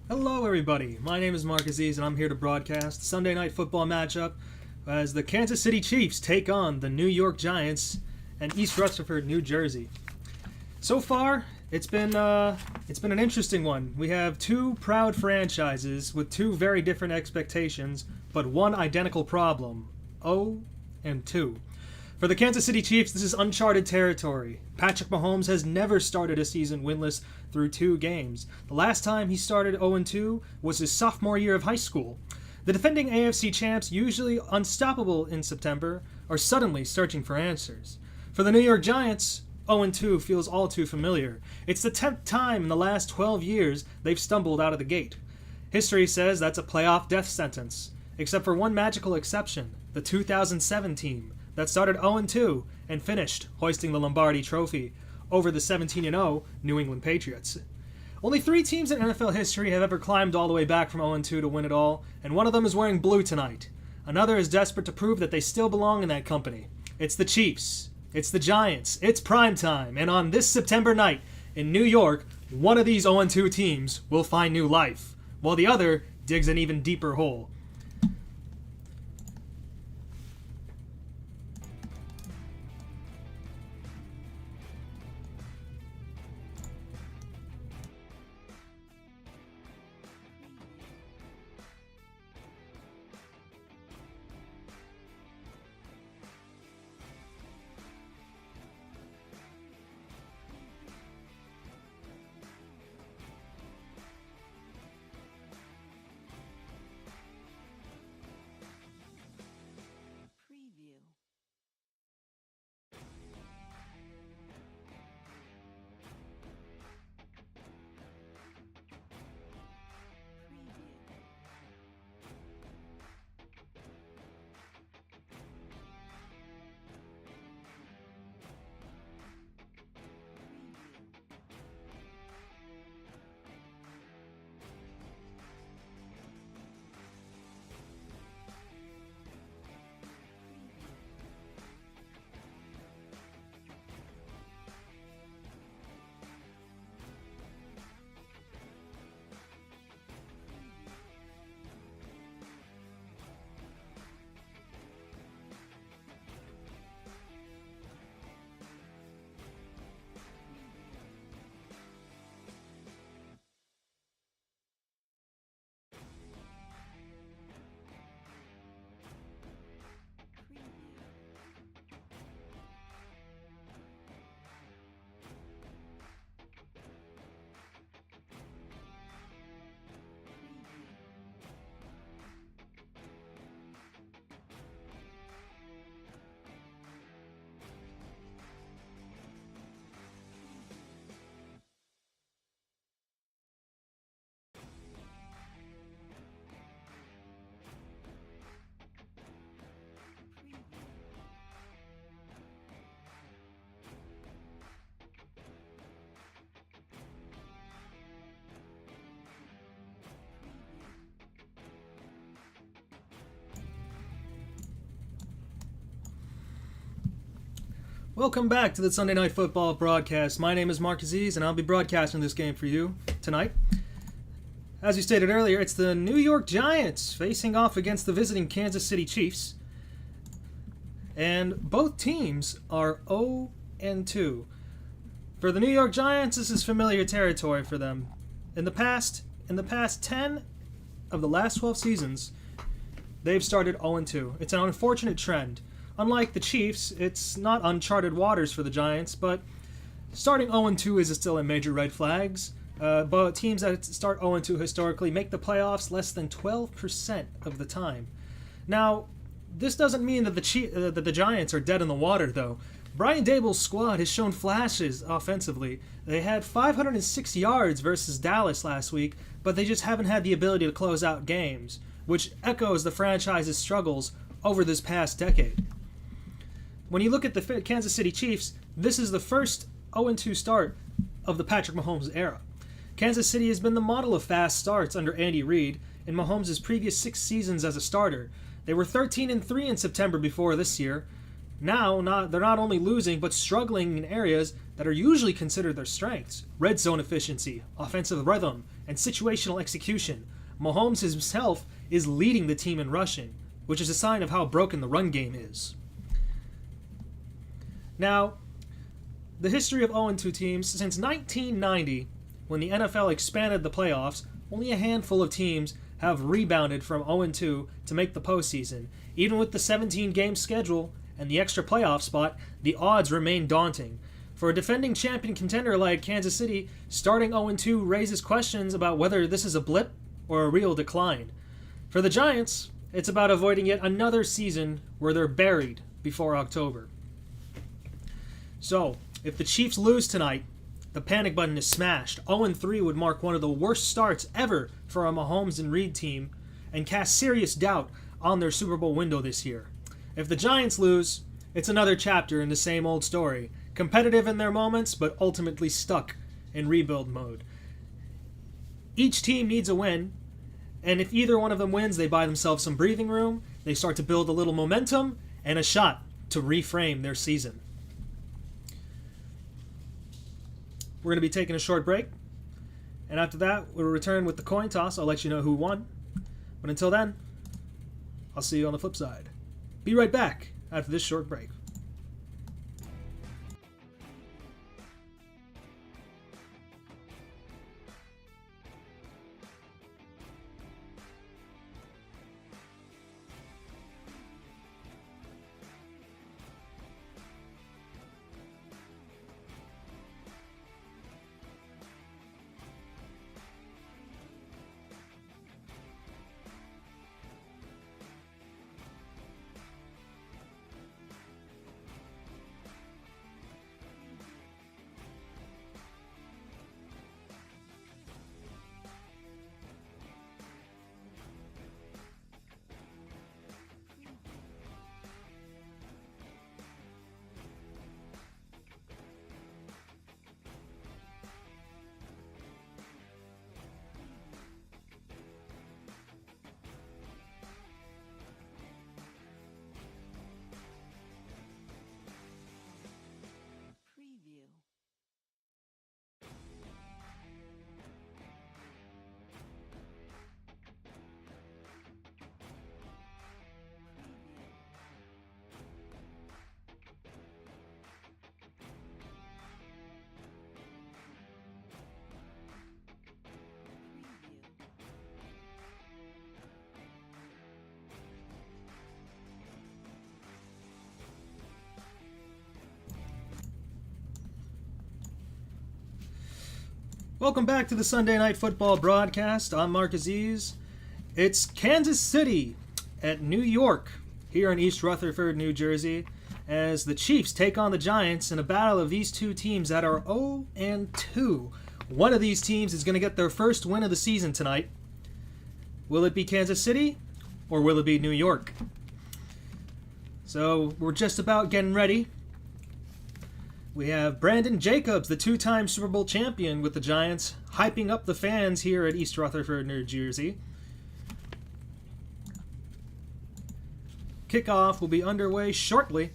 Hello, everybody. My name is Aziz, and I'm here to broadcast Sunday Night Football matchup as the Kansas City Chiefs take on the New York Giants and East Rutherford, New Jersey. So far, it's been an interesting one. We have two proud franchises with two very different expectations, but one identical problem: 0-2. For the Kansas City Chiefs, this is uncharted territory. Patrick Mahomes has never started a season winless through 2 games. The last time he started 0-2 was his sophomore year of high school. The defending AFC champs, usually unstoppable in September, are suddenly searching for answers. For the New York Giants, 0-2 feels all too familiar. It's the 10th time in the last 12 years they've stumbled out of the gate. History says that's a playoff death sentence, except for one magical exception: the 2007 team that started 0-2 and finished hoisting the Lombardi Trophy over the 17-0 New England Patriots. Only 3 teams in NFL history have ever climbed all the way back from 0-2 to win it all, and one of them is wearing blue tonight. Another is desperate to prove that they still belong in that company. It's the Chiefs. It's the Giants. It's prime time, and on this September night in New York, one of these 0-2 teams will find new life, while the other digs an even deeper hole. Welcome back to the Sunday Night Football broadcast. My name is Aziz, and I'll be broadcasting this game for you tonight. As you stated earlier, it's the New York Giants facing off against the visiting Kansas City Chiefs. And both teams are 0-2. For the New York Giants, this is familiar territory for them. In the past 10 of the last 12 seasons, they've started 0-2. It's an unfortunate trend. Unlike the Chiefs, it's not uncharted waters for the Giants, but starting 0-2 is still a major red flags. But teams that start 0-2 historically make the playoffs less than 12% of the time. Now, this doesn't mean that the Giants are dead in the water, though. Brian Daboll's squad has shown flashes offensively. They had 506 yards versus Dallas last week, but they just haven't had the ability to close out games, which echoes the franchise's struggles over this past decade. When you look at the Kansas City Chiefs, this is the first 0-2 start of the Patrick Mahomes era. Kansas City has been the model of fast starts under Andy Reid in Mahomes' previous 6 seasons as a starter. They were 13-3 in September before this year, They're not only losing, but struggling in areas that are usually considered their strengths. Red zone efficiency, offensive rhythm, and situational execution. Mahomes himself is leading the team in rushing, which is a sign of how broken the run game is. Now, the history of 0-2 teams, since 1990, when the NFL expanded the playoffs, only a handful of teams have rebounded from 0-2 to make the postseason. Even with the 17-game schedule and the extra playoff spot, the odds remain daunting. For a defending champion contender like Kansas City, starting 0-2 raises questions about whether this is a blip or a real decline. For the Giants, it's about avoiding yet another season where they're buried before October. So, if the Chiefs lose tonight, the panic button is smashed. 0-3 would mark one of the worst starts ever for a Mahomes and Reid team and cast serious doubt on their Super Bowl window this year. If the Giants lose, it's another chapter in the same old story. Competitive in their moments, but ultimately stuck in rebuild mode. Each team needs a win, and if either one of them wins, they buy themselves some breathing room, they start to build a little momentum, and a shot to reframe their season. We're going to be taking a short break, and after that, we'll return with the coin toss. I'll let you know who won. But until then, I'll see you on the flip side. Be right back after this short break. Welcome back to the Sunday Night Football broadcast. I'm Mark Aziz. It's Kansas City at New York here in East Rutherford, New Jersey, as the Chiefs take on the Giants in a battle of these two teams that are 0-2. One of these teams is going to get their first win of the season tonight. Will it be Kansas City or will it be New York? So we're just about getting ready. We have Brandon Jacobs, the two-time Super Bowl champion with the Giants, hyping up the fans here at East Rutherford, New Jersey. Kickoff will be underway shortly.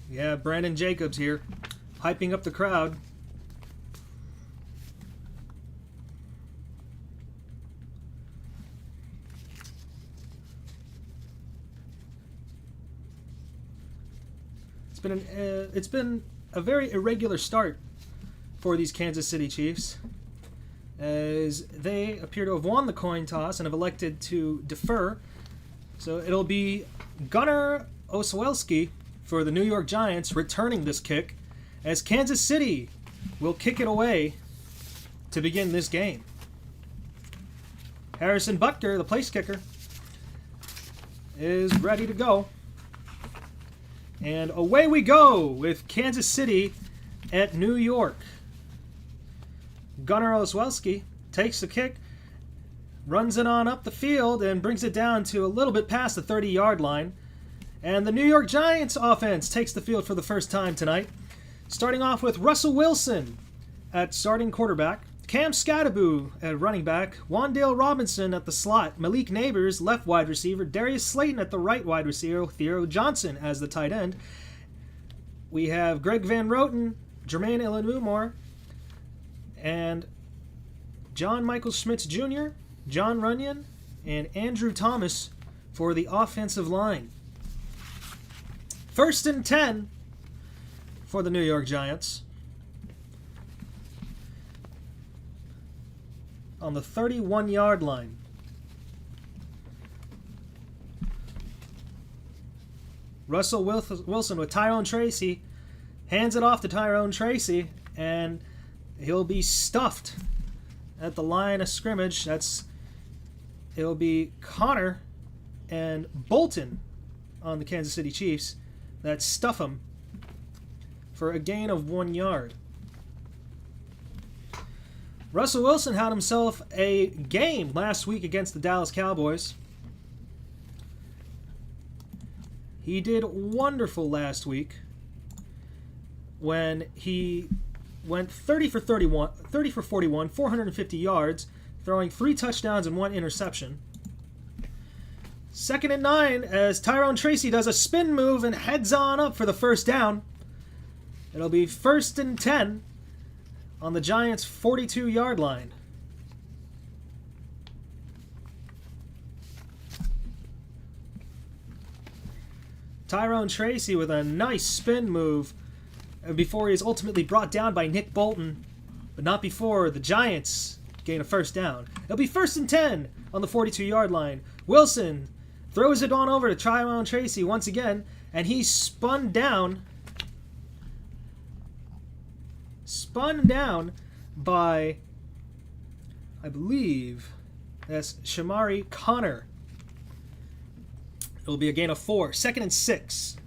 Yeah, Brandon Jacobs here, hyping up the crowd. It's been a very irregular start for these Kansas City Chiefs, as they appear to have won the coin toss and have elected to defer. So it'll be Gunnar Oswelski for the New York Giants returning this kick, as Kansas City will kick it away to begin this game. Harrison Butker, the place kicker, is ready to go. And away we go with Kansas City at New York. Gunnar Oswelski takes the kick, runs it on up the field, and brings it down to a little bit past the 30-yard line. And the New York Giants offense takes the field for the first time tonight. Starting off with Russell Wilson at starting quarterback, Cam Skattebo at running back, Wan'Dale Robinson at the slot, Malik Neighbors, left wide receiver, Darius Slayton at the right wide receiver, Theo Johnson as the tight end. We have Greg Van Roten, Jermaine Elinumor, and John Michael Schmitz Jr., John Runyon, and Andrew Thomas for the offensive line. 1st and 10 for the New York Giants. On the 31-yard line. Russell Wilson with Tyrone Tracy hands it off to Tyrone Tracy, and he'll be stuffed at the line of scrimmage. It'll be Connor and Bolton on the Kansas City Chiefs that stuff him for a gain of 1 yard. Russell Wilson had himself a game last week against the Dallas Cowboys. He did wonderful last week when he went 30 for 41, 450 yards, throwing 3 touchdowns and 1 interception. 2nd and 9 as Tyrone Tracy does a spin move and heads on up for the first down. It'll be 1st and 10 on the Giants' 42-yard line. Tyrone Tracy with a nice spin move before he is ultimately brought down by Nick Bolton, but not before the Giants gain a first down. It'll be 1st and 10 on the 42-yard line. Wilson throws it on over to Tyrone Tracy once again, and he's spun down by, I believe, that's Shamari Connor. It'll be a gain of 4. 2nd and 6.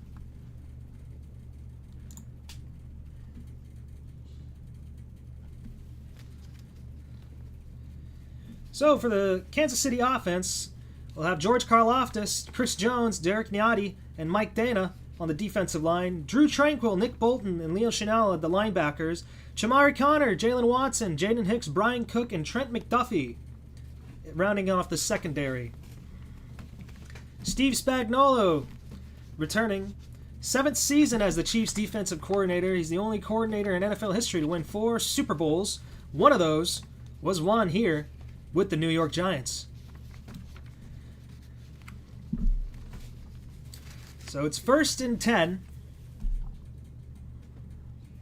So for the Kansas City offense, we'll have George Karlaftis, Chris Jones, Derek Niotti, and Mike Dana on the defensive line. Drew Tranquill, Nick Bolton, and Leo Chenal at the linebackers. Shamari Connor, Jalen Watson, Jaden Hicks, Brian Cook, and Trent McDuffie rounding off the secondary. Steve Spagnuolo returning. 7th season as the Chiefs defensive coordinator. He's the only coordinator in NFL history to win 4 Super Bowls. One of those was won here with the New York Giants. So it's 1st and 10.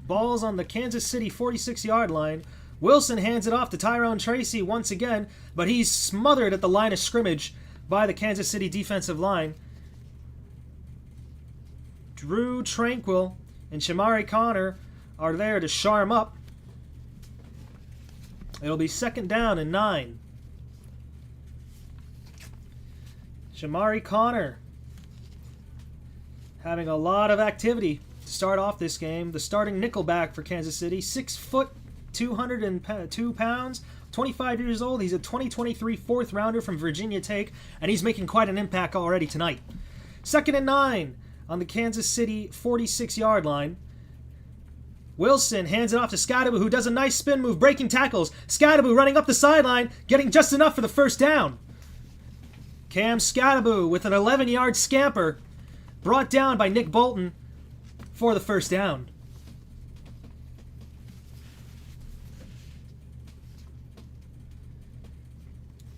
Ball's on the Kansas City 46-yard line. Wilson hands it off to Tyrone Tracy once again, but he's smothered at the line of scrimmage by the Kansas City defensive line. Drew Tranquill and Shamari Connor are there to shore him up. It'll be 2nd down and 9. Shamari Connor having a lot of activity to start off this game. The starting nickelback for Kansas City, 6 foot, 202 pounds, 25 years old. He's a 2023 4th rounder from Virginia Tech, and he's making quite an impact already tonight. 2nd and 9 on the Kansas City 46-yard line. Wilson hands it off to Skattebo, who does a nice spin move, breaking tackles. Skattebo running up the sideline, getting just enough for the first down. Cam Skattebo with an 11-yard scamper, brought down by Nick Bolton for the first down.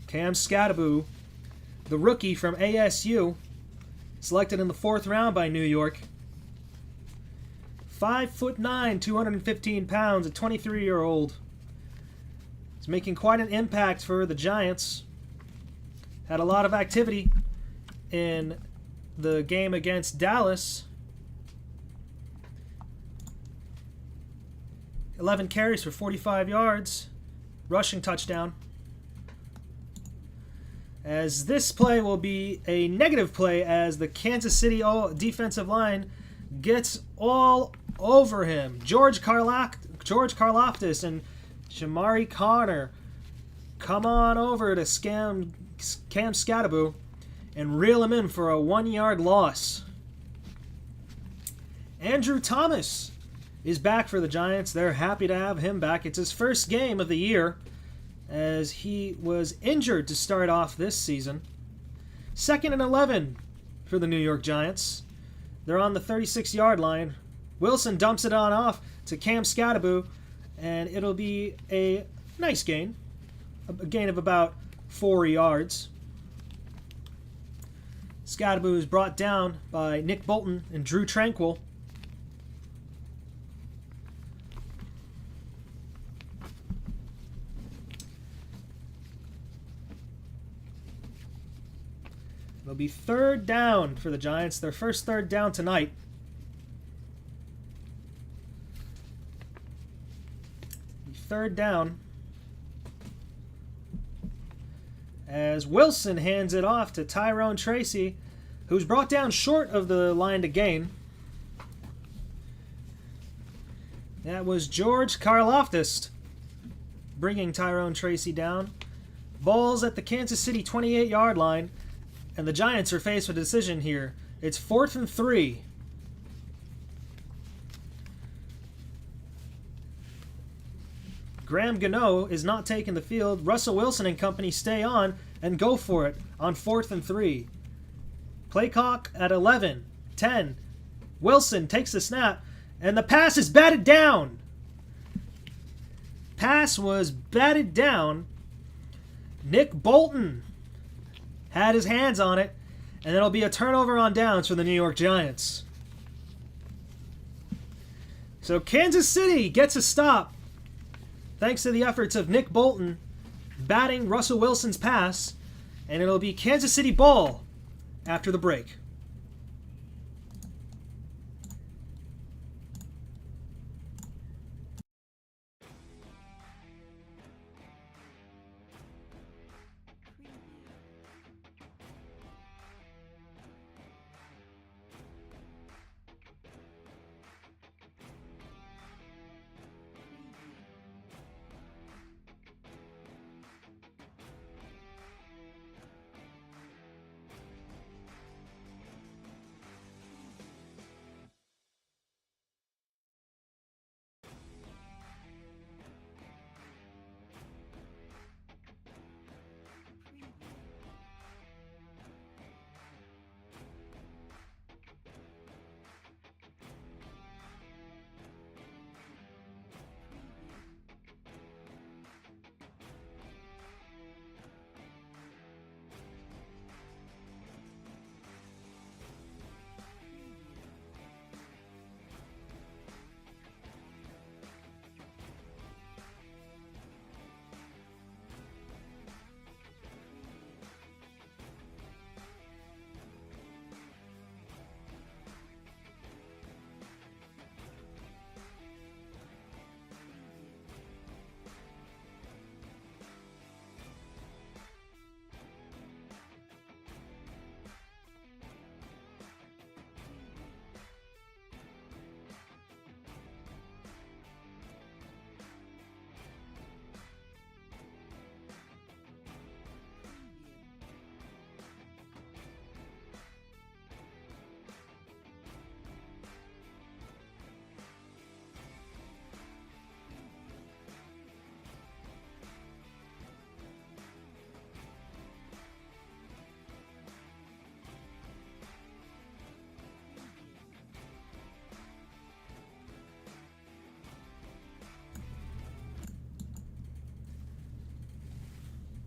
Cam Skattebo, the rookie from ASU, selected in the 4th round by New York. 5'9", 215 pounds, a 23-year-old. He's making quite an impact for the Giants. Had a lot of activity in the game against Dallas. 11 carries for 45 yards. Rushing touchdown. As this play will be a negative play as the Kansas City defensive line gets all over him. George Karlaftis and Shamari Connor come on over to Cam Skattebo and reel him in for a 1-yard loss. Andrew Thomas is back for the Giants. They're happy to have him back. It's his first game of the year, as he was injured to start off this season. 2nd and 11 for the New York Giants. They're on the 36-yard line. Wilson dumps it on off to Cam Scattaboo, and it'll be a nice gain. A gain of about 4 yards. Scattaboo is brought down by Nick Bolton and Drew Tranquil. It'll be 3rd down for the Giants, their first 3rd down tonight. Third down, as Wilson hands it off to Tyrone Tracy, who's brought down short of the line to gain. That was George Karloftis bringing Tyrone Tracy down. Ball's at the Kansas City 28-yard line, and the Giants are faced with a decision here. It's 4th and 3. Graham Gano is not taking the field. Russell Wilson and company stay on and go for it on 4th and 3. Play clock at 11, 10. Wilson takes the snap, and the pass is batted down. Pass was batted down. Nick Bolton had his hands on it, and it'll be a turnover on downs for the New York Giants. So Kansas City gets a stop, thanks to the efforts of Nick Bolton batting Russell Wilson's pass, and it'll be Kansas City ball after the break.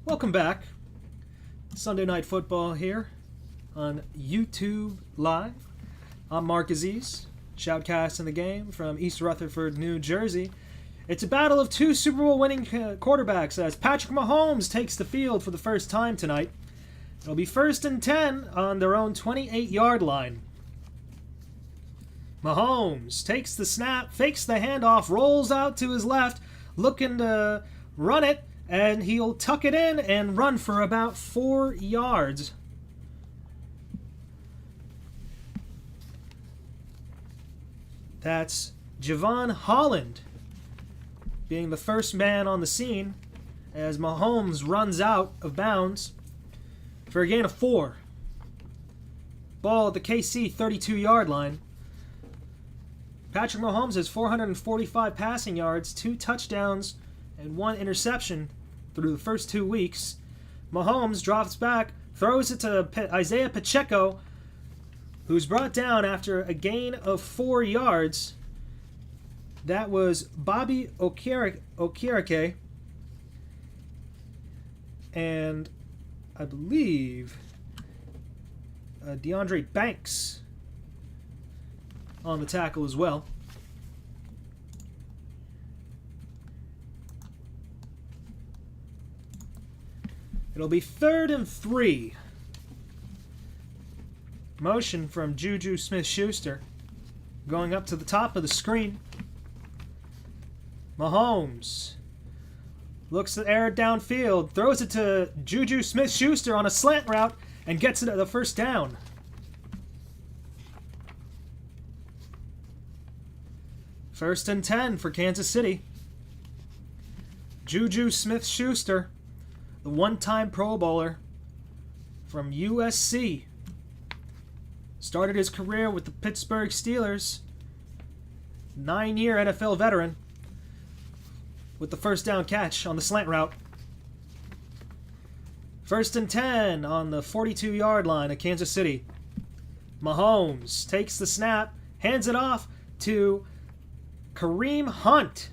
Welcome back. Sunday Night Football here on YouTube Live. I'm Mark Aziz, shoutcast in the game from East Rutherford, New Jersey. It's a battle of 2 Super Bowl winning quarterbacks as Patrick Mahomes takes the field for the first time tonight. It'll be 1st and 10 on their own 28-yard line. Mahomes takes the snap, fakes the handoff, rolls out to his left, looking to run it, and he'll tuck it in and run for about 4 yards. That's Javon Holland being the first man on the scene as Mahomes runs out of bounds for a gain of 4. Ball at the KC 32-yard line. Patrick Mahomes has 445 passing yards, 2 touchdowns, and 1 interception through the first 2 weeks. Mahomes drops back, throws it to Isaiah Pacheco, who's brought down after a gain of 4 yards. That was Bobby Okereke, and I believe DeAndre Banks on the tackle as well. It'll be 3rd and 3. Motion from Juju Smith-Schuster. Going up to the top of the screen. Mahomes looks to air it downfield. Throws it to Juju Smith-Schuster on a slant route and gets it at the first down. First and 10 for Kansas City. Juju Smith-Schuster, the one-time Pro Bowler from USC. Started his career with the Pittsburgh Steelers. 9-year NFL veteran with the first down catch on the slant route. First and 10 on the 42-yard line of Kansas City. Mahomes takes the snap, hands it off to Kareem Hunt,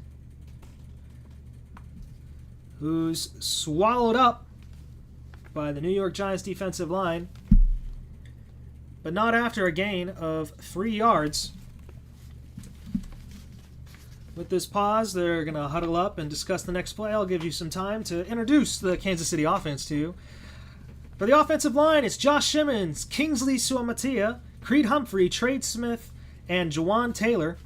who's swallowed up by the New York Giants defensive line, but not after a gain of 3 yards. With this pause, they're going to huddle up and discuss the next play. I'll give you some time to introduce the Kansas City offense to you. For the offensive line, it's Josh Simmons, Kingsley Suamatia, Creed Humphrey, Trade Smith, and Jawan Taylor.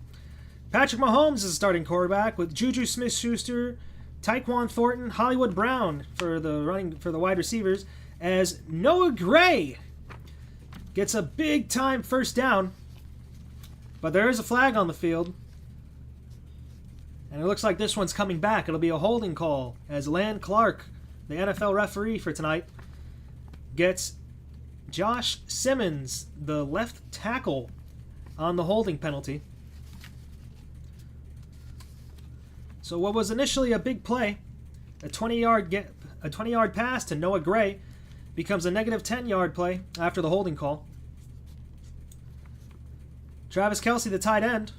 Patrick Mahomes is the starting quarterback with Juju Smith-Schuster, Tyquan Thornton, Hollywood Brown for the wide receivers, as Noah Gray gets a big-time first down. But there is a flag on the field. And it looks like this one's coming back. It'll be a holding call as Lan Clark, the NFL referee for tonight, gets Josh Simmons, the left tackle, on the holding penalty. So what was initially a big play, a 20-yard pass to Noah Gray, becomes a negative 10-yard play after the holding call. Travis Kelce, the tight end,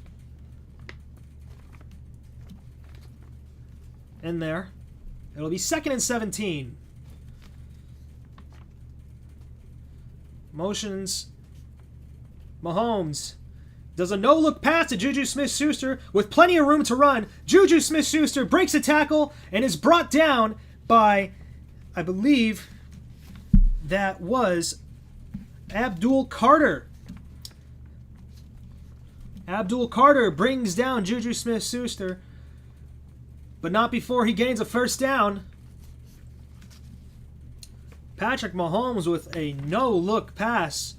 in there. It'll be 2nd and 17. Motions. Mahomes does a no-look pass to Juju Smith-Schuster with plenty of room to run. Juju Smith-Schuster breaks a tackle and is brought down by, I believe, that was Abdul Carter. Abdul Carter brings down Juju Smith-Schuster, but not before he gains a first down. Patrick Mahomes with a no-look pass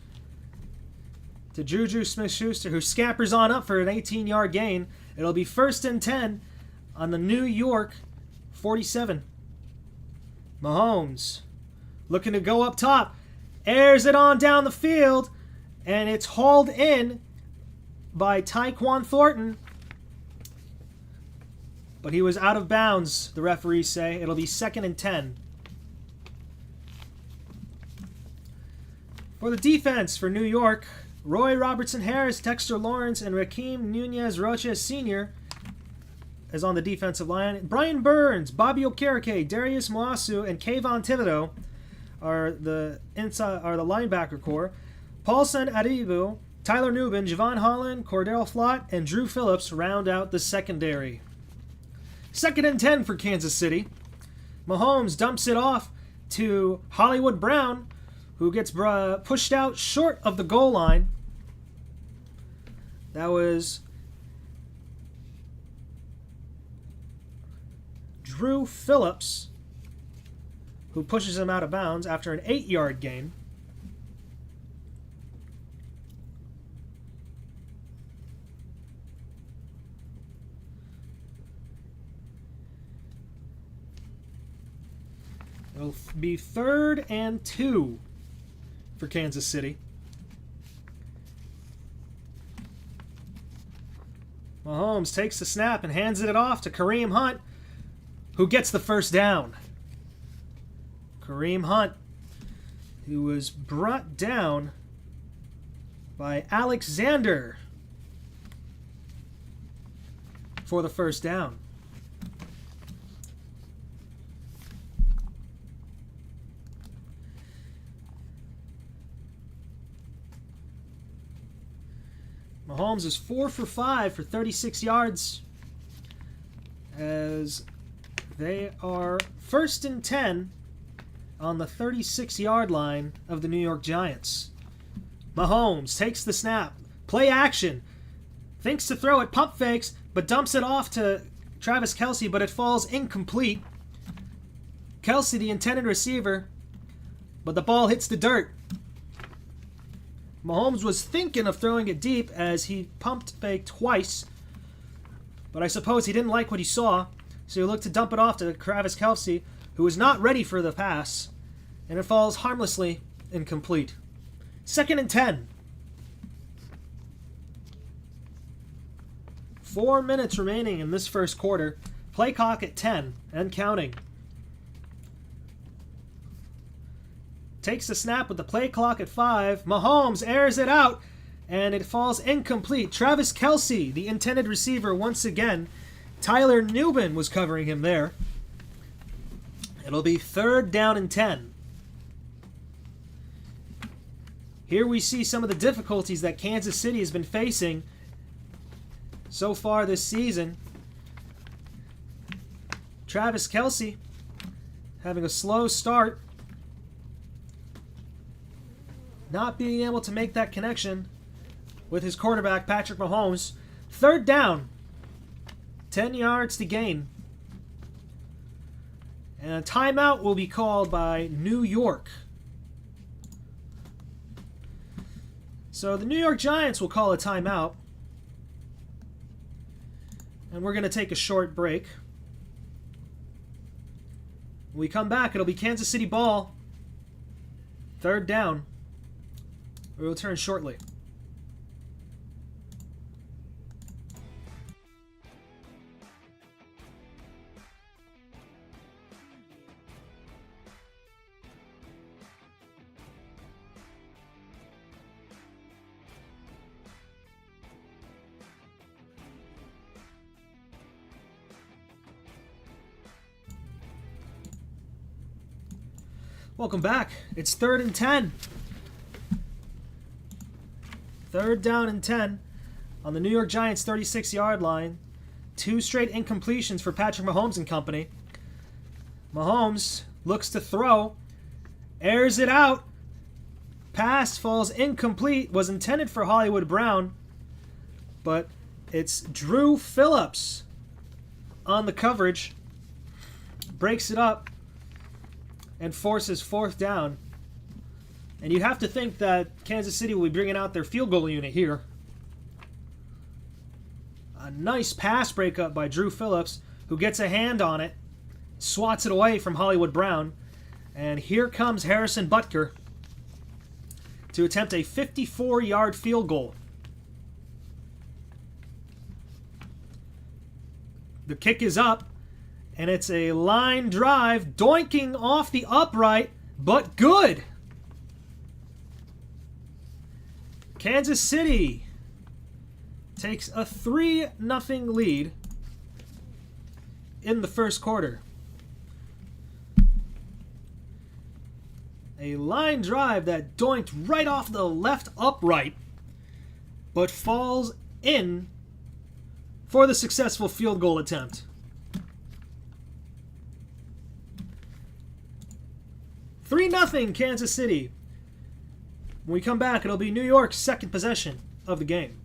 to Juju Smith-Schuster, who scampers on up for an 18-yard gain. It'll be 1st and 10 on the New York 47. Mahomes looking to go up top, airs it on down the field, and it's hauled in by Tyquan Thornton. But he was out of bounds, the referees say. It'll be 2nd and 10. For the defense for New York, Roy Robertson-Harris, Dexter Lawrence, and Rakeem Nunez-Rocha Sr. is on the defensive line. Brian Burns, Bobby Okereke, Darius Moasu, and Kayvon Thibodeau are the linebacker core. Paulson Adibu, Tyler Nubin, Javon Holland, Cordell Flott, and Drew Phillips round out the secondary. 2nd and 10 for Kansas City. Mahomes dumps it off to Hollywood Brown, who gets pushed out short of the goal line. That was Drew Phillips, who pushes him out of bounds after an 8-yard gain. It'll be 3rd and 2 for Kansas City. Mahomes takes the snap and hands it off to Kareem Hunt, who gets the first down. Kareem Hunt, who was brought down by Alexander for the first down. Mahomes is 4 for 5 for 36 yards as they are 1st and 10 on the 36-yard line of the New York Giants. Mahomes takes the snap. Play action. Thinks to throw it, pump fakes, but dumps it off to Travis Kelce, but it falls incomplete. Kelce, the intended receiver, but the ball hits the dirt. Mahomes was thinking of throwing it deep as he pumped fake twice, but I suppose he didn't like what he saw, so he looked to dump it off to Travis Kelce, who was not ready for the pass, and it falls harmlessly incomplete. 2nd and 10. 4 minutes remaining in this first quarter. Play clock at 10 and counting. Takes the snap with the play clock at 5. Mahomes airs it out, and it falls incomplete. Travis Kelce, the intended receiver, once again. Tyler Newbin was covering him there. It'll be 3rd down and 10. Here we see some of the difficulties that Kansas City has been facing so far this season. Travis Kelce having a slow start, not being able to make that connection with his quarterback, Patrick Mahomes. 3rd down, 10 yards to gain. And a timeout will be called by New York. So the New York Giants will call a timeout. And we're going to take a short break. When we come back, it'll be Kansas City ball. 3rd down. We will return shortly. Welcome back. It's 3rd and 10. 3rd down and 10 on the New York Giants 36-yard line. 2 straight incompletions for Patrick Mahomes and company. Mahomes looks to throw, airs it out. Pass falls incomplete. Was intended for Hollywood Brown, but it's Drew Phillips on the coverage. Breaks it up and forces 4th down. And you'd have to think that Kansas City will be bringing out their field goal unit here. A nice pass breakup by Drew Phillips, who gets a hand on it, swats it away from Hollywood Brown. And here comes Harrison Butker to attempt a 54-yard field goal. The kick is up, and it's a line drive, doinking off the upright, but good. Kansas City takes a 3-0 lead in the first quarter. A line drive that doinked right off the left upright, but falls in for the successful field goal attempt. 3-0 Kansas City. When we come back, it'll be New York's second possession of the game.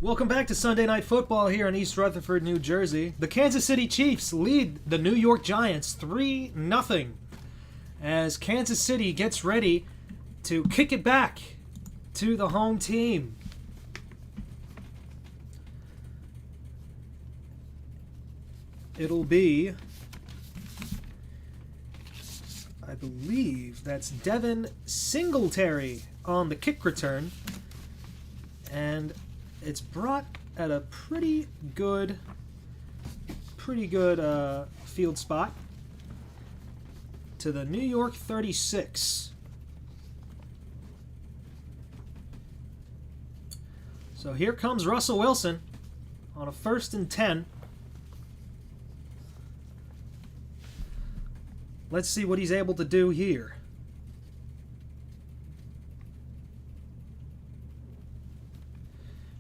Welcome back to Sunday Night Football here in East Rutherford, New Jersey. The Kansas City Chiefs lead the New York Giants 3-0 as Kansas City gets ready to kick it back to the home team. It'll be, I believe that's Devin Singletary on the kick return. And it's brought at a pretty good field spot to the New York 36. So here comes Russell Wilson on a 1st and 10. Let's see what he's able to do here.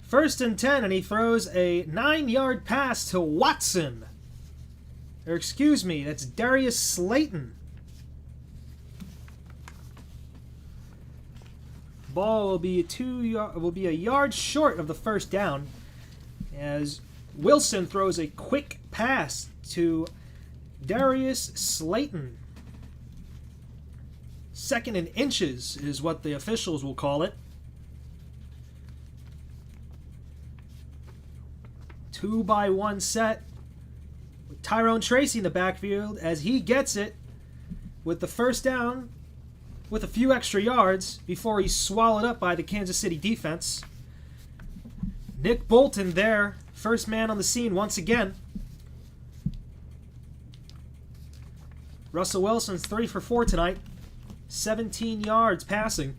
First and 10, and he throws a 9-yard pass to Watson. Or excuse me, that's Darius Slayton. Ball will be a yard short of the first down as Wilson throws a quick pass to Darius Slayton. 2nd and inches is what the officials will call it. 2-by-1 set with Tyrone Tracy in the backfield as he gets it with the first down with a few extra yards before he's swallowed up by the Kansas City defense. Nick Bolton there, first man on the scene once again. Russell Wilson's 3 for 4 tonight, 17 yards passing.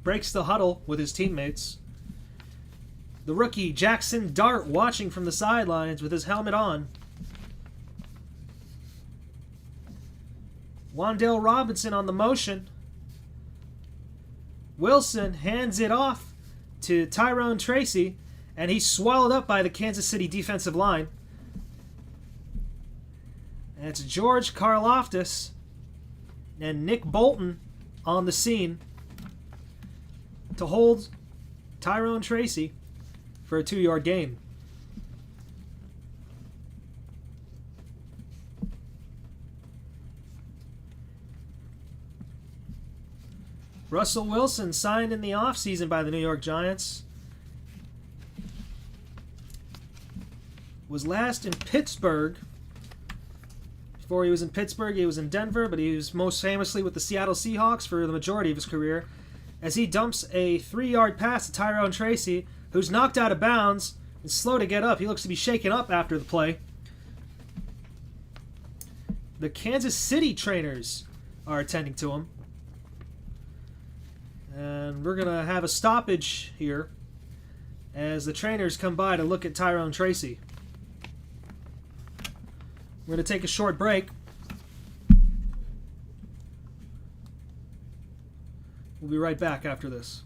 Breaks the huddle with his teammates. The rookie Jackson Dart watching from the sidelines with his helmet on. Wan'Dale Robinson on the motion. Wilson hands it off to Tyrone Tracy, and he's swallowed up by the Kansas City defensive line. And it's George Karlaftis and Nick Bolton on the scene to hold Tyrone Tracy for a 2-yard gain. Russell Wilson signed in the offseason by the New York Giants. Was last in Pittsburgh. Before he was in Pittsburgh, he was in Denver, but he was most famously with the Seattle Seahawks for the majority of his career, as he dumps a 3-yard pass to Tyrone Tracy, who's knocked out of bounds and slow to get up. He looks to be shaken up after the play. The Kansas City trainers are attending to him. And we're going to have a stoppage here as the trainers come by to look at Tyrone Tracy. We're going to take a short break. We'll be right back after this.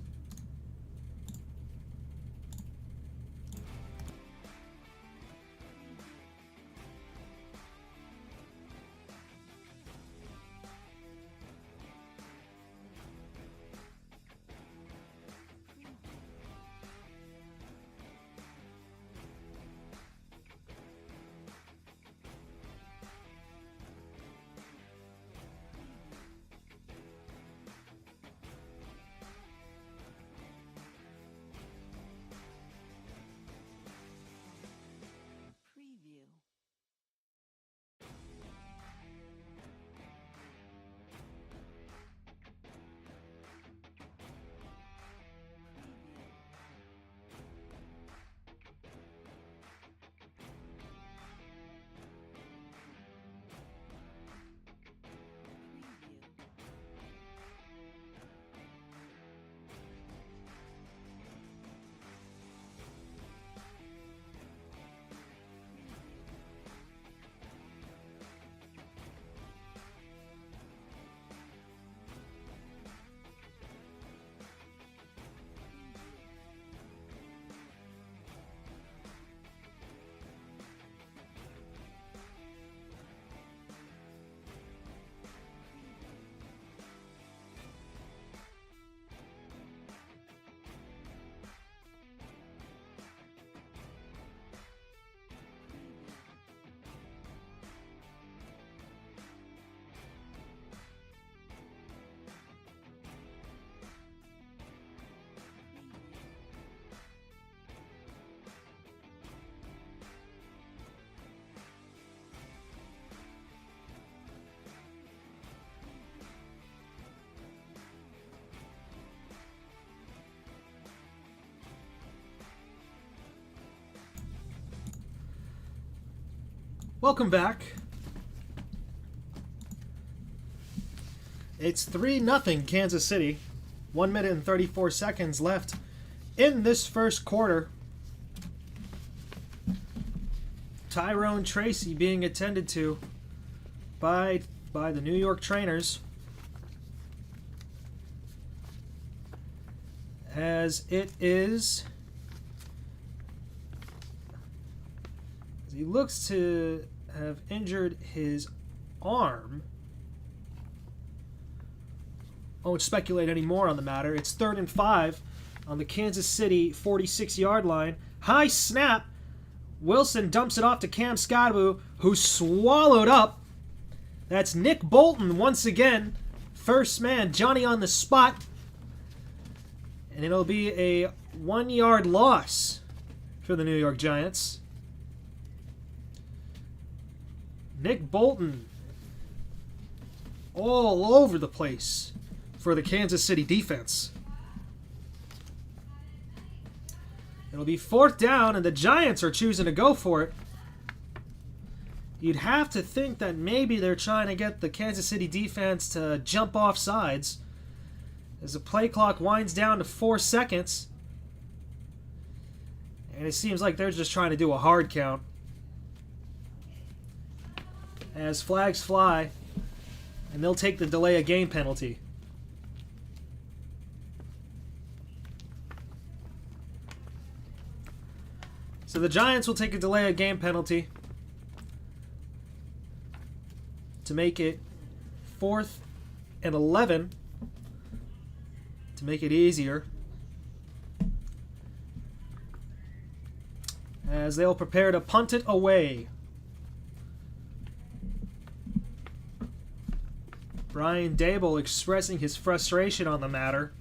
Welcome back. It's 3-0 Kansas City. 1 minute and 34 seconds left in this first quarter. Tyrone Tracy being attended to by the New York trainers, as it is, he looks to have injured his arm. I won't speculate any more on the matter. It's 3rd and 5 on the Kansas City 46-yard line. High snap. Wilson dumps it off to Cam Scottaboo, who's swallowed up. That's Nick Bolton once again. First man, Johnny on the spot. And it'll be a 1-yard loss for the New York Giants. Nick Bolton all over the place for the Kansas City defense. It'll be 4th down, and the Giants are choosing to go for it. You'd have to think that maybe they're trying to get the Kansas City defense to jump off sides as the play clock winds down to 4 seconds. And it seems like they're just trying to do a hard count. As flags fly, and they'll take the delay of game penalty. So the Giants will take a delay of game penalty to make it 4th and 11 to make it easier, as they'll prepare to punt it away. Brian Dable expressing his frustration on the matter.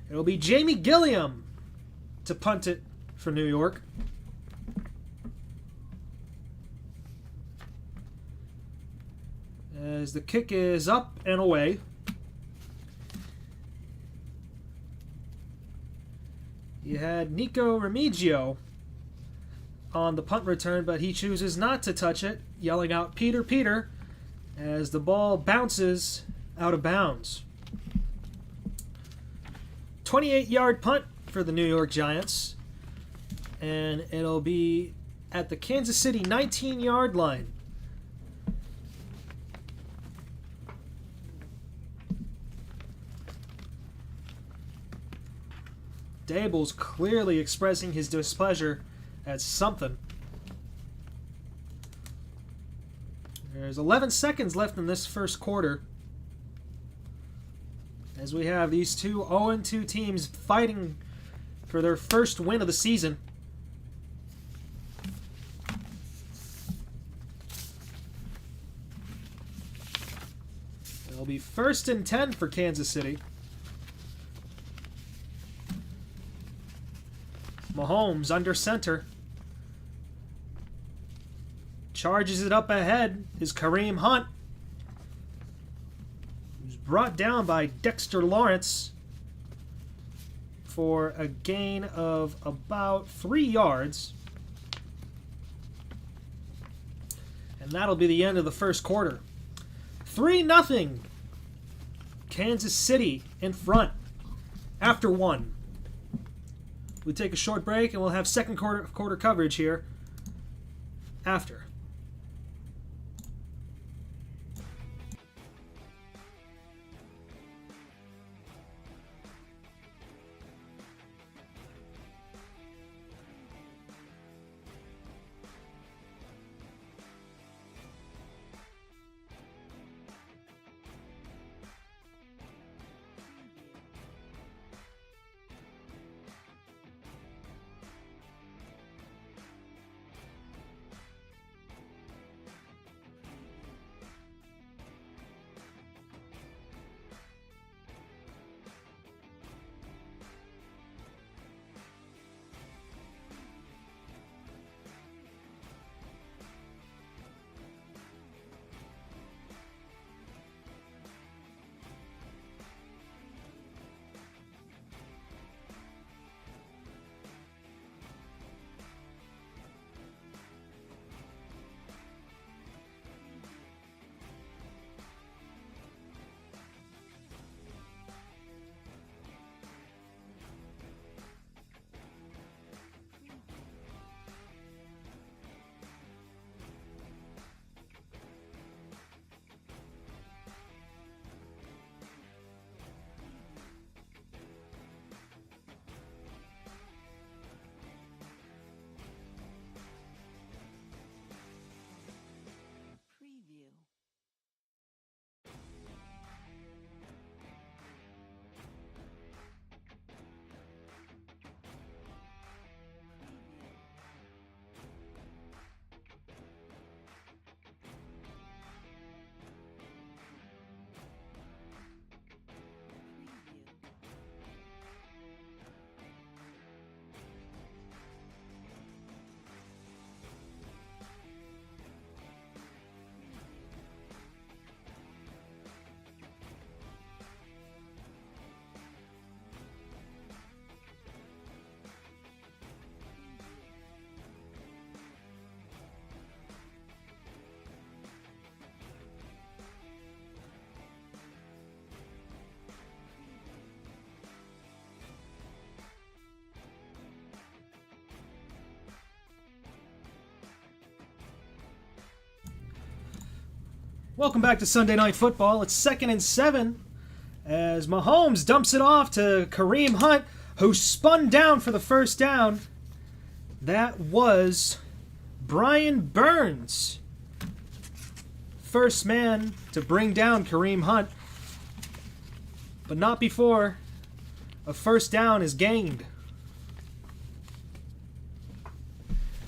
It'll be Jamie Gilliam to punt it for New York. As the kick is up and away. You had Nico Remigio on the punt return, but he chooses not to touch it, yelling out, "Peter, Peter," as the ball bounces out of bounds. 28-yard punt for the New York Giants, and it'll be at the Kansas City 19-yard line. Dable's clearly expressing his displeasure at something. There's 11 seconds left in this first quarter, as we have these two 0-2 teams fighting for their first win of the season. It'll be 1st and 10 for Kansas City. Mahomes under center. Charges it up ahead is Kareem Hunt, who's brought down by Dexter Lawrence for a gain of about 3 yards. And that'll be the end of the first quarter. 3-0. Kansas City in front after 1. We take a short break, and we'll have second quarter coverage here after. Welcome back to Sunday Night Football. It's 2nd and 7 as Mahomes dumps it off to Kareem Hunt, who spun down for the first down. That was Brian Burns. First man to bring down Kareem Hunt, but not before a first down is gained.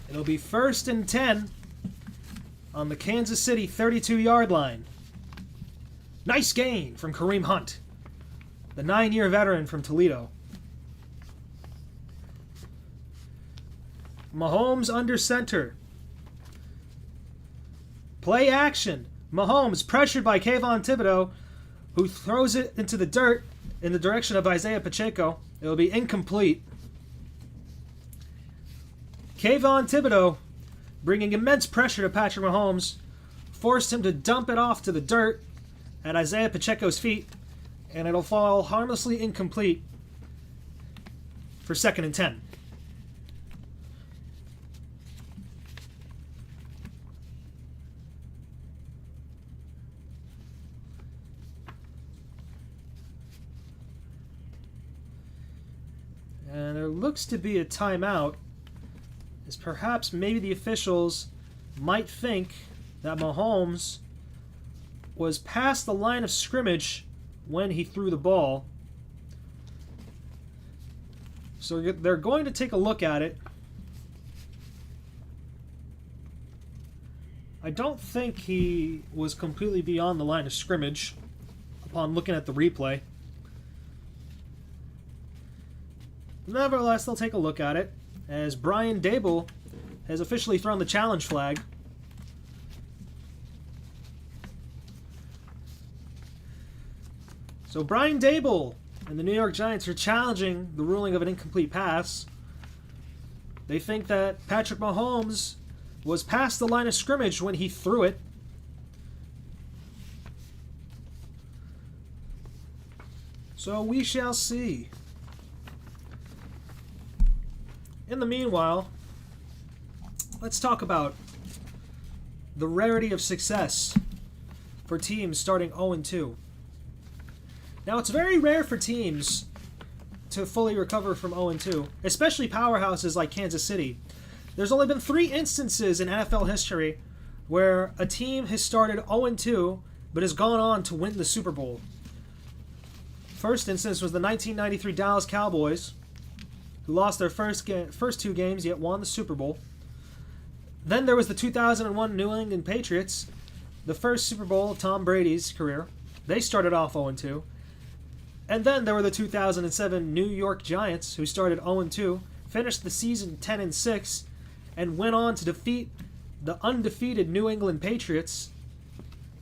It'll be 1st and 10 on the Kansas City 32-yard line. Nice gain from Kareem Hunt, the 9-year veteran from Toledo. Mahomes under center. Play action. Mahomes pressured by Kayvon Thibodeau, who throws it into the dirt in the direction of Isaiah Pacheco. It will be incomplete. Kayvon Thibodeau, bringing immense pressure to Patrick Mahomes, forced him to dump it off to the dirt at Isaiah Pacheco's feet, and it'll fall harmlessly incomplete for 2nd and 10. And there looks to be a timeout, as perhaps maybe the officials might think that Mahomes was past the line of scrimmage when he threw the ball. So they're going to take a look at it. I don't think he was completely beyond the line of scrimmage upon looking at the replay. Nevertheless, they'll take a look at it, as Brian Dable has officially thrown the challenge flag. So Brian Dable and the New York Giants are challenging the ruling of an incomplete pass. They think that Patrick Mahomes was past the line of scrimmage when he threw it. So we shall see. In the meanwhile, let's talk about the rarity of success for teams starting 0-2. Now, it's very rare for teams to fully recover from 0-2, especially powerhouses like Kansas City. There's only been 3 instances in NFL history where a team has started 0-2 but has gone on to win the Super Bowl. First instance was the 1993 Dallas Cowboys, who lost their first 2 games yet won the Super Bowl. Then there was the 2001 New England Patriots, the first Super Bowl of Tom Brady's career. They started off 0-2. And then there were the 2007 New York Giants, who started 0-2, finished the season 10-6, and went on to defeat the undefeated New England Patriots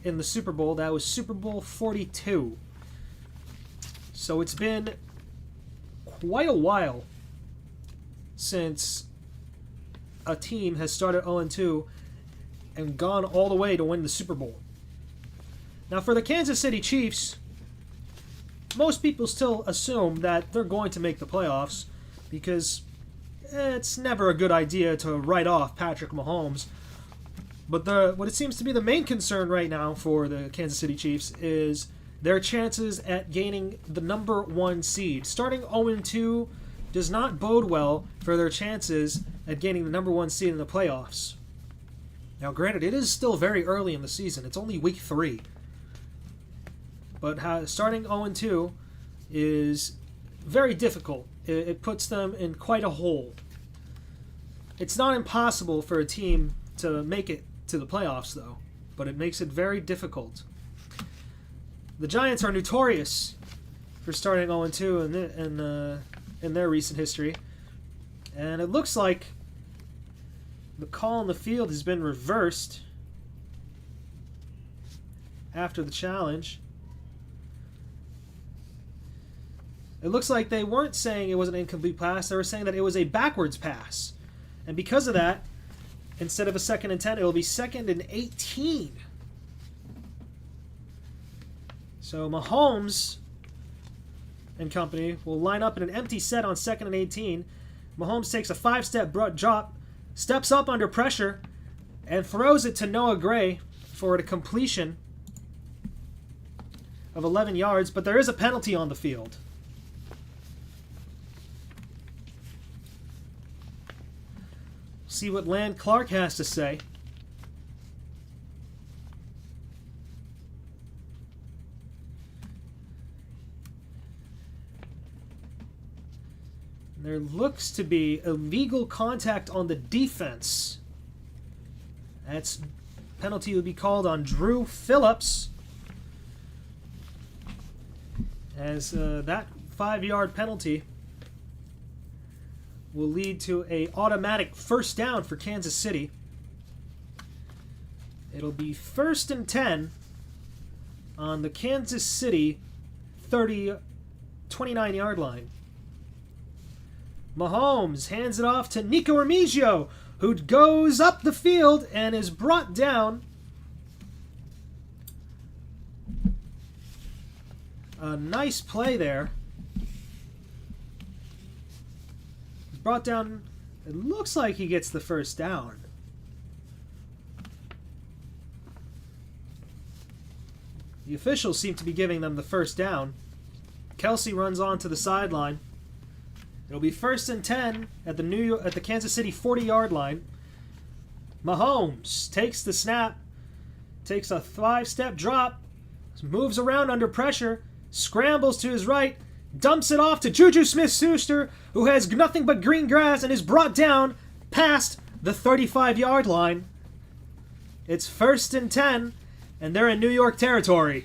in the Super Bowl. That was Super Bowl 42. So it's been quite a while since a team has started 0-2 and gone all the way to win the Super Bowl. Now, for the Kansas City Chiefs, most people still assume that they're going to make the playoffs because it's never a good idea to write off Patrick Mahomes. But what it seems to be the main concern right now for the Kansas City Chiefs is their chances at gaining the number 1 seed. Starting 0-2 does not bode well for their chances at gaining the number 1 seed in the playoffs. Now, granted, it is still very early in the season. It's only week 3. But starting 0-2 is very difficult. It puts them in quite a hole. It's not impossible for a team to make it to the playoffs, though, but it makes it very difficult. The Giants are notorious for starting 0-2 in their recent history, and it looks like the call on the field has been reversed after the challenge. It looks like they weren't saying it was an incomplete pass. They were saying that it was a backwards pass. And because of that, instead of a 2nd and 10, it will be 2nd and 18. So Mahomes and company will line up in an empty set on 2nd and 18. Mahomes takes a 5-step drop, steps up under pressure, and throws it to Noah Gray for a completion of 11 yards, but there is a penalty on the field. See what Land Clark has to say. There looks to be illegal contact on the defense. That's penalty would be called on Drew Phillips, as that 5-yard penalty will lead to a automatic first down for Kansas City. It'll be 1st and 10 on the Kansas City 29-yard line. Mahomes hands it off to Nico Remigio, who goes up the field and is brought down. A nice play there. He's brought down. It looks like he gets the first down. The officials seem to be giving them the first down. Kelsey runs on to the sideline. It'll be 1st and 10 at the Kansas City 40-yard line. Mahomes takes the snap, takes a 5-step drop, moves around under pressure, scrambles to his right, dumps it off to Juju Smith-Schuster, who has nothing but green grass and is brought down past the 35-yard line. It's 1st and 10, and they're in New York territory.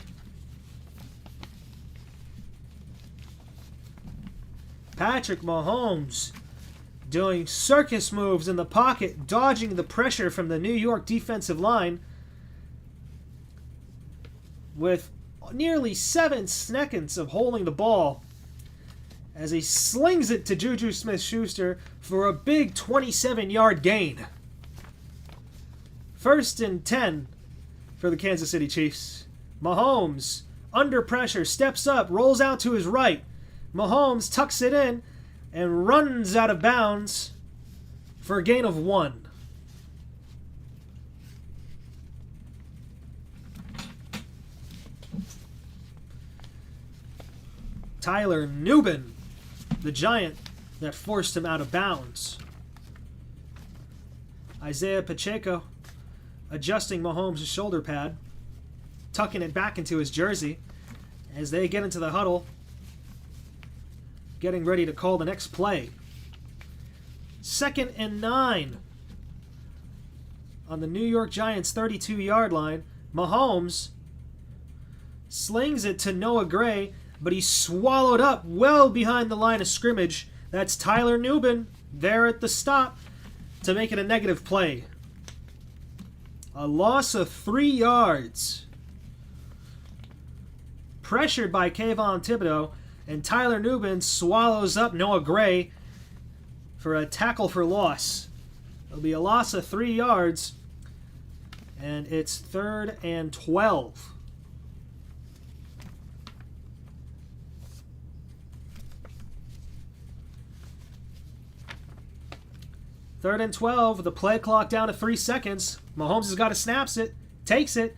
Patrick Mahomes doing circus moves in the pocket, dodging the pressure from the New York defensive line with nearly 7 seconds of holding the ball as he slings it to Juju Smith-Schuster for a big 27-yard gain. 1st and 10 for the Kansas City Chiefs. Mahomes, under pressure, steps up, rolls out to his right. Mahomes tucks it in and runs out of bounds for a gain of 1. Tyler Nubin, the giant that forced him out of bounds. Isaiah Pacheco adjusting Mahomes' shoulder pad, tucking it back into his jersey as they get into the huddle, getting ready to call the next play. 2nd and 9 on the New York Giants 32-yard line. Mahomes slings it to Noah Gray, but he's swallowed up well behind the line of scrimmage. That's Tyler Nubin there at the stop to make it a negative play. A loss of 3 yards. Pressured by Kayvon Thibodeau, and Tyler Nubin swallows up Noah Gray for a tackle for loss. It'll be a loss of 3 yards, and it's 3rd and 12. Third and 12, the play clock down to 3 seconds. Mahomes has got to snaps it, takes it,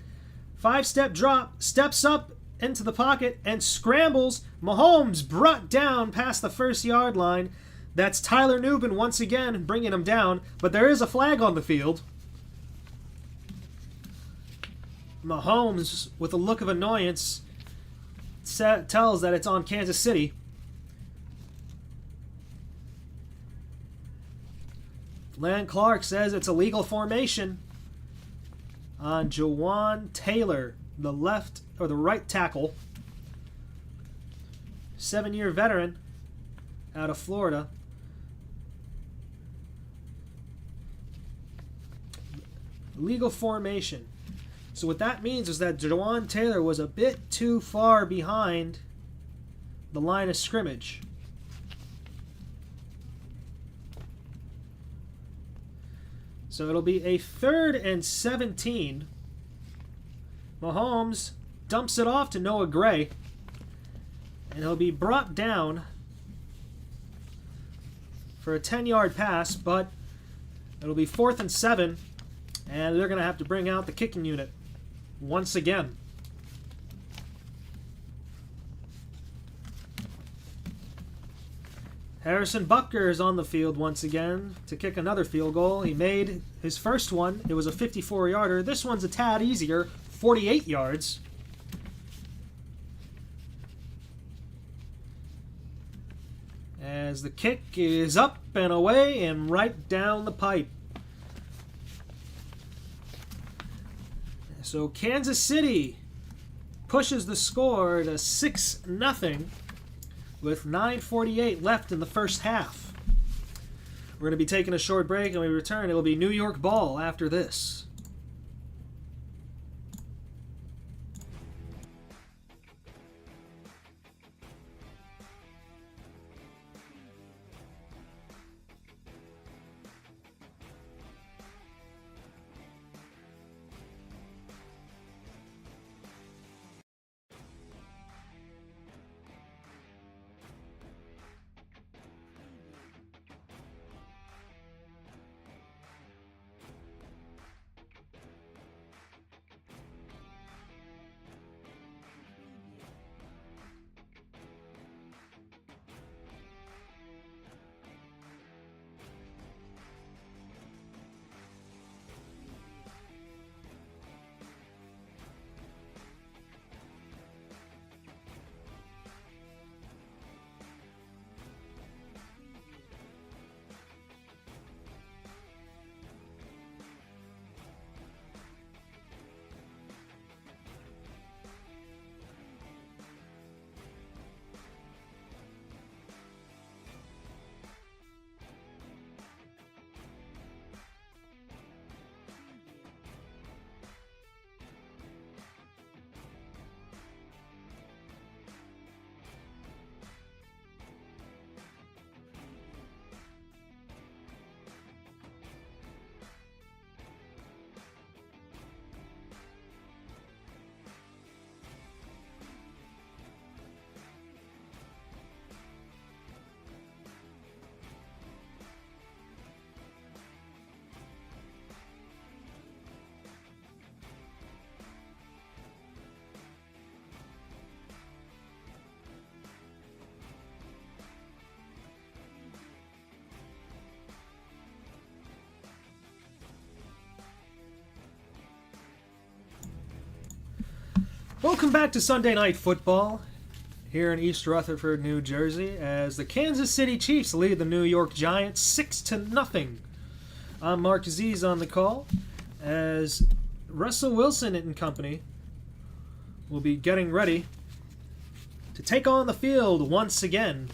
5-step drop, steps up into the pocket, and scrambles. Mahomes brought down past the 1st-yard line. That's Tyler Nubin once again bringing him down, but there is a flag on the field. Mahomes, with a look of annoyance, tells that it's on Kansas City. Land Clark says it's a legal formation on Jawan Taylor, the left or the right tackle. 7-year veteran out of Florida. Legal formation. So what that means is that Jawan Taylor was a bit too far behind the line of scrimmage. So it'll be a 3rd and 17. Mahomes dumps it off to Noah Gray, and he'll be brought down for a 10-yard pass, but it'll be 4th and 7, and they're going to have to bring out the kicking unit once again. Harrison Butker is on the field once again to kick another field goal. He made his first one. It was a 54-yarder. This one's a tad easier, 48 yards. As the kick is up and away and right down the pipe. So Kansas City pushes the score to 6-0 with 9:48 left in the first half. We're going to be taking a short break, and when we return, it'll be New York ball after this. Welcome back to Sunday Night Football here in East Rutherford, New Jersey, as the Kansas City Chiefs lead the New York Giants 6-0. I'm Mark Aziz on the call, as Russell Wilson and company will be getting ready to take on the field once again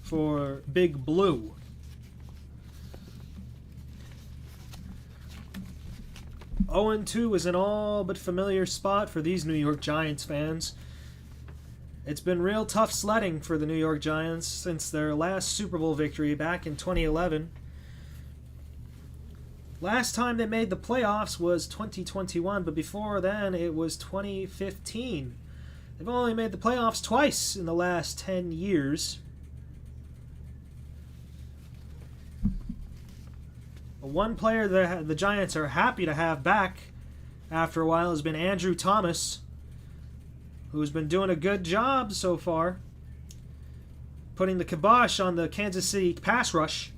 for Big Blue. Oh 2 is an all but familiar spot for these New York Giants fans. It's been real tough sledding for the New York Giants since their last Super Bowl victory back in 2011. Last time they made the playoffs was 2021, but before then it was 2015. They've only made the playoffs twice in the last 10 years. One player that the Giants are happy to have back after a while has been Andrew Thomas, who's been doing a good job so far, putting the kibosh on the Kansas City pass rush.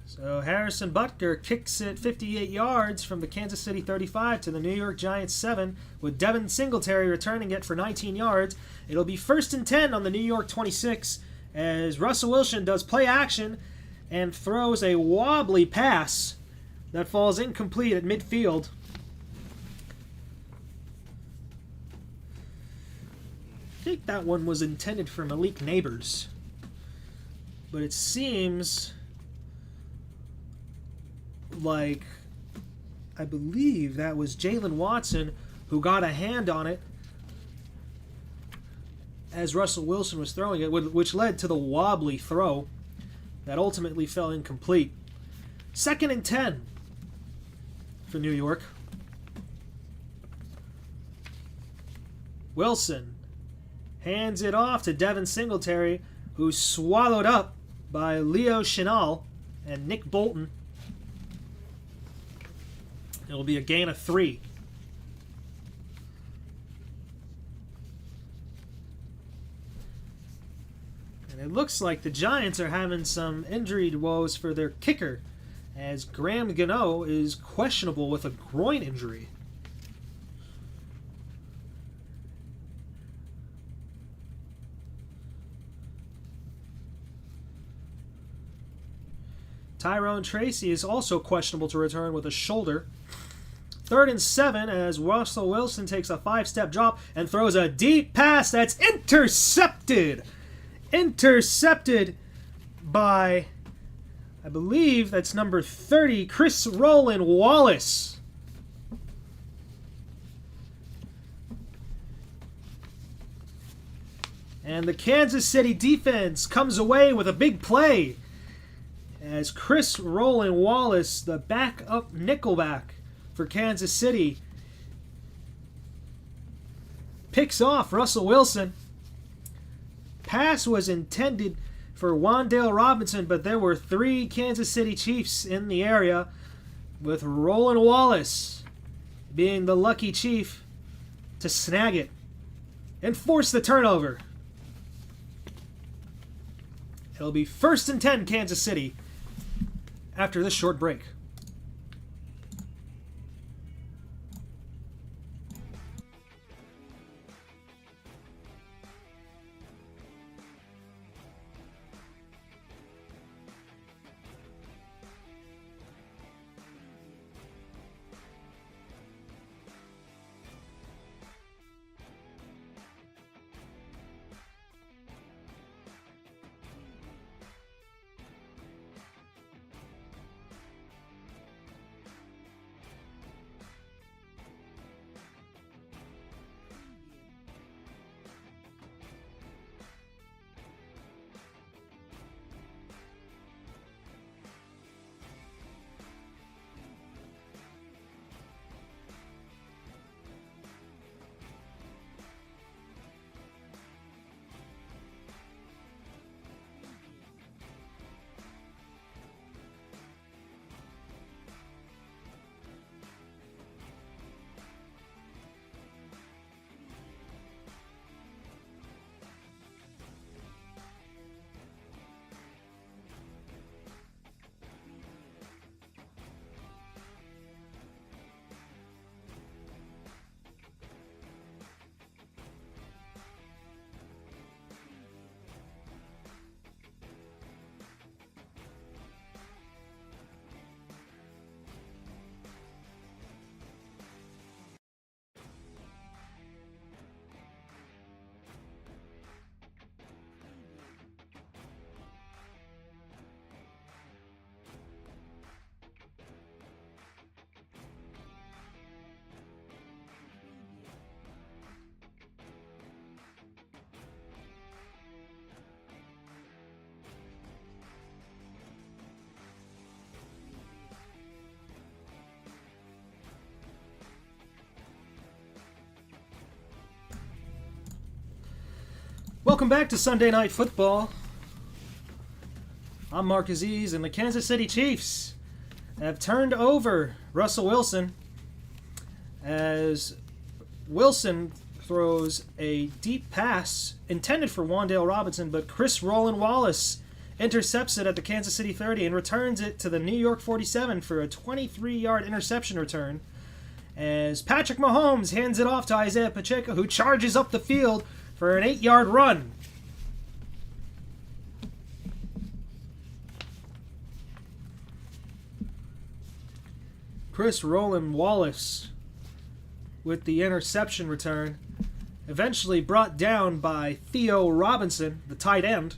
So Harrison Butker kicks it 58 yards from the Kansas City 35 to the New York Giants 7, with Devin Singletary returning it for 19 yards. It'll be 1st and 10 on the New York 26 as Russell Wilson does play action and throws a wobbly pass that falls incomplete at midfield. I think that one was intended for Malik Neighbors, but it seems like, I believe that was Jalen Watson who got a hand on it as Russell Wilson was throwing it, which led to the wobbly throw that ultimately fell incomplete. 2nd and 10 for New York. Wilson hands it off to Devin Singletary, who's swallowed up by Leo Chenal and Nick Bolton. It'll be a gain of 3. And it looks like the Giants are having some injury woes for their kicker, as Graham Gano is questionable with a groin injury. Tyrone Tracy is also questionable to return with a shoulder. 3rd and 7 as Russell Wilson takes a 5-step drop and throws a deep pass that's intercepted. Intercepted by, I believe that's number 30, Chris Roland Wallace. And the Kansas City defense comes away with a big play as Chris Roland Wallace, the backup nickelback for Kansas City, picks off Russell Wilson. Pass was intended for Wan'Dale Robinson, but there were 3 Kansas City Chiefs in the area, with Roland Wallace being the lucky Chief to snag it and force the turnover. It'll be 1st and 10 Kansas City after this short break. Welcome back to Sunday Night Football. I'm Mark Aziz, and the Kansas City Chiefs have turned over Russell Wilson as Wilson throws a deep pass intended for Wan'Dale Robinson, but Chris Roland Wallace intercepts it at the Kansas City 30 and returns it to the New York 47 for a 23-yard interception return, as Patrick Mahomes hands it off to Isaiah Pacheco, who charges up the field for an 8-yard run. Chris Roland Wallace with the interception return, eventually brought down by Theo Robinson, the tight end.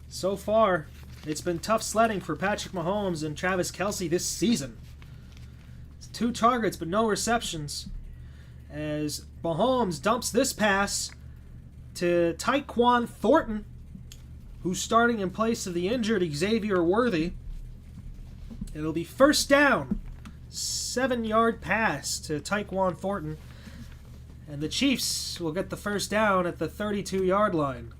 So far, it's been tough sledding for Patrick Mahomes and Travis Kelce this season. It's 2 targets but no receptions, as Mahomes dumps this pass to Tyquan Thornton, who's starting in place of the injured Xavier Worthy. It'll be 1st down. 7-yard pass to Tyquan Thornton. And the Chiefs will get the 1st down at the 32-yard line.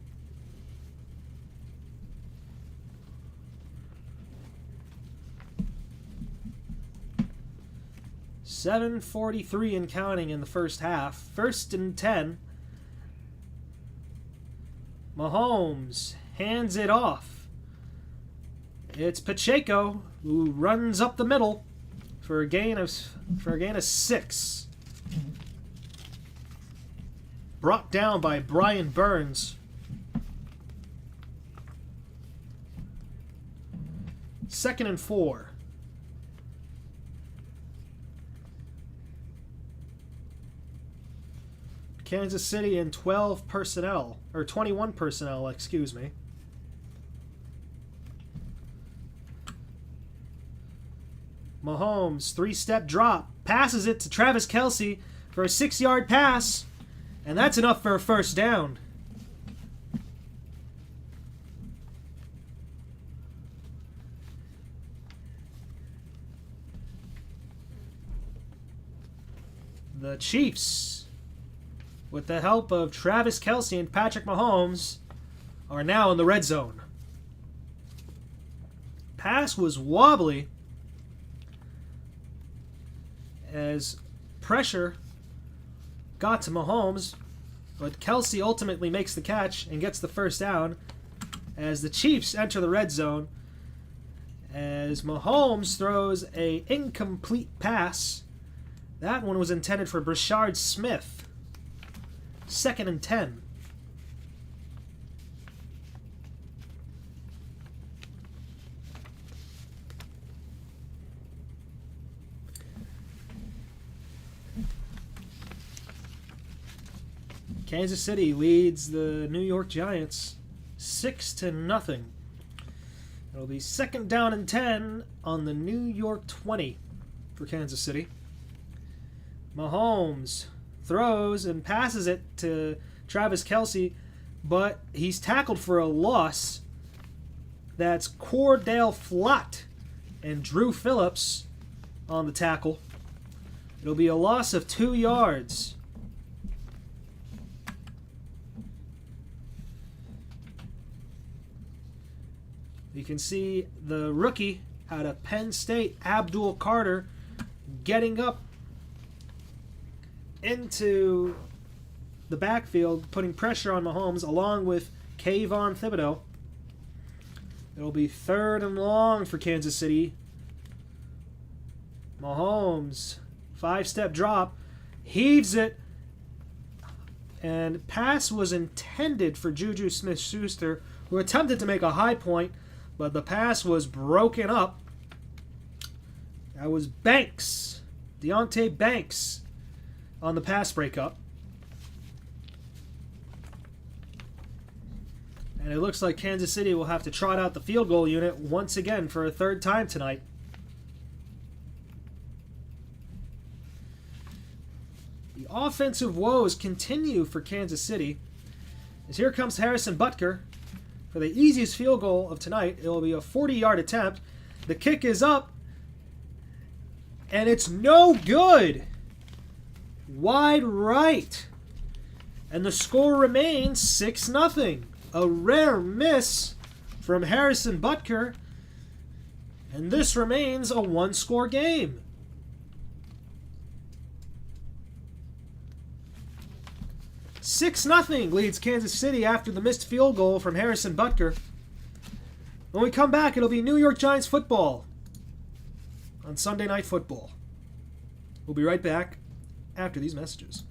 .7:43 and counting in the first half. 1st and 10 Mahomes hands it off. It's Pacheco who runs up the middle for a gain of 6. Brought down by Brian Burns. Second and 4. Kansas City in 12 personnel, or 21 personnel, excuse me. Mahomes, 3-step drop, passes it to Travis Kelce for a 6-yard pass, and that's enough for a first down. The Chiefs, with the help of Travis Kelce and Patrick Mahomes, are now in the red zone. Pass was wobbly as pressure got to Mahomes, but Kelce ultimately makes the catch and gets the first down as the Chiefs enter the red zone, as Mahomes throws an incomplete pass. That one was intended for Brashard Smith. Second and 10. Kansas City leads the New York Giants 6-0. It'll be second down and 10 on the New York 20 for Kansas City. Mahomes throws and passes it to Travis Kelce, but he's tackled for a loss. That's Cordell Flott and Drew Phillips on the tackle. It'll be a loss of 2 yards. You can see the rookie out of Penn State, Abdul Carter, getting up into the backfield, putting pressure on Mahomes, along with Kayvon Thibodeau. It'll be third and long for Kansas City. Mahomes, 5-step drop, heaves it, and pass was intended for Juju Smith-Schuster, who attempted to make a high point, but the pass was broken up. That was Banks, Deonte Banks, on the pass breakup. And it looks like Kansas City will have to trot out the field goal unit once again for a third time tonight. The offensive woes continue for Kansas City, as here comes Harrison Butker for the easiest field goal of tonight. It will be a 40-yard attempt. The kick is up, and it's no good. Wide right. And the score remains 6-0. A rare miss from Harrison Butker, and this remains a one-score game. "6-0 leads Kansas City after the missed field goal from Harrison Butker. When we come back, it'll be New York Giants football on Sunday Night Football. We'll be right back after these messages.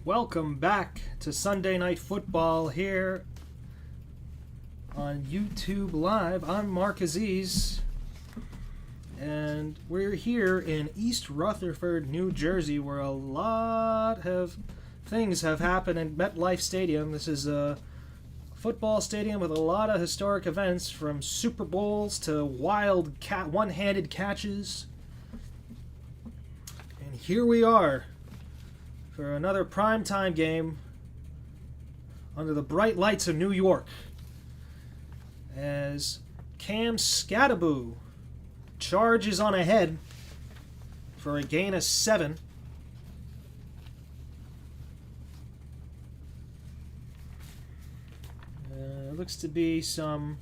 Welcome back to Sunday Night Football here on YouTube Live. I'm Mark Aziz, and we're here in East Rutherford, New Jersey, where a lot of things have happened in MetLife Stadium. This is a football stadium with a lot of historic events, from Super Bowls to wild one-handed catches. And here we are for another primetime game under the bright lights of New York, as Cam Skattebo charges on ahead for a gain of 7. Looks to be some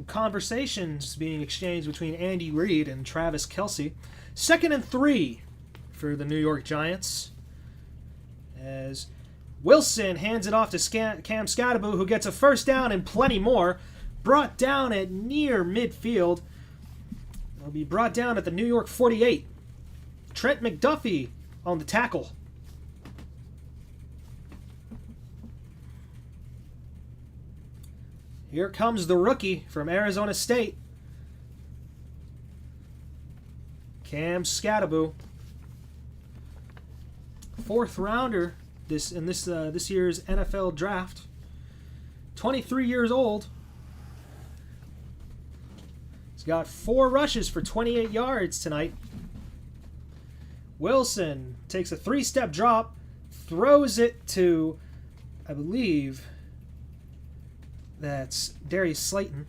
conversations being exchanged between Andy Reid and Travis Kelce. 2nd and 3 for the New York Giants, as Wilson hands it off to Cam Skattebo, who gets a first down and plenty more. Brought down at near midfield. It'll be brought down at the New York 48. Trent McDuffie on the tackle. Here comes the rookie from Arizona State, Cam Skattebo. 4th rounder this year's NFL draft. 23 years old. He's got 4 rushes for 28 yards tonight. Wilson takes a 3-step drop, throws it to, I believe that's Darius Slayton.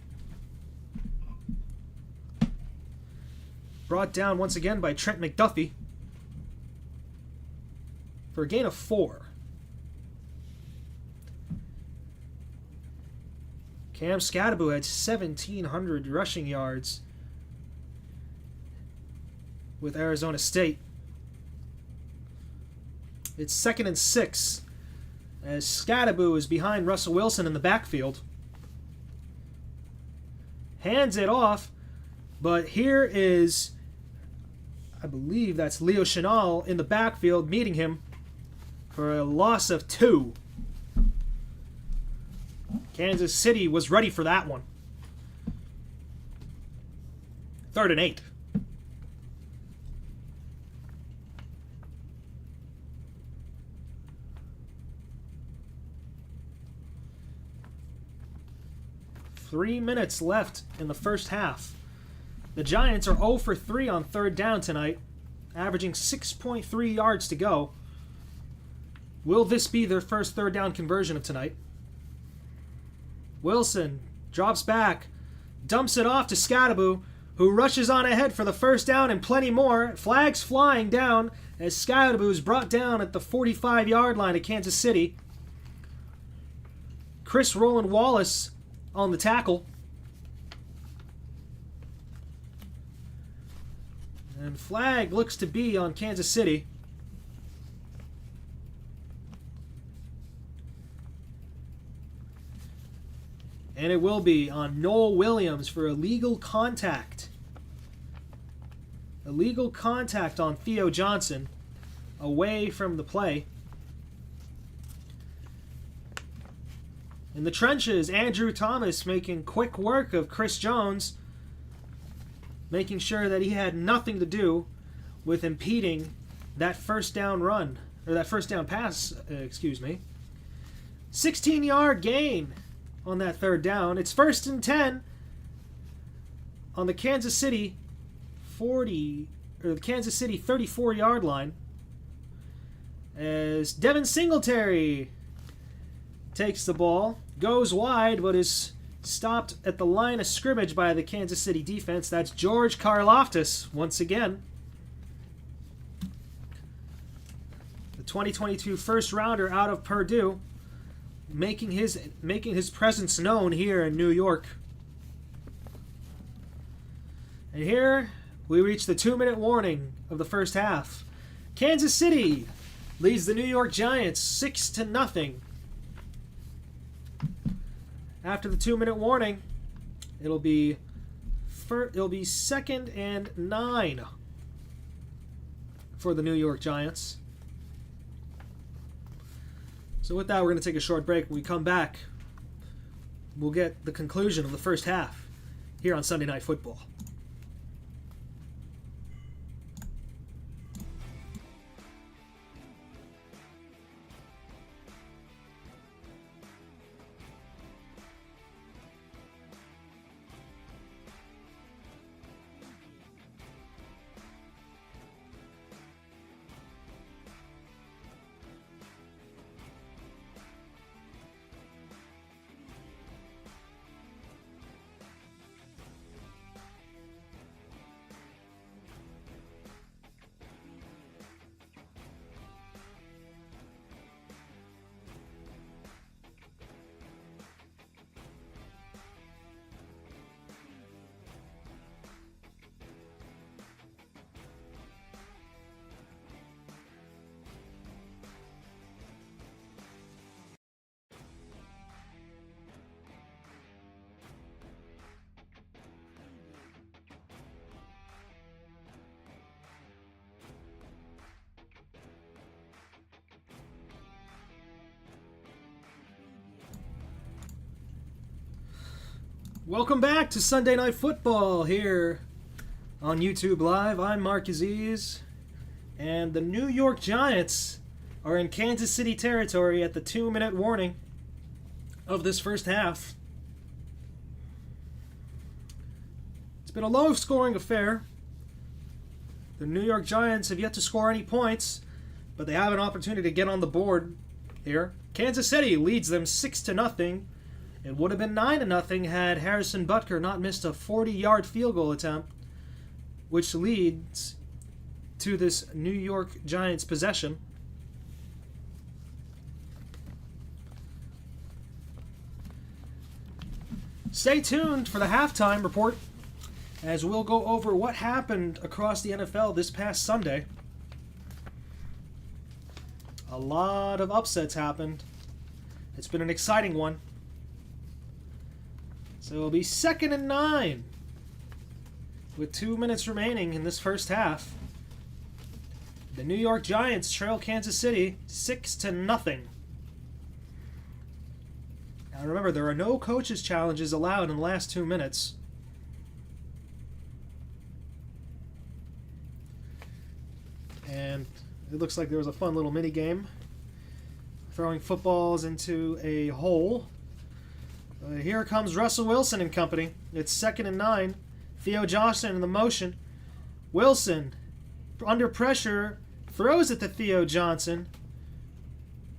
Brought down once again by Trent McDuffie for a gain of 4. Cam Skattebo had 1,700 rushing yards with Arizona State. It's 2nd and 6 as Skattebo is behind Russell Wilson in the backfield. Hands it off, but here is, I believe that's Leo Chenal in the backfield meeting him for a loss of 2. Kansas City was ready for that one. 3rd and 8. Three minutes left in the first half. The Giants are 0 for 3 on 3rd down tonight, averaging 6.3 yards to go. Will this be their first 3rd down conversion of tonight? Wilson drops back, dumps it off to Skattebo, who rushes on ahead for the first down and plenty more. Flags flying down as Skattebo is brought down at the 45-yard line of Kansas City. Chris Roland Wallace on the tackle. And flag looks to be on Kansas City. And it will be on Noel Williams for illegal contact. Illegal contact on Theo Johnson away from the play. In the trenches, Andrew Thomas making quick work of Chris Jones, making sure that he had nothing to do with impeding that first down run, or that first down pass, 16-yard gain on that 3rd down. It's 1st and 10 on the Kansas City 34-yard line, as Devin Singletary takes the ball, goes wide, but is stopped at the line of scrimmage by the Kansas City defense. That's George Karlaftis once again. The 2022 first rounder out of Purdue, making his presence known here in New York. And here we reach the 2-minute warning of the first half. Kansas City leads the New York Giants 6-0. After the 2-minute warning, it'll be 2nd and 9 for the New York Giants. So with that, we're going to take a short break. When we come back, we'll get the conclusion of the first half here on Sunday Night Football. Welcome back to Sunday Night Football here on YouTube Live. I'm Mark Aziz, and the New York Giants are in Kansas City territory at the 2-minute warning of this first half. It's been a low-scoring affair. The New York Giants have yet to score any points, but they have an opportunity to get on the board here. Kansas City leads them 6-0. It would have been 9-0 had Harrison Butker not missed a 40-yard field goal attempt, which leads to this New York Giants possession. Stay tuned for the halftime report, as we'll go over what happened across the NFL this past Sunday. A lot of upsets happened. It's been an exciting one. So it'll be 2nd and 9 with 2 minutes remaining in this first half. The New York Giants trail Kansas City 6-0. Now remember, there are no coaches' challenges allowed in the last 2 minutes. And it looks like there was a fun little mini game. Throwing footballs into a hole. Here comes Russell Wilson and company. It's 2nd and 9. Theo Johnson in the motion. Wilson, under pressure, throws it to Theo Johnson.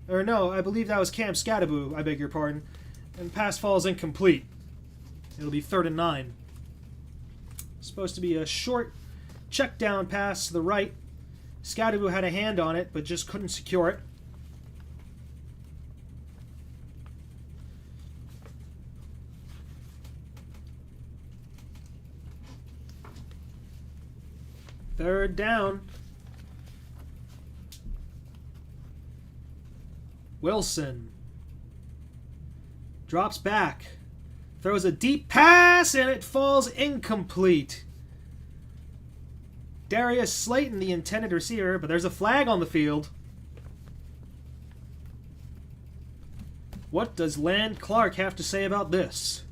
Or no, I believe that was Cam Scadaboo, I beg your pardon. And pass falls incomplete. It'll be 3rd and 9. Supposed to be a short check down pass to the right. Scadaboo had a hand on it, but just couldn't secure it. Third down. Wilson drops back, throws a deep pass, and it falls incomplete. Darius Slayton, the intended receiver, but there's a flag on the field. What does Land Clark have to say about this?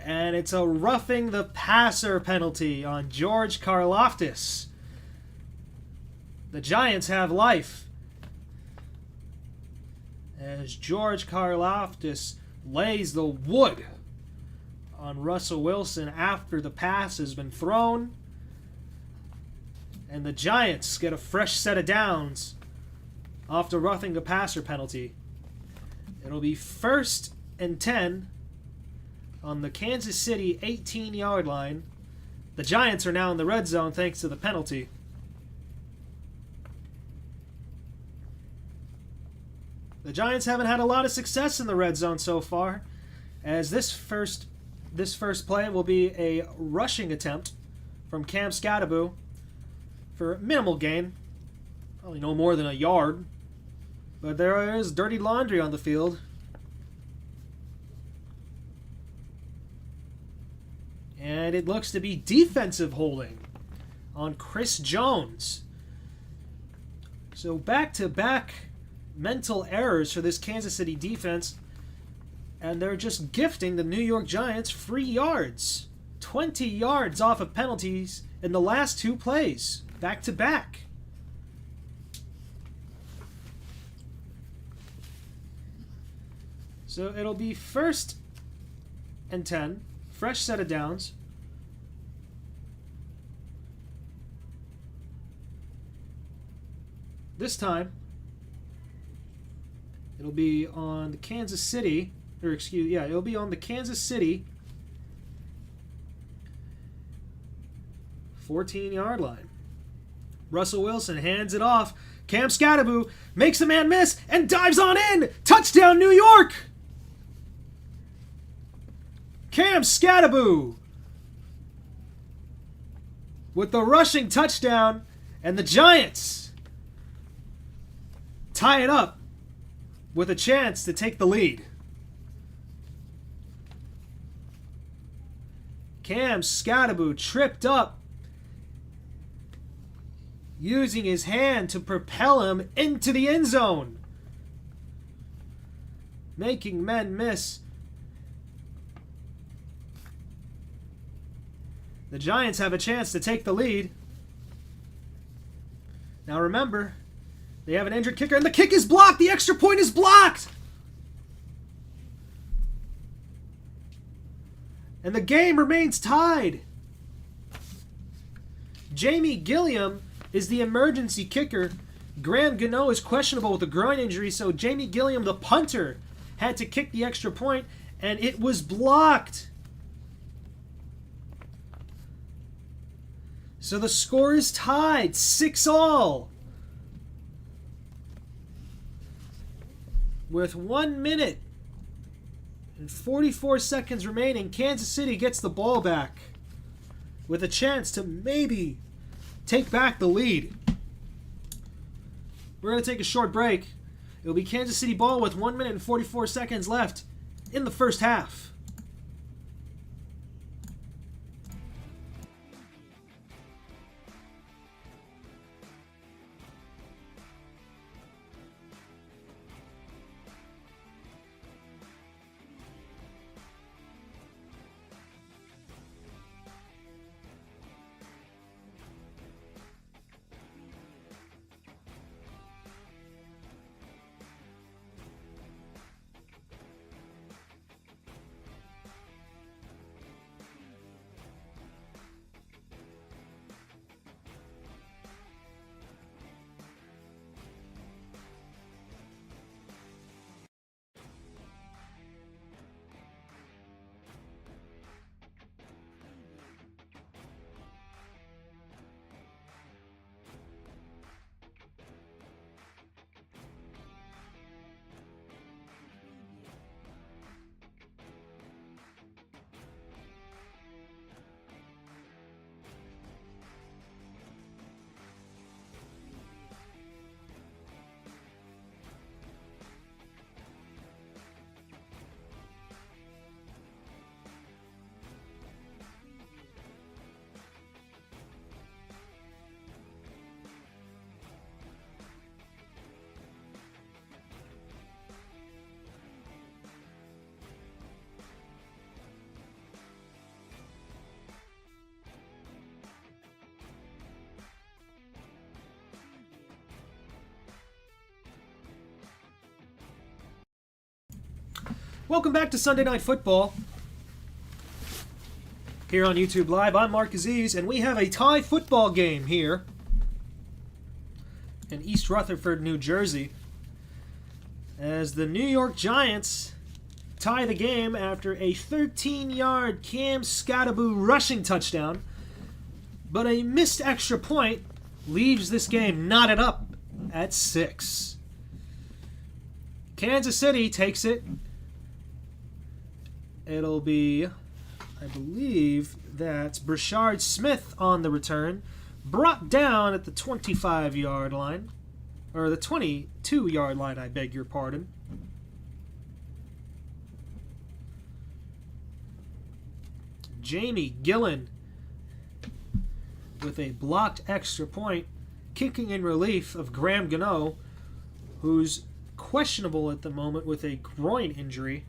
And it's a roughing the passer penalty on George Karlaftis. The Giants have life, as George Karlaftis lays the wood on Russell Wilson after the pass has been thrown. And the Giants get a fresh set of downs after roughing the passer penalty. It'll be 1st and 10 on the Kansas City 18-yard line. The Giants are now in the red zone thanks to the penalty. The Giants haven't had a lot of success in the red zone so far, as this first play will be a rushing attempt from Cam Scadaboo for minimal gain, probably no more than a yard. But there is dirty laundry on the field. And it looks to be defensive holding on Chris Jones. So back-to-back mental errors for this Kansas City defense, and they're just gifting the New York Giants free yards. 20 yards off of penalties in the last 2 plays, back-to-back. So it'll be 1st and 10, fresh set of downs. This time, it'll be on the Kansas City, it'll be on the Kansas City 14-yard line. Russell Wilson hands it off. Cam Scatterbo makes a man miss and dives on in. Touchdown, New York! Cam Scatterbo with the rushing touchdown, and the Giants tie it up with a chance to take the lead. Cam Scatterbo tripped up, using his hand to propel him into the end zone, making men miss. The Giants have a chance to take the lead. Now remember, they have an injured kicker, and the kick is blocked. The extra point is blocked. And the game remains tied. Jamie Gilliam is the emergency kicker. Graham Gano is questionable with a groin injury, so Jamie Gilliam, the punter, had to kick the extra point, and it was blocked. So the score is tied, 6-all. With 1 minute and 44 seconds remaining, Kansas City gets the ball back with a chance to maybe take back the lead. We're going to take a short break. It'll be Kansas City ball with 1 minute and 44 seconds left in the first half. Welcome back to Sunday Night Football here on YouTube Live. I'm Mark Aziz, and we have a tie football game here in East Rutherford, New Jersey, as the New York Giants tie the game after a 13-yard Cam Scatterbo rushing touchdown, but a missed extra point leaves this game knotted up at 6. Kansas City takes it. It'll be, I believe, that's Brashard Smith on the return. Brought down at the 25-yard line. Or the 22-yard line, I beg your pardon. Jamie Gillen with a blocked extra point. kicking in relief of Graham Gano, who's questionable at the moment with a groin injury.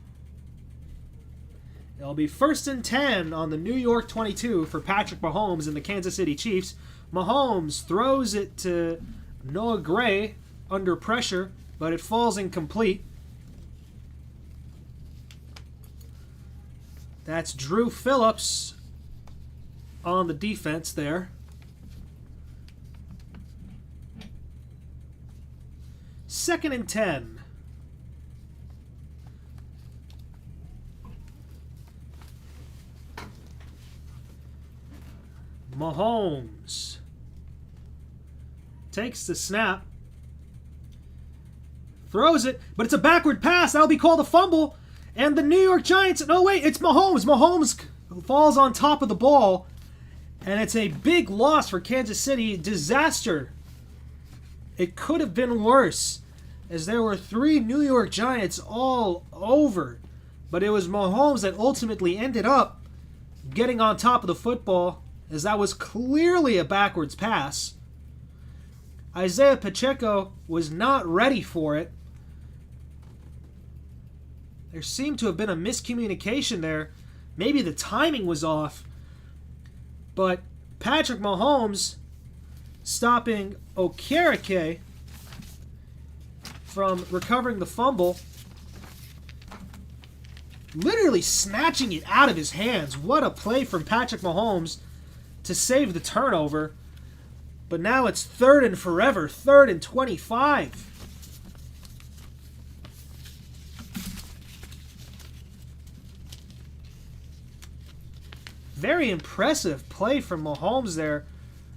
It'll be 1st and 10 on the New York 22 for Patrick Mahomes and the Kansas City Chiefs. Mahomes throws it to Noah Gray under pressure, but it falls incomplete. That's Drew Phillips on the defense there. 2nd and 10. Mahomes takes the snap, throws it, but it's a backward pass. That'll be called a fumble. And the New York Giants, no wait, it's Mahomes. Mahomes falls on top of the ball, and it's a big loss for Kansas City. Disaster. It could have been worse, as there were 3 New York Giants all over. But it was Mahomes that ultimately ended up getting on top of the football, as that was clearly a backwards pass. Isaiah Pacheco was not ready for it. There seemed to have been a miscommunication there. Maybe the timing was off. But Patrick Mahomes stopping Okereke from recovering the fumble, literally snatching it out of his hands. What a play from Patrick Mahomes to save the turnover. But now it's 3rd and forever, 3rd and 25. Very impressive play from Mahomes there,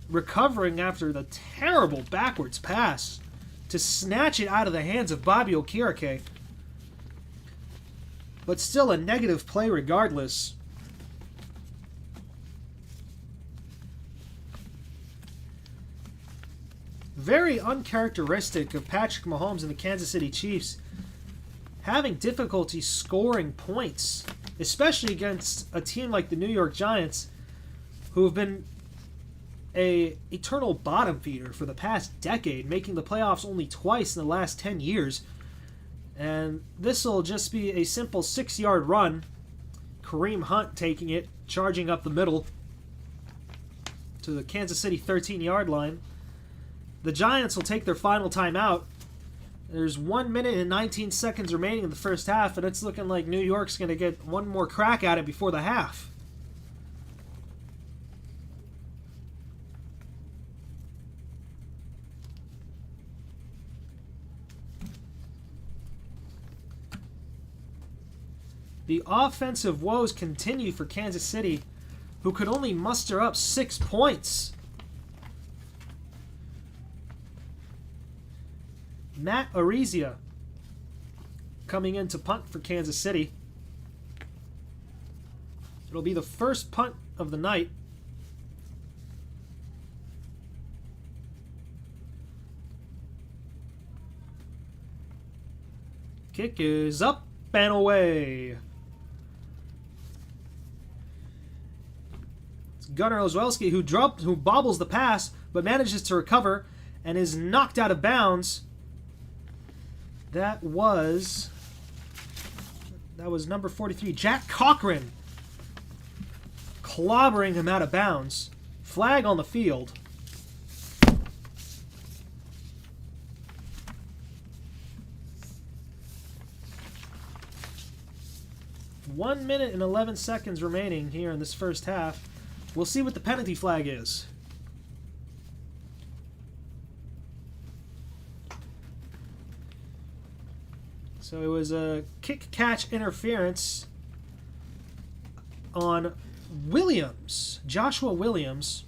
recovering after the terrible backwards pass to snatch it out of the hands of Bobby Okereke. But still a negative play regardless. Very uncharacteristic of Patrick Mahomes and the Kansas City Chiefs, having difficulty scoring points, especially against a team like the New York Giants, who have been a eternal bottom feeder for the past decade, making the playoffs only twice in the last 10 years. And this will just be a simple 6-yard run. Kareem Hunt taking it, charging up the middle to the Kansas City 13-yard line. The Giants will take their final timeout. There's 1 minute and 19 seconds remaining in the first half, and it's looking like New York's going to get one more crack at it before the half. The offensive woes continue for Kansas City, who could only muster up 6 points. Matt Arezia coming in to punt for Kansas City. It'll be the first punt of the night. Kick is up and away. It's Gunnar Olszewski who bobbles the pass but manages to recover and is knocked out of bounds. That was number 43, Jack Cochran, clobbering him out of bounds. Flag on the field. One minute and 11 seconds remaining here in this first half. We'll see what the penalty flag is. So it was a kick-catch interference on Williams, Joshua Williams.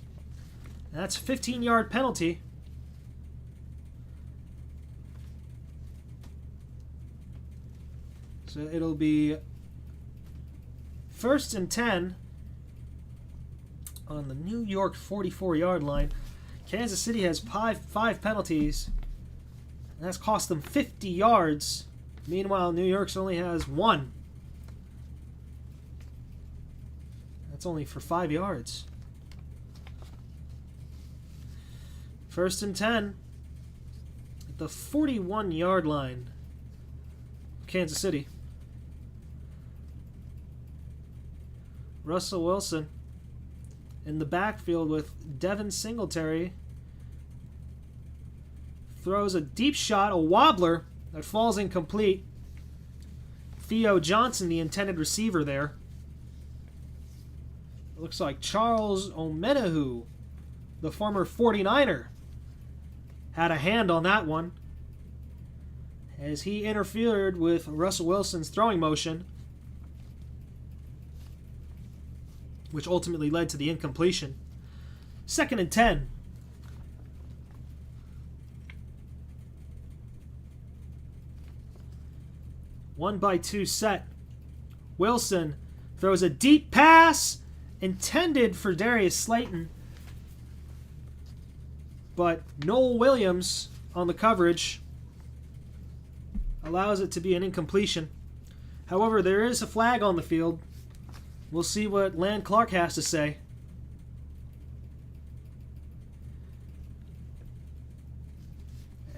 That's a 15-yard penalty. So it'll be 1st and 10 on the New York 44-yard line. Kansas City has five penalties, and that's cost them 50 yards. Meanwhile, New York's only has 1. That's only for 5 yards. First and 10 at the 41-yard line. Kansas City. Russell Wilson in the backfield with Devin Singletary. Throws a deep shot, a wobbler that falls incomplete. Theo Johnson, the intended receiver there. It looks like Charles Omenihu, the former 49er, had a hand on that one as he interfered with Russell Wilson's throwing motion, which ultimately led to the incompletion. Second and 10. One by two set. Wilson throws a deep pass intended for Darius Slayton, but Noel Williams on the coverage allows it to be an incompletion. However, there is a flag on the field. We'll see what Land Clark has to say.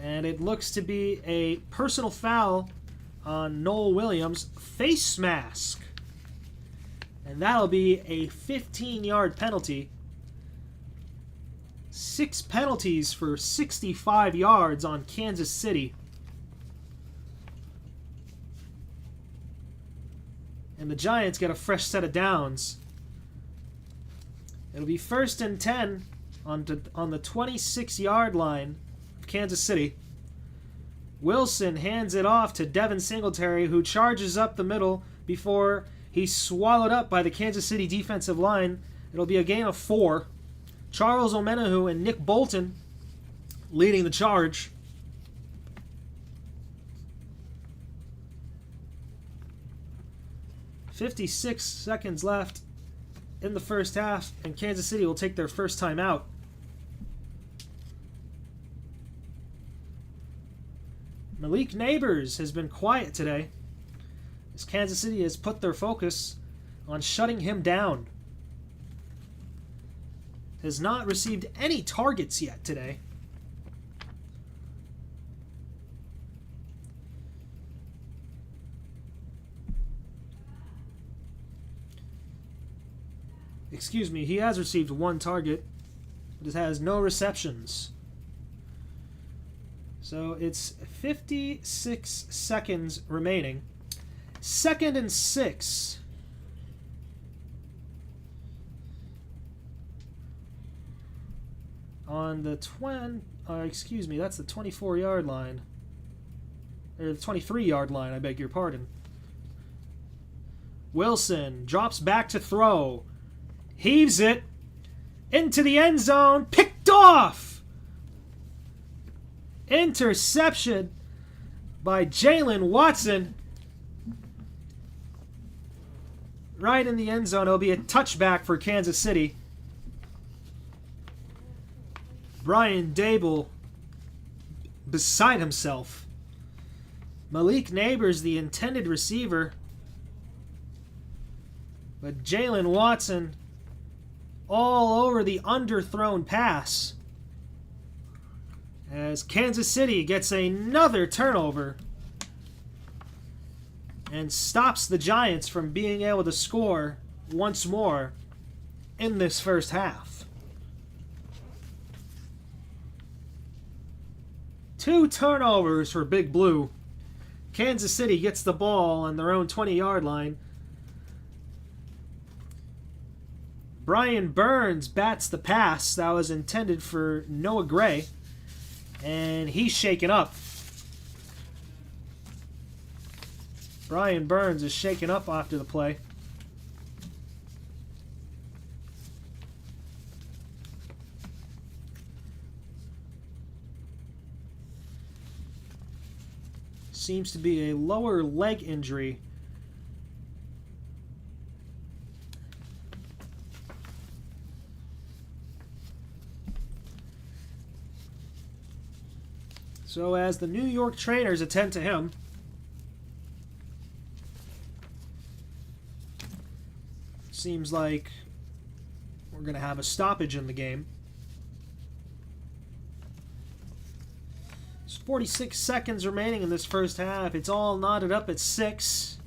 And it looks to be a personal foul on Noel Williams' face mask. And that'll be a 15-yard penalty. 6 penalties for 65 yards on Kansas City. And the Giants get a fresh set of downs. It'll be first and 10 on the 26-yard line of Kansas City. Wilson hands it off to Devin Singletary, who charges up the middle before he's swallowed up by the Kansas City defensive line. It'll be a gain of 4. Charles Omenihu and Nick Bolton leading the charge. .56 seconds left in the first half, and Kansas City will take their first time out. Malik Neighbors has been quiet today, as Kansas City has put their focus on shutting him down. Has not received any targets yet today. Excuse me, he has received 1 target, but it has no receptions. So it's 56 seconds remaining. Second and 6. On the that's the 24-yard line. Or the 23-yard line, I beg your pardon. Wilson drops back to throw. Heaves it into the end zone. Picked off! Interception by Jalen Watson. Right in the end zone. It'll be a touchback for Kansas City. Brian Dable beside himself. Malik Neighbors, the intended receiver. But Jalen Watson all over the underthrown pass. As Kansas City gets another turnover and stops the Giants from being able to score once more in this first half. 2 turnovers for Big Blue. Kansas City gets the ball on their own 20-yard line. Brian Burns bats the pass that was intended for Noah Gray, and he's shaken up. Brian Burns is shaken up after the play. Seems to be a lower leg injury. So as the New York trainers attend to him, seems like we're going to have a stoppage in the game. 46 seconds remaining in this first half. It's all knotted up at 6.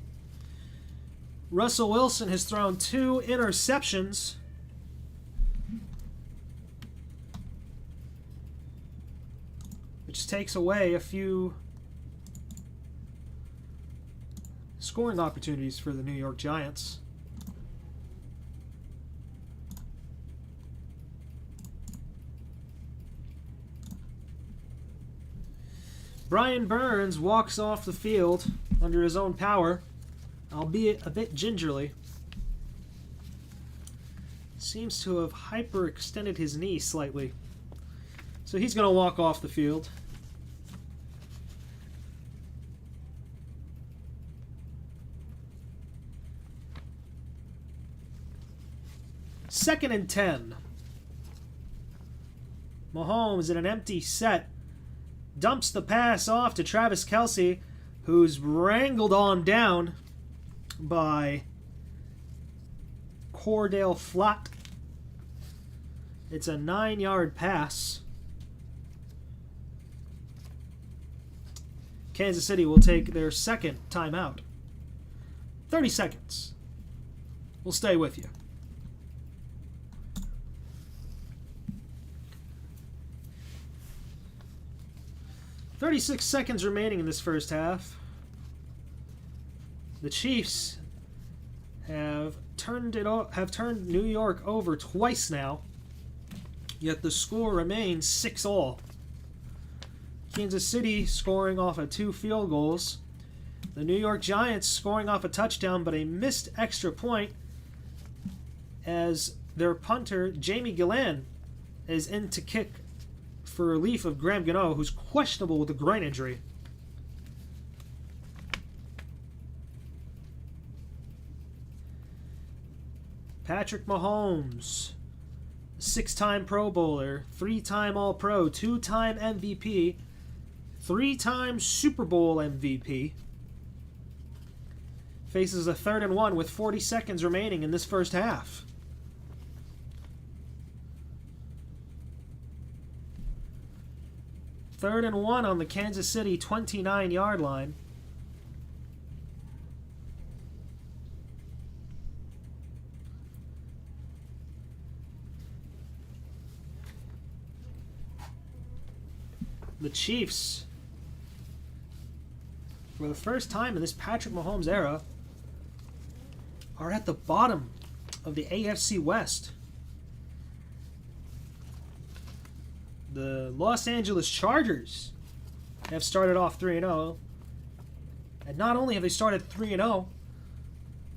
Russell Wilson has thrown 2 interceptions. Which takes away a few scoring opportunities for the New York Giants. Brian Burns walks off the field under his own power, albeit a bit gingerly. Seems to have hyperextended his knee slightly. So he's going to walk off the field. Second and 10. Mahomes in an empty set dumps the pass off to Travis Kelce, who's wrangled on down by Cordell Flott. It's a 9-yard pass. Kansas City will take their second timeout. 30 seconds. We'll stay with you. 36 seconds remaining in this first half. The Chiefs have turned New York over twice now, yet the score remains 6-all. Kansas City scoring off of 2 field goals. The New York Giants scoring off a touchdown, but a missed extra point as their punter, Jamie Gillan, is in to kick for relief of Graham Gano, who's questionable with a groin injury. Patrick Mahomes, 6-time Pro Bowler, 3-time All-Pro, 2-time MVP, 3-time Super Bowl MVP, faces a 3rd and 1 with 40 seconds remaining in this first half. Third and 1 on the Kansas City 29-yard line. The Chiefs, for the first time in this Patrick Mahomes era, are at the bottom of the AFC West. The Los Angeles Chargers have started off 3-0. And not only have they started 3-0,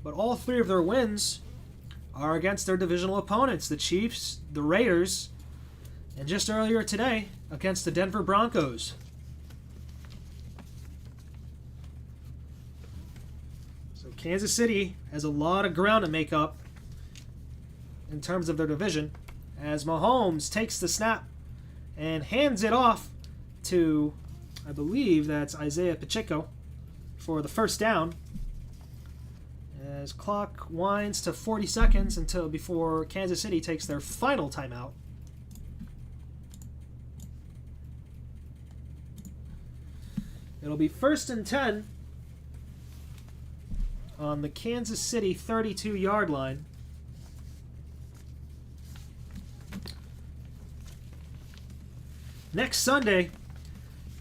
but all 3 of their wins are against their divisional opponents, the Chiefs, the Raiders, and just earlier today, against the Denver Broncos. So Kansas City has a lot of ground to make up in terms of their division, as Mahomes takes the snap and hands it off to, I believe that's Isaiah Pacheco, for the first down. As clock winds to 40 seconds until before Kansas City takes their final timeout. It'll be 1st and 10 on the Kansas City 32-yard line. Next Sunday,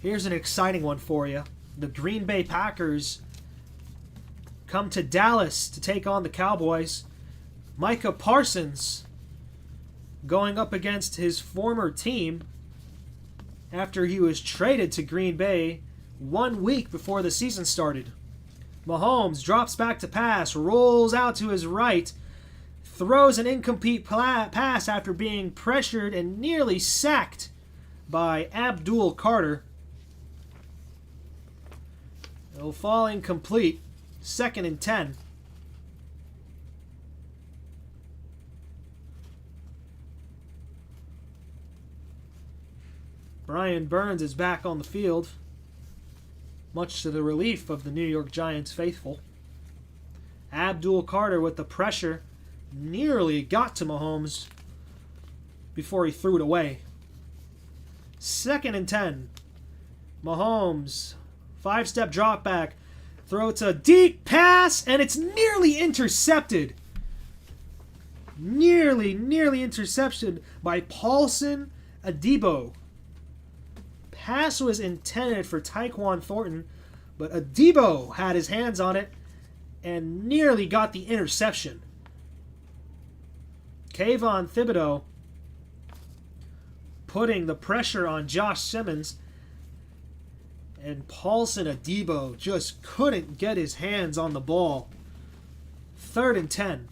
here's an exciting one for you. The Green Bay Packers come to Dallas to take on the Cowboys. Micah Parsons going up against his former team after he was traded to Green Bay 1 week before the season started. Mahomes drops back to pass, rolls out to his right, throws an incomplete pass after being pressured and nearly sacked by Abdul Carter. It'll fall incomplete. 2nd and 10. Brian Burns is back on the field, much to the relief of the New York Giants faithful. Abdul Carter with the pressure nearly got to Mahomes before he threw it away. 2nd and 10. Mahomes, 5-step drop back. Throw to a deep pass, and it's nearly intercepted. Nearly intercepted by Paulson Adebo. Pass was intended for Tyquan Thornton, but Adebo had his hands on it and nearly got the interception. Kayvon Thibodeau putting the pressure on Josh Simmons, and Paulson Adebo just couldn't get his hands on the ball. 3rd and 10.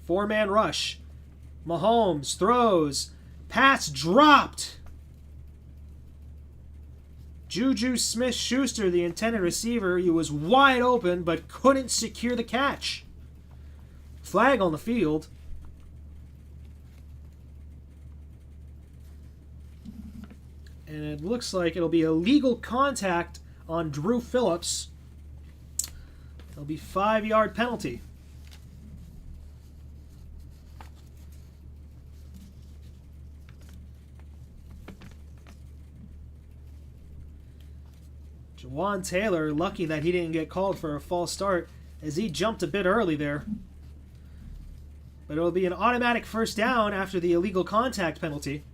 Four-man rush. Mahomes throws. Pass dropped. Juju Smith-Schuster, the intended receiver, he was wide open but couldn't secure the catch. Flag on the field. And it looks like it'll be illegal contact on Drew Phillips. It'll be 5-yard penalty. Jawan Taylor, lucky that he didn't get called for a false start as he jumped a bit early there. But it'll be an automatic first down after the illegal contact penalty.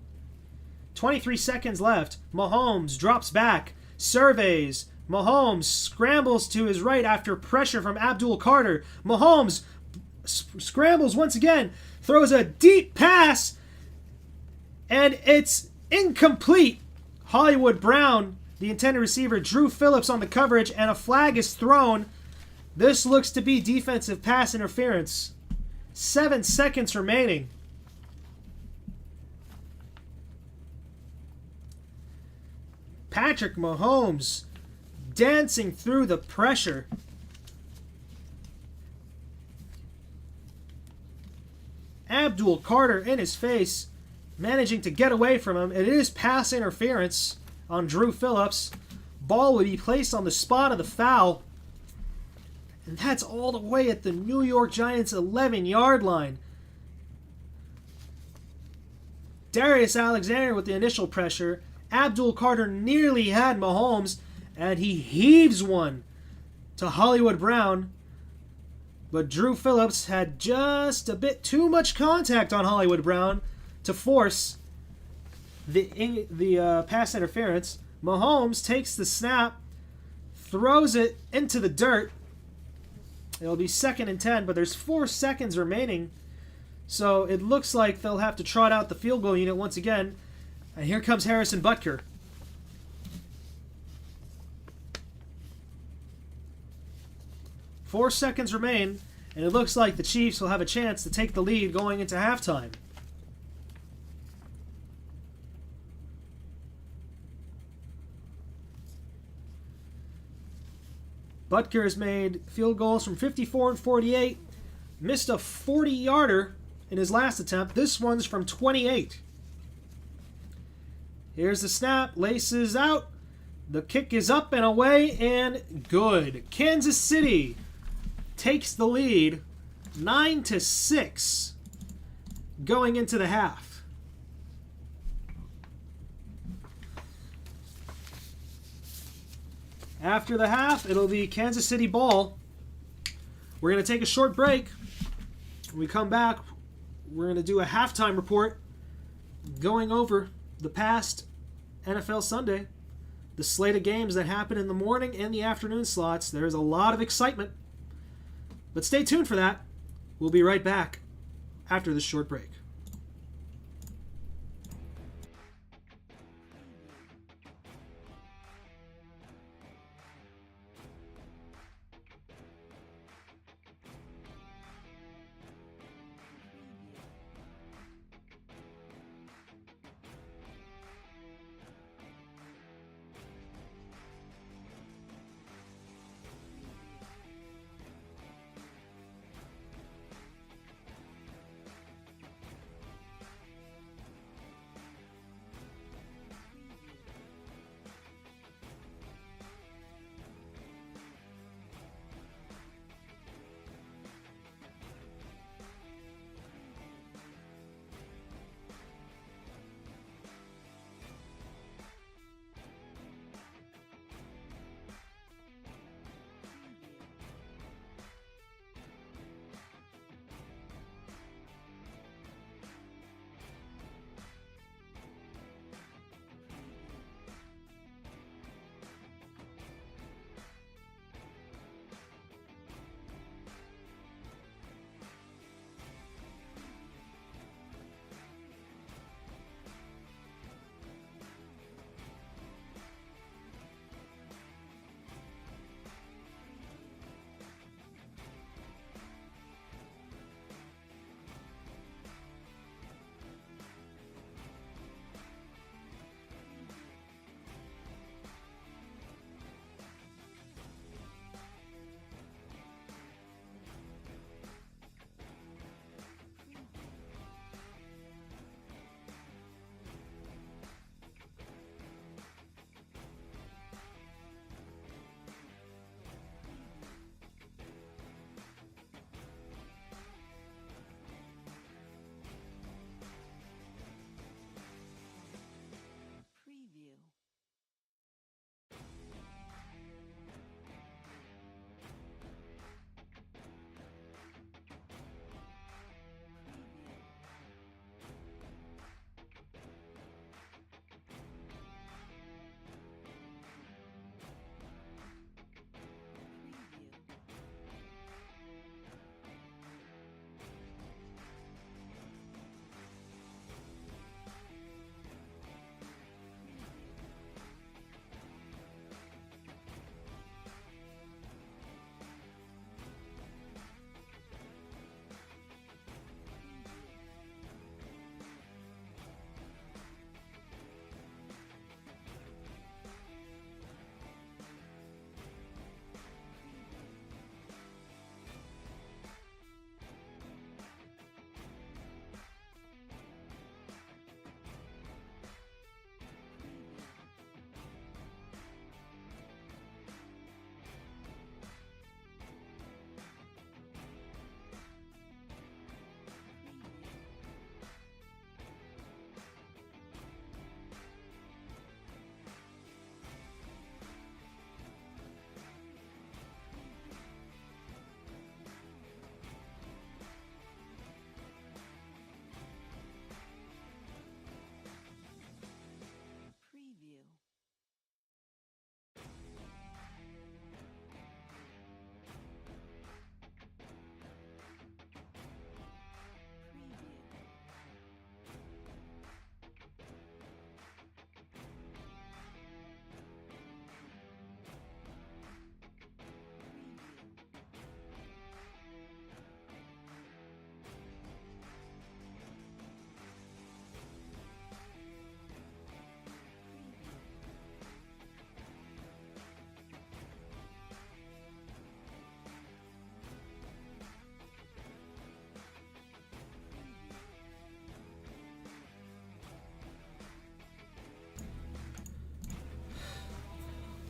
23 seconds left. Mahomes drops back, surveys. Mahomes scrambles to his right after pressure from Abdul Carter. Mahomes scrambles once again, throws a deep pass, and it's incomplete. Hollywood Brown, the intended receiver, Drew Phillips on the coverage, and a flag is thrown. This looks to be defensive pass interference. 7 seconds remaining. Patrick Mahomes dancing through the pressure. Abdul Carter in his face, managing to get away from him. It is pass interference on Drew Phillips. Ball would be placed on the spot of the foul. And that's all the way at the New York Giants 11-yard line. Darius Alexander with the initial pressure. Abdul Carter nearly had Mahomes, and he heaves one to Hollywood Brown. But Drew Phillips had just a bit too much contact on Hollywood Brown to force the pass interference. Mahomes takes the snap, throws it into the dirt. It'll be 2nd and 10, but there's 4 seconds remaining. So it looks like they'll have to trot out the field goal unit once again. And here comes Harrison Butker. Four seconds remain, and it looks like the Chiefs will have a chance to take the lead going into halftime. Butker has made field goals from 54 and 48. Missed a 40-yarder in his last attempt. This one's from 28. Here's the snap. Laces out. The kick is up and away and good. Kansas City takes the lead 9-6 going into the half. After the half, it'll be Kansas City ball. We're going to take a short break. When we come back, we're going to do a halftime report going over the past NFL Sunday, the slate of games that happen in the morning and the afternoon slots. There's a lot of excitement. But stay tuned for that. We'll be right back after this short break.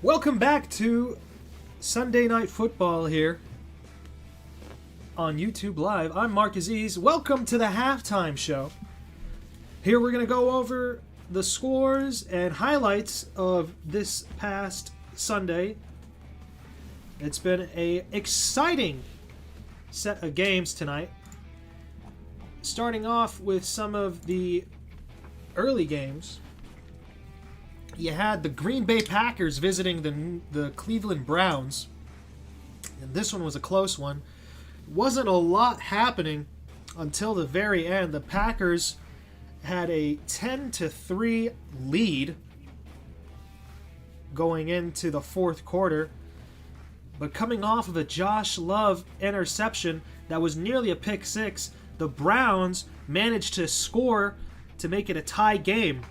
Welcome back to Sunday Night Football here on YouTube Live. I'm Mark Aziz. Welcome to the halftime show. Here we're going to go over the scores and highlights of this past Sunday. It's been an exciting set of games tonight. Starting off with some of the early games. You had the Green Bay Packers visiting the Cleveland Browns. And this one was a close one. Wasn't a lot happening until the very end. The Packers had a 10-3 lead going into the fourth quarter. But coming off of a Josh Love interception that was nearly a pick six, the Browns managed to score to make it a tie game.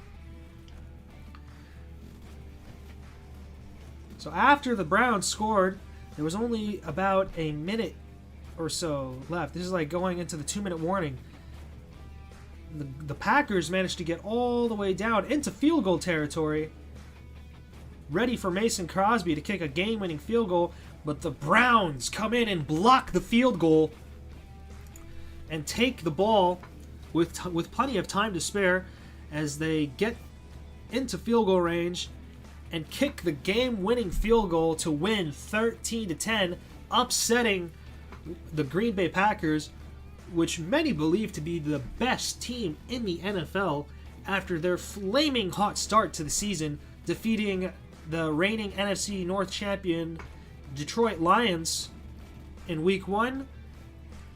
So after the Browns scored, there was only about a minute or so left. This is like going into the 2-minute warning. The Packers managed to get all the way down into field goal territory, ready for Mason Crosby to kick a game-winning field goal, but the Browns come in and block the field goal and take the ball with plenty of time to spare as they get into field goal range and kick the game-winning field goal to win 13-10, upsetting the Green Bay Packers, which many believe to be the best team in the NFL after their flaming hot start to the season, defeating the reigning NFC North champion Detroit Lions in Week 1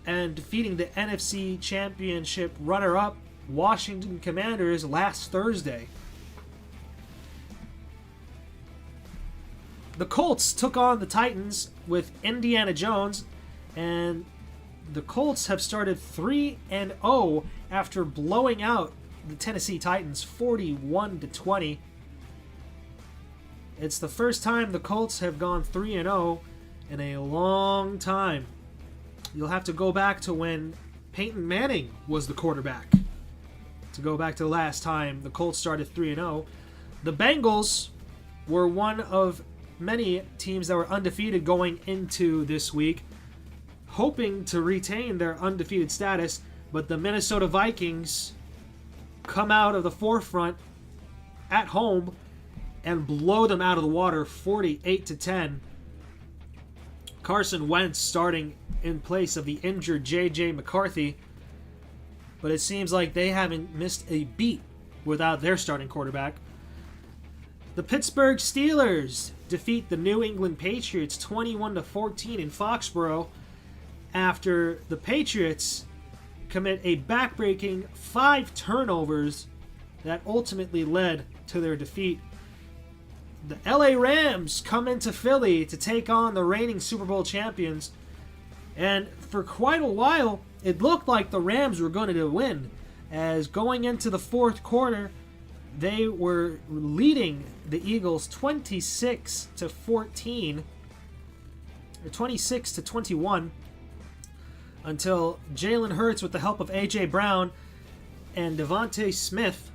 and defeating the NFC Championship runner-up Washington Commanders last Thursday. The Colts took on the Titans with Indiana Jones, and the Colts have started 3-0 after blowing out the Tennessee Titans 41-20. It's the first time the Colts have gone 3-0 in a long time. You'll have to go back to when Peyton Manning was the quarterback to go back to the last time the Colts started 3-0. The Bengals were one of many teams that were undefeated going into this week, hoping to retain their undefeated status, but the Minnesota Vikings come out of the forefront at home and blow them out of the water 48-10. Carson Wentz starting in place of the injured J.J. McCarthy, but it seems like they haven't missed a beat without their starting quarterback. The Pittsburgh Steelers defeat the New England Patriots 21-14 in Foxborough after the Patriots commit a backbreaking 5 turnovers that ultimately led to their defeat. The LA Rams come into Philly to take on the reigning Super Bowl champions, and for quite a while it looked like the Rams were going to win, as going into the fourth quarter they were leading the Eagles 26-14 or 26-21 until Jalen Hurts, with the help of A.J. Brown and Devontae Smith,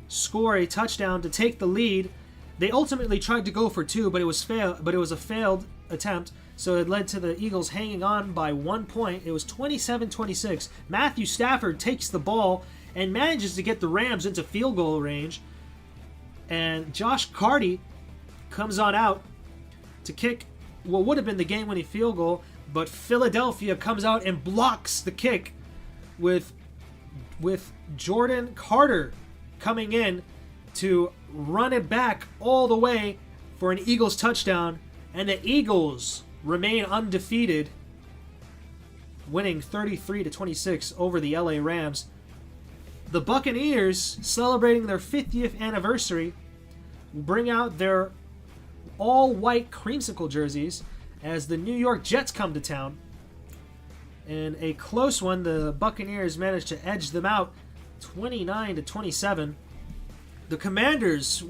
score a touchdown to take the lead. They ultimately tried to go for 2, but it was a failed attempt, so it led to the Eagles hanging on by 1 point. It was 27-26. Matthew Stafford takes the ball and manages to get the Rams into field goal range, and Josh Carty comes on out to kick what would have been the game-winning field goal, but Philadelphia comes out and blocks the kick with Jordan Carter coming in to run it back all the way for an Eagles touchdown, and the Eagles remain undefeated, winning 33-26 over the LA Rams. The Buccaneers, celebrating their 50th anniversary, bring out their all-white creamsicle jerseys as the New York Jets come to town. In a close one, the Buccaneers managed to edge them out 29-27. The Commanders,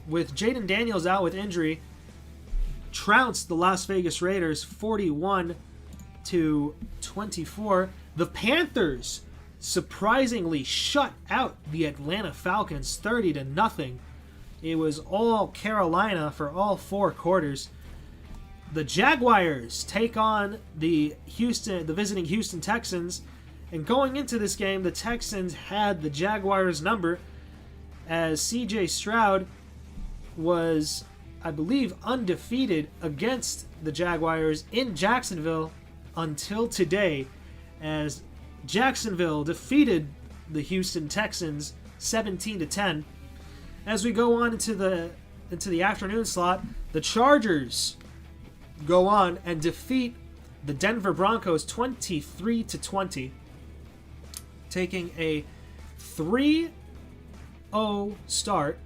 with Jaden Daniels out with injury, trounced the Las Vegas Raiders 41-24. The Panthers surprisingly shut out the Atlanta Falcons 30-0. It was all Carolina for all 4 quarters. The Jaguars take on the visiting Houston Texans. And going into this game, the Texans had the Jaguars' number, as C.J. Stroud was, I believe, undefeated against the Jaguars in Jacksonville until today, as Jacksonville defeated the Houston Texans 17-10. As we go on into the afternoon slot, the Chargers go on and defeat the Denver Broncos 23-20, taking a 3-0 start.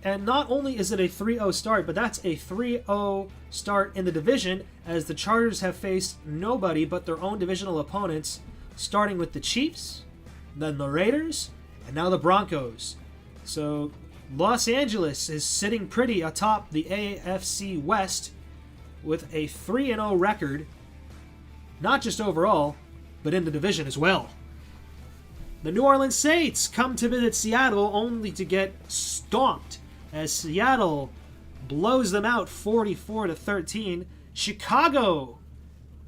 And not only is it a 3-0 start, but that's a 3-0 start in the division, as the Chargers have faced nobody but their own divisional opponents, starting with the Chiefs, then the Raiders, and now the Broncos. So Los Angeles is sitting pretty atop the AFC West with a 3-0 record, not just overall, but in the division as well. The New Orleans Saints come to visit Seattle only to get stomped as Seattle blows them out 44-13. Chicago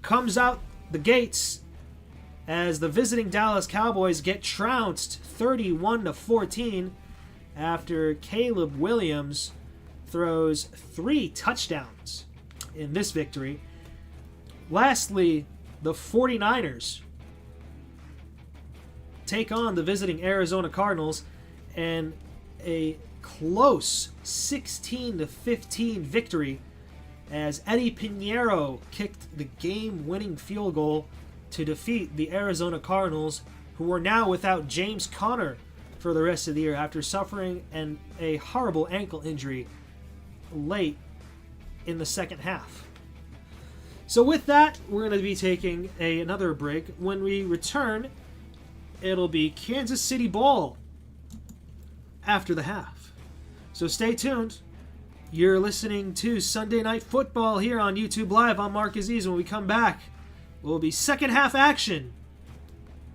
comes out the gates as the visiting Dallas Cowboys get trounced 31-14 after Caleb Williams throws 3 touchdowns in this victory. Lastly, the 49ers take on the visiting Arizona Cardinals, and a close 16-15 victory as Eddie Pinheiro kicked the game-winning field goal to defeat the Arizona Cardinals, who are now without James Conner for the rest of the year after suffering a horrible ankle injury late in the second half. So with that, we're going to be taking another break. When we return, it'll be Kansas City ball after the half. So stay tuned. You're listening to Sunday Night Football here on YouTube Live. I'm Mark Aziz. When we come back, will be second half action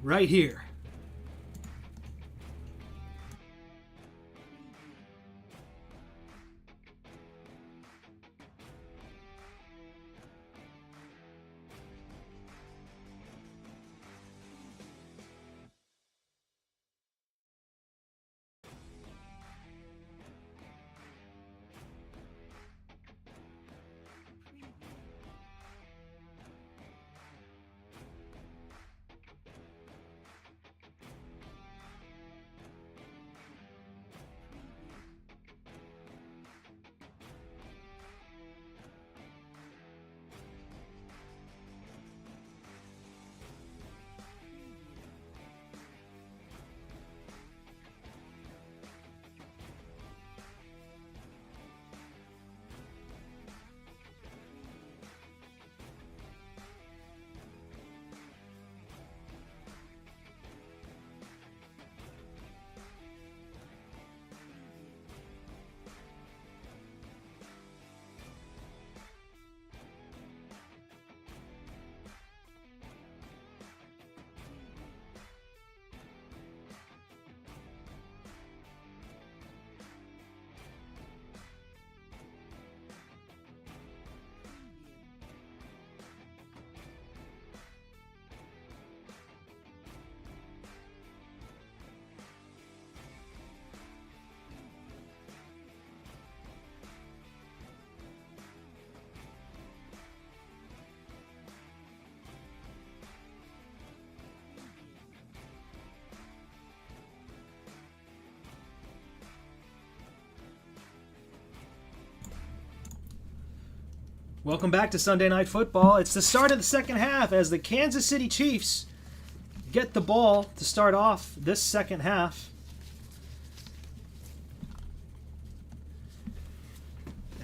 right here. Welcome back to Sunday Night Football. It's the start of the second half as the Kansas City Chiefs get the ball to start off this second half.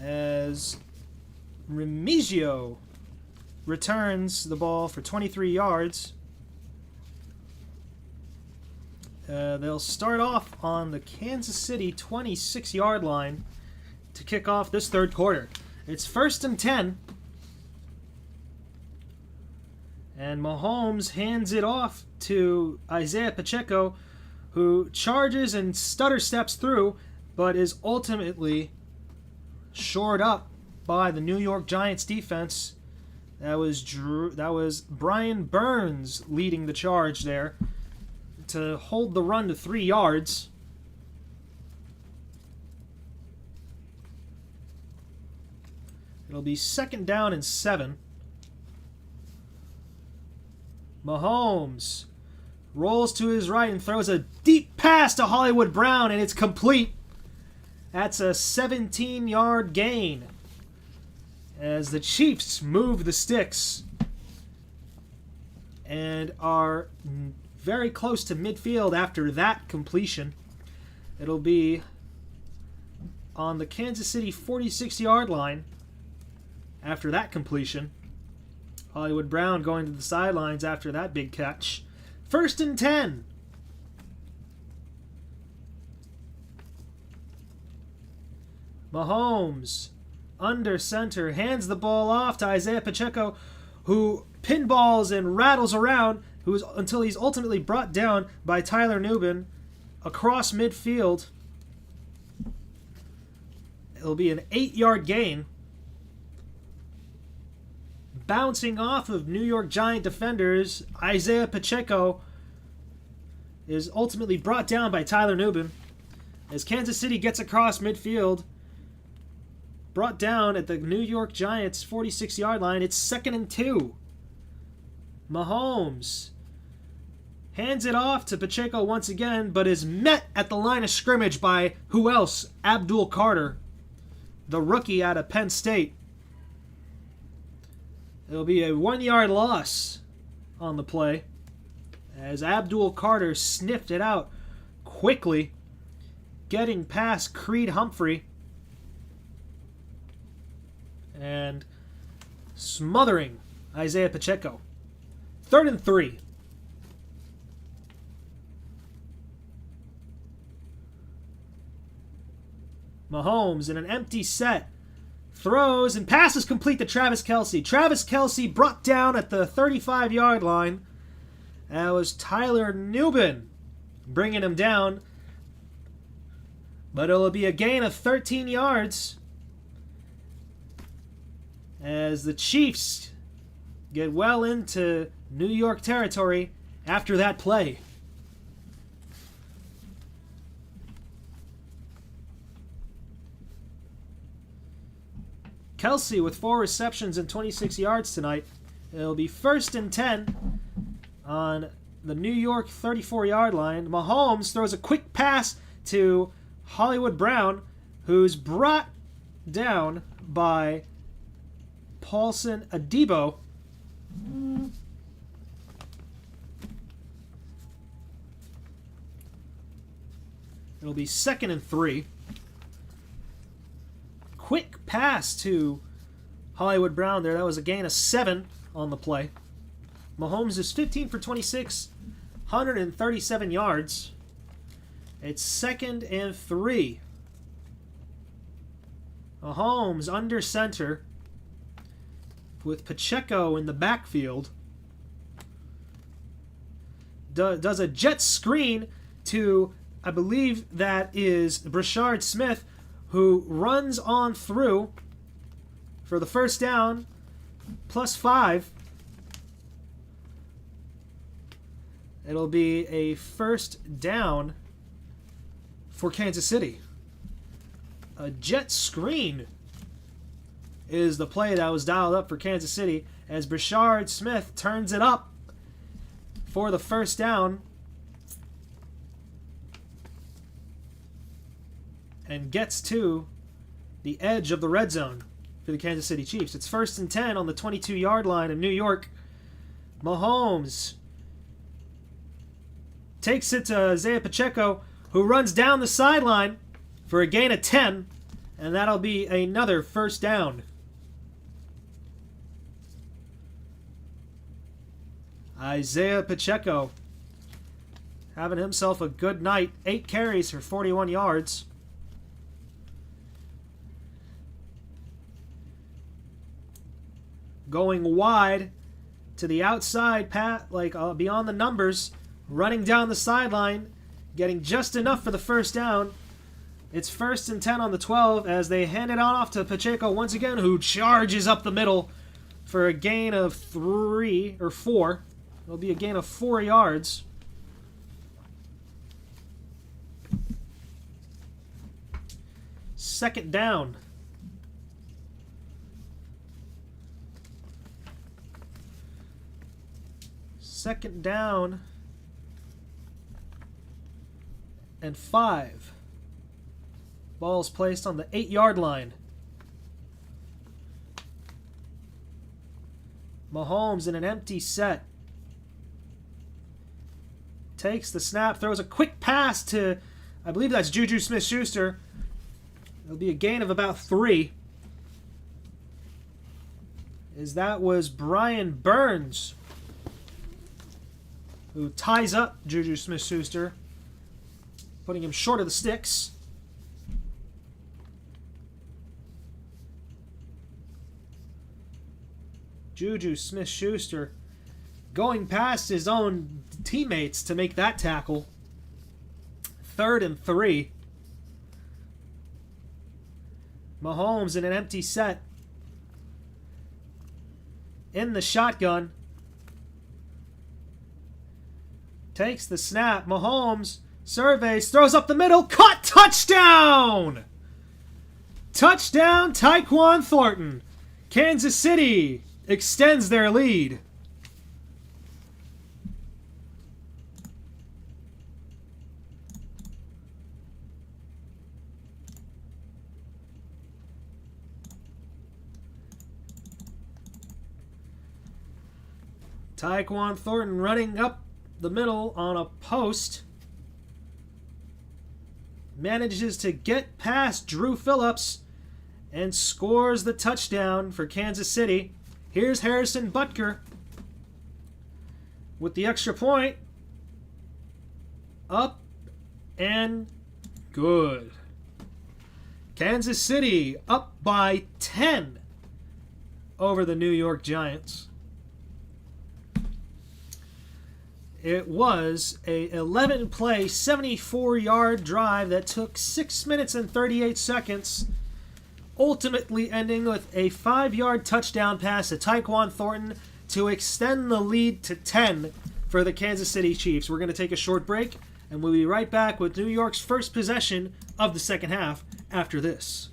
As Remigio returns the ball for 23 yards. They'll start off on the Kansas City 26-yard line to kick off this third quarter. It's 1st and 10. And Mahomes hands it off to Isaiah Pacheco, who charges and stutter steps through, but is ultimately shored up by the New York Giants defense. That was Brian Burns leading the charge there to hold the run to 3 yards. It'll be 2nd down and 7. Mahomes rolls to his right and throws a deep pass to Hollywood Brown, and it's complete. That's a 17-yard gain as the Chiefs move the sticks and are very close to midfield after that completion. It'll be on the Kansas City 46-yard line after that completion. Hollywood Brown going to the sidelines after that big catch. 1st and 10. Mahomes, under center, hands the ball off to Isaiah Pacheco, who pinballs and rattles around until he's ultimately brought down by Tyler Nubin across midfield. It'll be an 8-yard gain. Bouncing off of New York Giant defenders, Isaiah Pacheco is ultimately brought down by Tyler Nubin as Kansas City gets across midfield. Brought down at the New York Giants 46-yard line. It's 2nd and 2. Mahomes hands it off to Pacheco once again, but is met at the line of scrimmage by who else? Abdul Carter, the rookie out of Penn State. It'll be a 1-yard loss on the play as Abdul Carter sniffed it out quickly, getting past Creed Humphrey and smothering Isaiah Pacheco. 3rd and 3. Mahomes in an empty set throws and passes complete to Travis Kelce. Travis Kelce brought down at the 35-yard line. That was Tyler Nubin bringing him down. But it'll be a gain of 13 yards as the Chiefs get well into New York territory after that play. Kelce with 4 receptions and 26 yards tonight. It'll be 1st and 10 on the New York 34-yard line. Mahomes throws a quick pass to Hollywood Brown, who's brought down by Paulson Adebo. It'll be 2nd and 3. Quick pass to Hollywood Brown there. That was a gain of 7 on the play. Mahomes is 15 for 26, 137 yards. It's 2nd and 3. Mahomes under center with Pacheco in the backfield. Does a jet screen to, I believe that is Brashard Smith, who runs on through for the 1st down, +5. It'll be a 1st down for Kansas City. A jet screen is the play that was dialed up for Kansas City as Brashard Smith turns it up for the 1st down and gets to the edge of the red zone for the Kansas City Chiefs. It's 1st and 10 on the 22-yard line in New York. Mahomes takes it to Isaiah Pacheco, who runs down the sideline for a gain of 10, and that'll be another 1st down. Isaiah Pacheco having himself a good night. 8 carries for 41 yards. Going wide to the outside, beyond the numbers, running down the sideline, getting just enough for the 1st down. It's 1st and 10 on the 12 as they hand it on off to Pacheco once again, who charges up the middle for a gain of 3 or 4. It'll be a gain of 4 yards. Second down. Second down and 5. Ball's placed on the 8-yard line. Mahomes in an empty set. Takes the snap, throws a quick pass to, I believe that's Juju Smith-Schuster. It'll be a gain of about 3. As that was Brian Burns who ties up Juju Smith-Schuster, putting him short of the sticks. Juju Smith-Schuster going past his own teammates to make that tackle. 3rd and 3. Mahomes in an empty set. In the shotgun. Takes the snap. Mahomes surveys, throws up the middle. Caught! Touchdown! Touchdown, Tyquan Thornton. Kansas City extends their lead. Tyquan Thornton running up the middle on a post. Manages to get past Drew Phillips and scores the touchdown for Kansas City. Here's Harrison Butker with the extra point. Up and good. Kansas City up by 10 over the New York Giants. It was a 11-play, 74-yard drive that took 6 minutes and 38 seconds, ultimately ending with a 5-yard touchdown pass to Tyquan Thornton to extend the lead to 10 for the Kansas City Chiefs. We're going to take a short break, and we'll be right back with New York's first possession of the second half after this.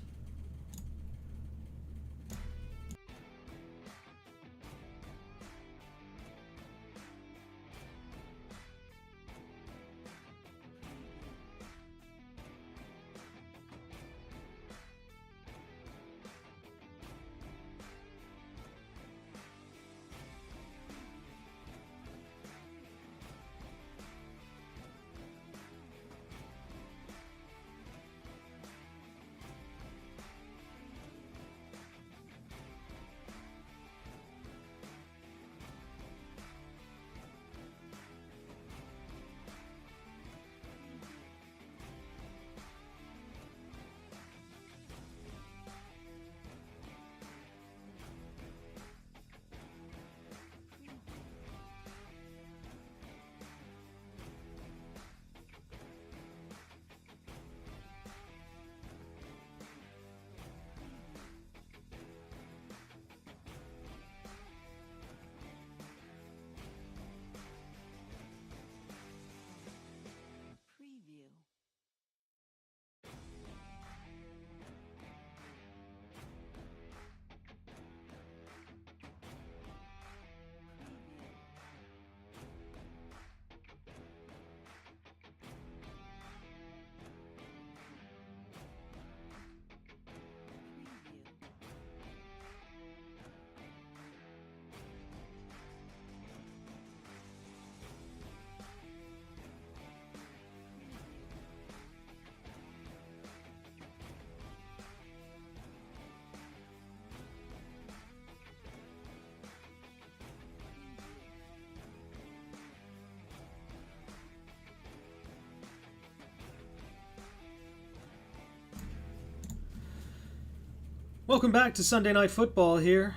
Welcome back to Sunday Night Football here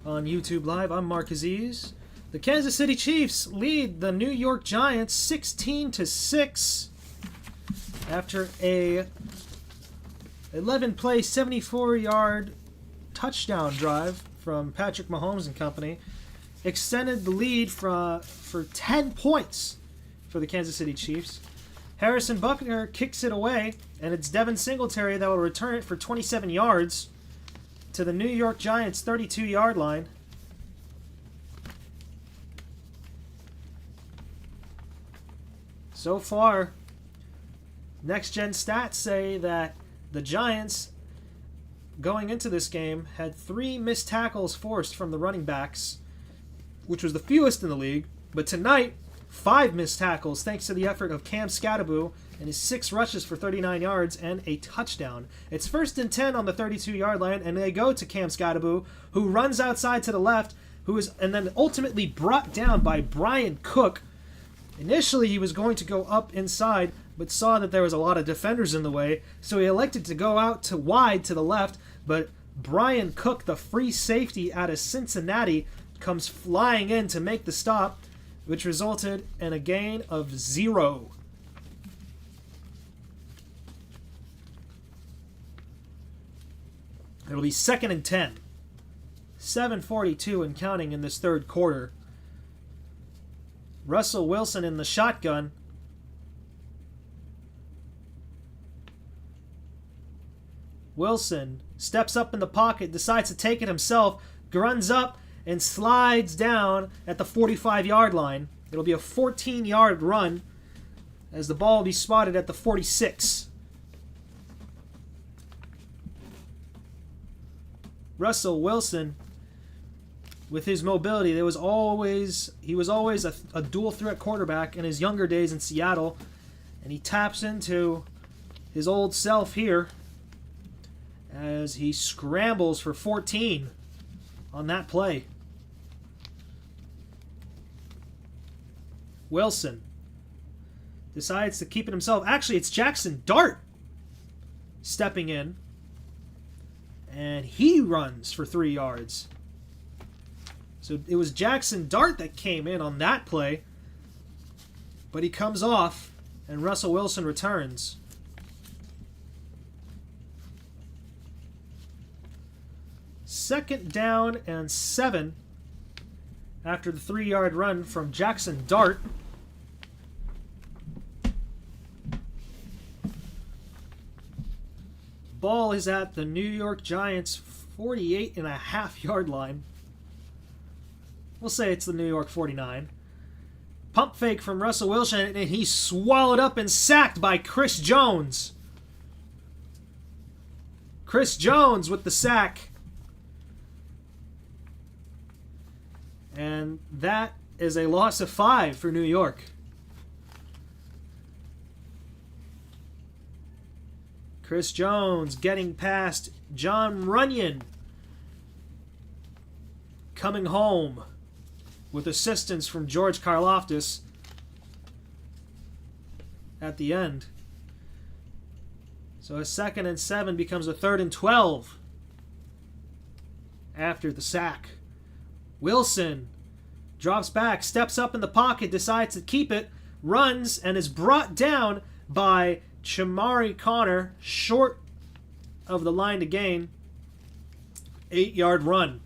on YouTube Live. I'm Mark Aziz. The Kansas City Chiefs lead the New York Giants 16-6 after a 11-play, 74-yard touchdown drive from Patrick Mahomes and company extended the lead for 10 points for the Kansas City Chiefs. Harrison Buckner kicks it away, and it's Devin Singletary that will return it for 27 yards to the New York Giants' 32-yard line. So far, next-gen stats say that the Giants, going into this game, had 3 missed tackles forced from the running backs, which was the fewest in the league. But tonight, 5 missed tackles thanks to the effort of Cam Scatterbo and his 6 rushes for 39 yards and a touchdown. It's 1st and 10 on the 32-yard line, and they go to Cam Scatterbo, who runs outside to the left, and then ultimately brought down by Brian Cook. Initially, he was going to go up inside, but saw that there was a lot of defenders in the way, so he elected to go out to wide to the left, but Brian Cook, the free safety out of Cincinnati, comes flying in to make the stop, which resulted in a gain of 0. It'll be 2nd and 10. 7:42 and counting in this third quarter. Russell Wilson in the shotgun. Wilson steps up in the pocket, decides to take it himself, runs up, and slides down at the 45-yard line. It'll be a 14-yard run as the ball will be spotted at the 46. Russell Wilson, with his mobility, he was always a dual threat quarterback in his younger days in Seattle, and he taps into his old self here as he scrambles for 14 on that play. Wilson decides to keep it himself. Actually, it's Jackson Dart stepping in, and he runs for 3 yards. So it was Jackson Dart that came in on that play, but he comes off, and Russell Wilson returns. Second down and 7 after the 3-yard run from Jackson Dart. Ball is at the New York Giants 48.5-yard line. We'll say it's the New York 49. Pump fake from Russell Wilson, and he's swallowed up and sacked by Chris Jones. Chris Jones with the sack. And that is a loss of 5 for New York. Chris Jones getting past John Runyon. Coming home with assistance from George Karlaftis at the end. So a 2nd and 7 becomes a 3rd and 12 after the sack. Wilson drops back, steps up in the pocket, decides to keep it, runs, and is brought down by Chamari Connor, short of the line to gain. 8-yard run.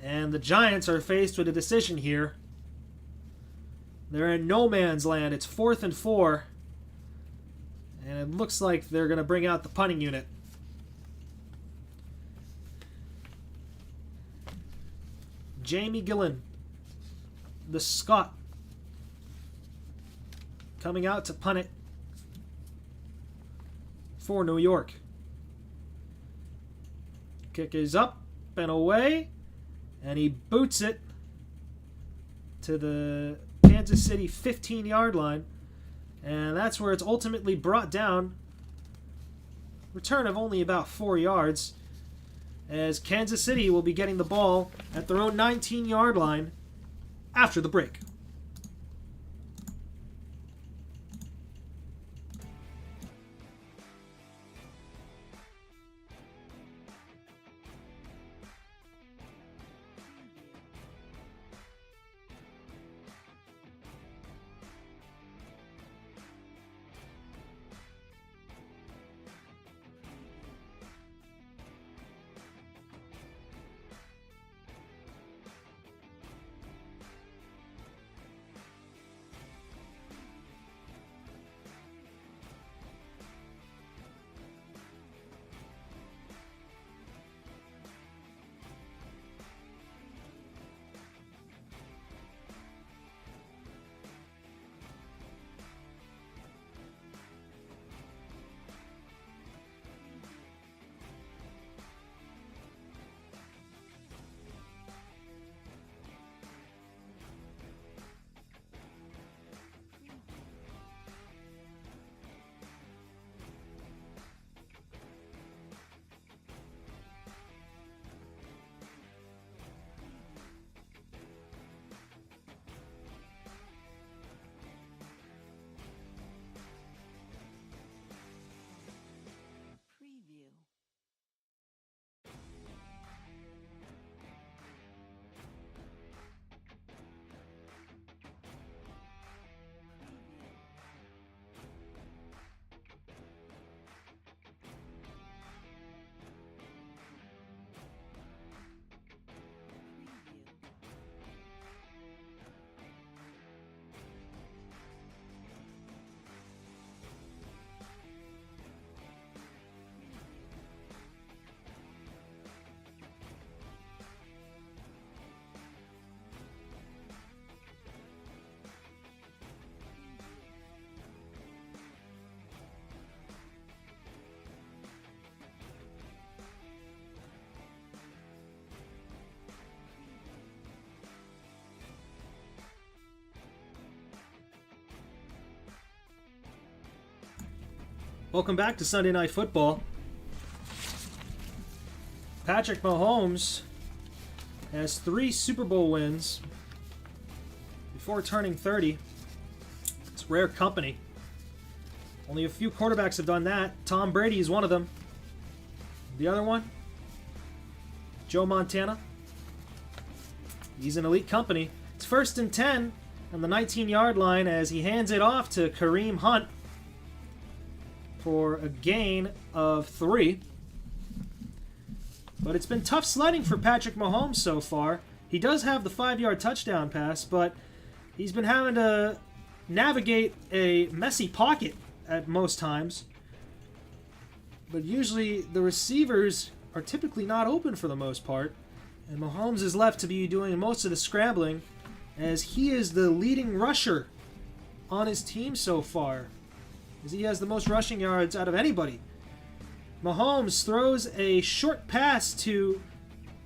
And the Giants are faced with a decision here. They're in no man's land. It's 4th and 4. And it looks like they're going to bring out the punting unit. Jamie Gillen, the Scot, coming out to punt it for New York. Kick is up and away, and he boots it to the Kansas City 15-yard line, and that's where it's ultimately brought down. Return of only about 4 yards, as Kansas City will be getting the ball at their own 19-yard line after the break. Welcome back to Sunday Night Football. Patrick Mahomes has 3 Super Bowl wins before turning 30. It's rare company. Only a few quarterbacks have done that. Tom Brady is one of them. The other one, Joe Montana. He's in elite company. It's 1st and 10 on the 19-yard line as he hands it off to Kareem Hunt for a gain of 3. But it's been tough sledding for Patrick Mahomes so far. He does have the 5-yard touchdown pass, but he's been having to navigate a messy pocket at most times. But usually the receivers are typically not open for the most part. And Mahomes is left to be doing most of the scrambling as he is the leading rusher on his team so far, as he has the most rushing yards out of anybody. Mahomes throws a short pass to,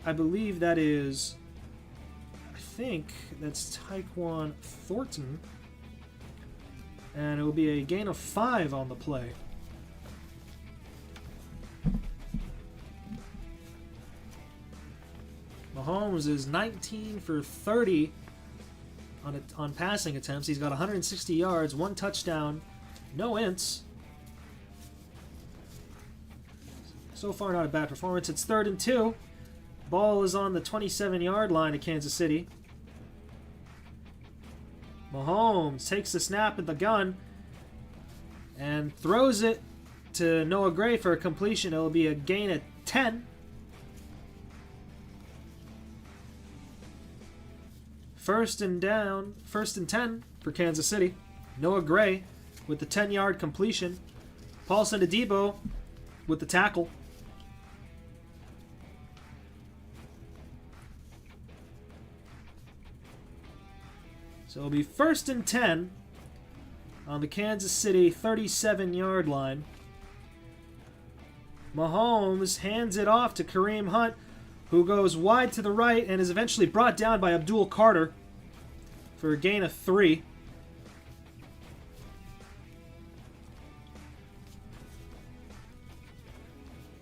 I believe that's Tyquan Thornton. And it will be a gain of 5 on the play. Mahomes is 19 for 30 on passing attempts. He's got 160 yards, 1 touchdown, no ints. So far, not a bad performance. It's 3rd and 2. Ball is on the 27-yard line of Kansas City. Mahomes takes the snap at the gun and throws it to Noah Gray for a completion. It'll be a gain at 10. First and 10 for Kansas City. Noah Gray with the 10-yard completion. Paulson Adebo with the tackle. So it'll be 1st and 10 on the Kansas City 37-yard line. Mahomes hands it off to Kareem Hunt, who goes wide to the right and is eventually brought down by Abdul Carter for a gain of 3.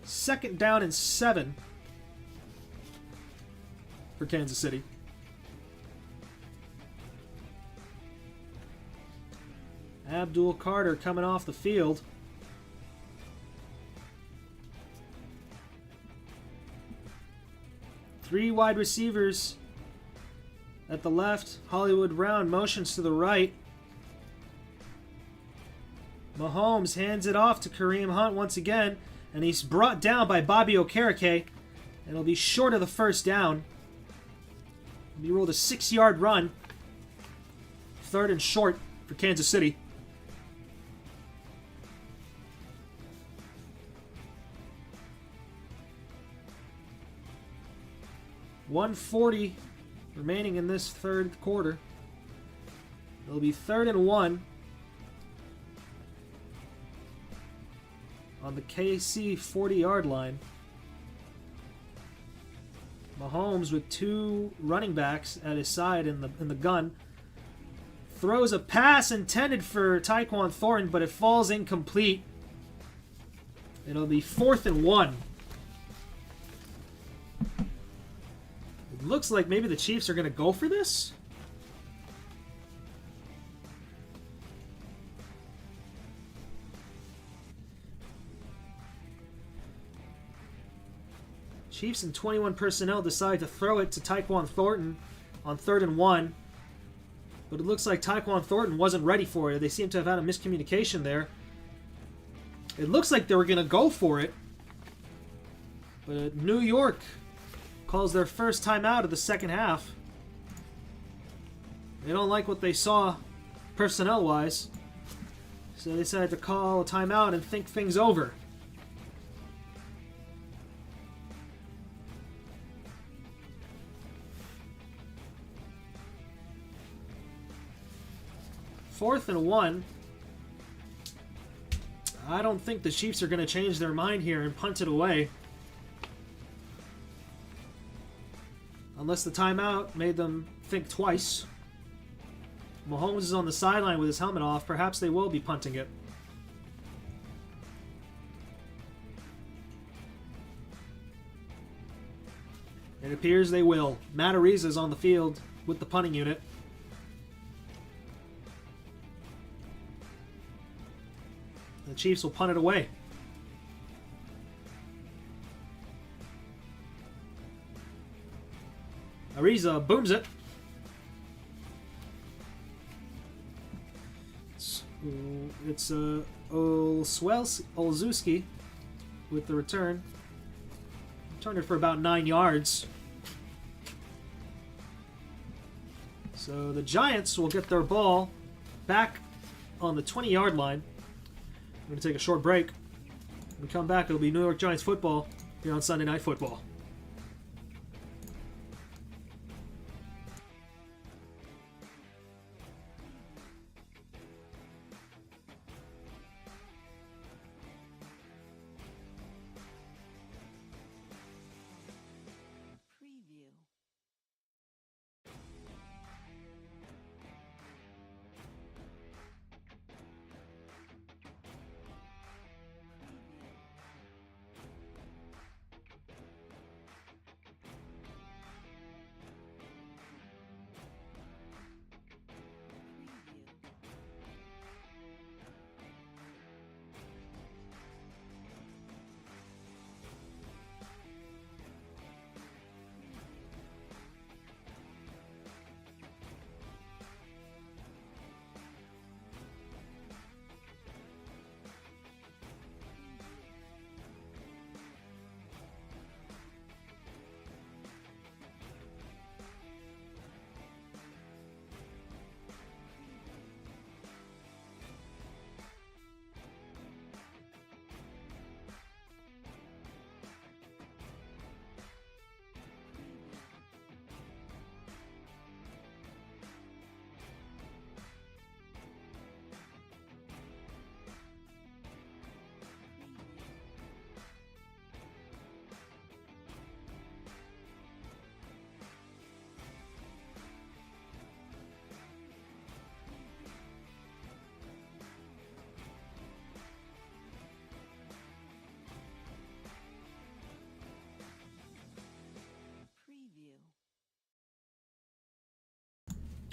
Second down and 7 for Kansas City. Abdul Carter coming off the field. Three wide receivers at the left. Hollywood Brown motions to the right. Mahomes hands it off to Kareem Hunt once again, and he's brought down by Bobby Okereke, and it'll be short of the first down. He rolled a 6-yard run. 3rd and short for Kansas City. .140 remaining in this third quarter. It'll be 3rd and 1 on the KC 40-yard line. Mahomes with 2 running backs at his side in the gun. Throws a pass intended for Tyquan Thornton, but it falls incomplete. It'll be 4th and 1. It looks like maybe the Chiefs are going to go for this. Chiefs and 21 personnel decide to throw it to Tyquan Thornton on 3rd and 1. But it looks like Tyquan Thornton wasn't ready for it. They seem to have had a miscommunication there. It looks like they were going to go for it. But New York calls their first timeout of the second half. They don't like what they saw personnel-wise. So they decided to call a timeout and think things over. Fourth and 1. I don't think the Chiefs are going to change their mind here and punt it away. Unless the timeout made them think twice. Mahomes is on the sideline with his helmet off. Perhaps they will be punting it. It appears they will. Matt Ariza is on the field with the punting unit. The Chiefs will punt it away. Ariza booms it. It's Olszewski with the return. Turned it for about 9 yards. So the Giants will get their ball back on the 20-yard line. We're going to take a short break. When we come back, it'll be New York Giants football here on Sunday Night Football.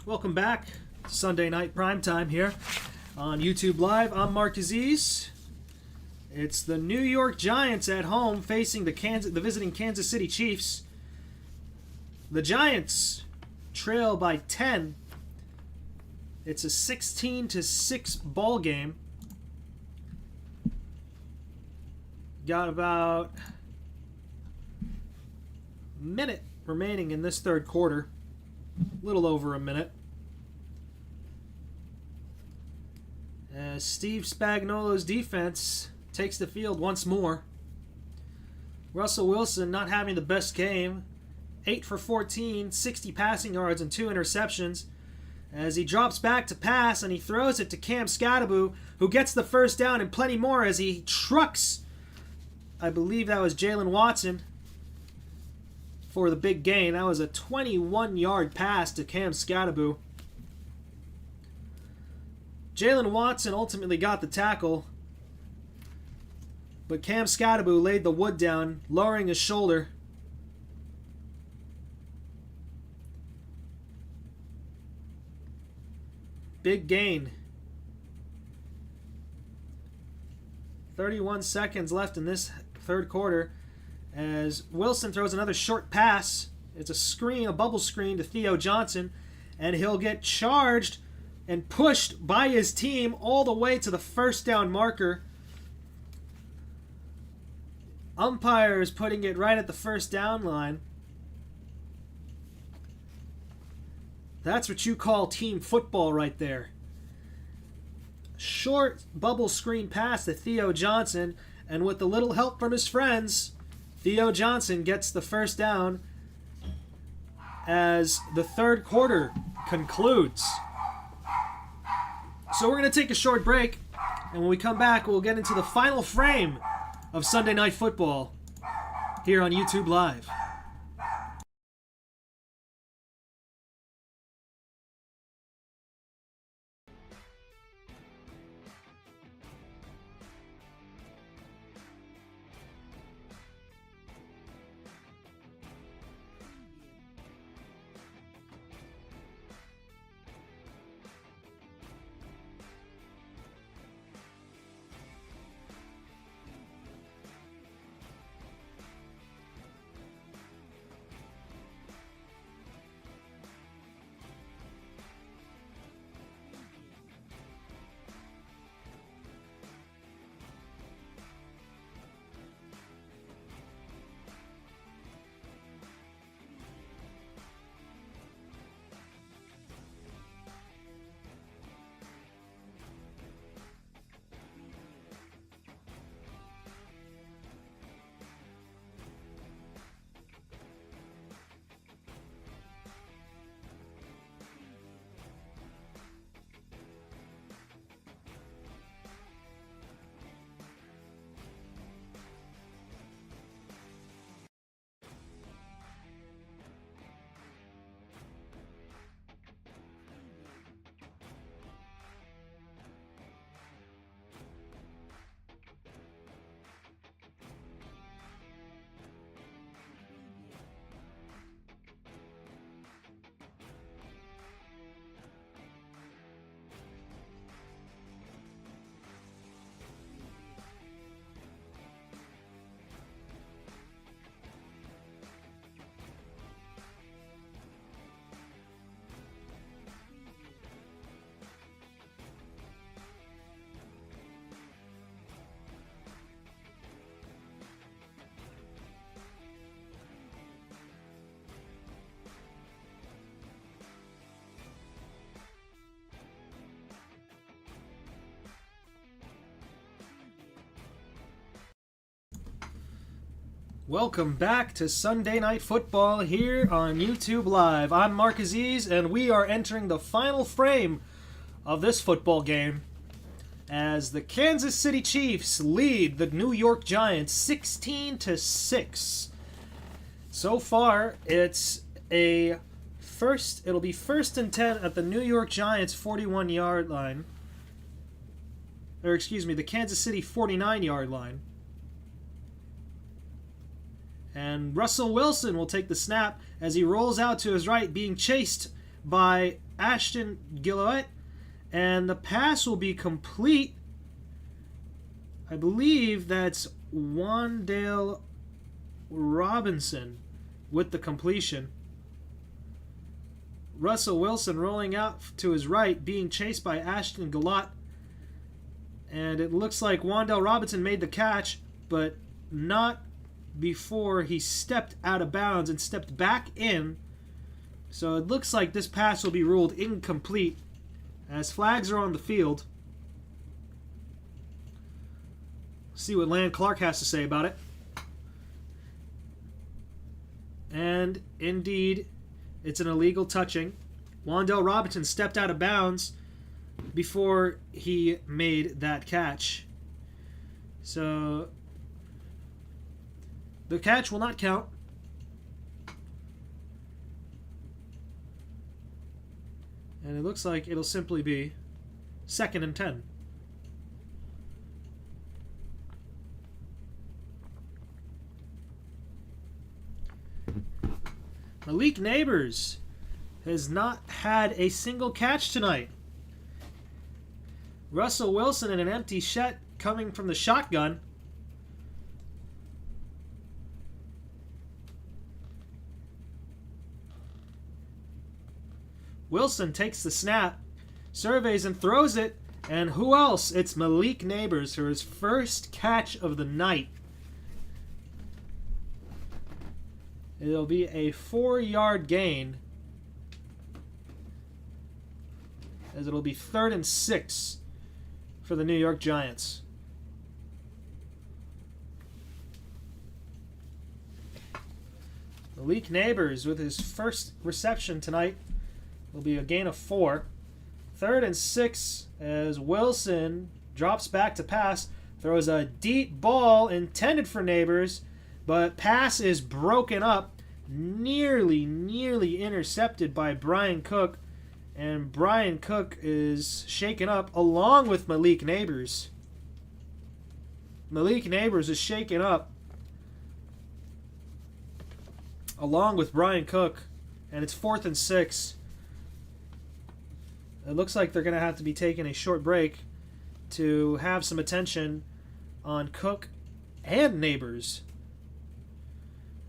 Welcome back to Sunday Night Primetime here on YouTube Live. I'm Mark Aziz. It's the New York Giants at home facing the visiting Kansas City Chiefs. The Giants trail by 10. It's a 16-6 ball game. Got about a minute remaining in this third quarter. A little over a minute. As Steve Spagnuolo's defense takes the field once more. Russell Wilson not having the best game. 8 for 14, 60 passing yards and 2 interceptions. As he drops back to pass and he throws it to Cam Skattebo, who gets the first down and plenty more as he trucks, I believe that was Jalen Watson, for the big gain. That was a 21-yard pass to Cam Skattebo. Jalen Watson ultimately got the tackle, but Cam Skattebo laid the wood down, lowering his shoulder. Big gain. 31 seconds left in this third quarter as Wilson throws another short pass. It's a screen, a bubble screen to Theo Johnson, and he'll get charged and pushed by his team all the way to the first down marker. Umpire is putting it right at the first down line. That's what you call team football right there. Short bubble screen pass to Theo Johnson, and with a little help from his friends, Theo Johnson gets the first down as the third quarter concludes. So we're going to take a short break, and when we come back, we'll get into the final frame of Sunday Night Football here on YouTube Live. Welcome back to Sunday Night Football here on YouTube Live. I'm Mark Aziz, and we are entering the final frame of this football game as the Kansas City Chiefs lead the New York Giants 16-6. So far, it'll be first and 10 at the New York Giants 41-yard line. The Kansas City 49-yard line. And Russell Wilson will take the snap as he rolls out to his right, being chased by Ashton Gillette. And the pass will be complete. I believe that's Wan'Dale Robinson with the completion. Russell Wilson rolling out to his right, being chased by Ashton Gillette. And it looks like Wan'Dale Robinson made the catch, but not before he stepped out of bounds and stepped back in. So it looks like this pass will be ruled incomplete as flags are on the field. See what Land Clark has to say about it. And indeed, it's an illegal touching. Wan'Dale Robinson stepped out of bounds before he made that catch. So the catch will not count. And it looks like it'll simply be 2nd and 10. Malik Neighbors has not had a single catch tonight. Russell Wilson in an empty set coming from the shotgun. Wilson takes the snap, surveys and throws it, and who else? It's Malik Neighbors for his first catch of the night. It'll be a 4-yard gain, as it'll be 3rd and 6 for the New York Giants. Malik Neighbors with his first reception tonight will be a gain of 4. 3rd and 6 as Wilson drops back to pass, throws a deep ball intended for Neighbors, but pass is broken up, nearly intercepted by Brian Cook, and Brian Cook is shaken up along with Malik Neighbors. Malik Neighbors is shaken up along with Brian Cook, and it's 4th and 6. It looks like they're going to have to be taking a short break to have some attention on Cook and Neighbors,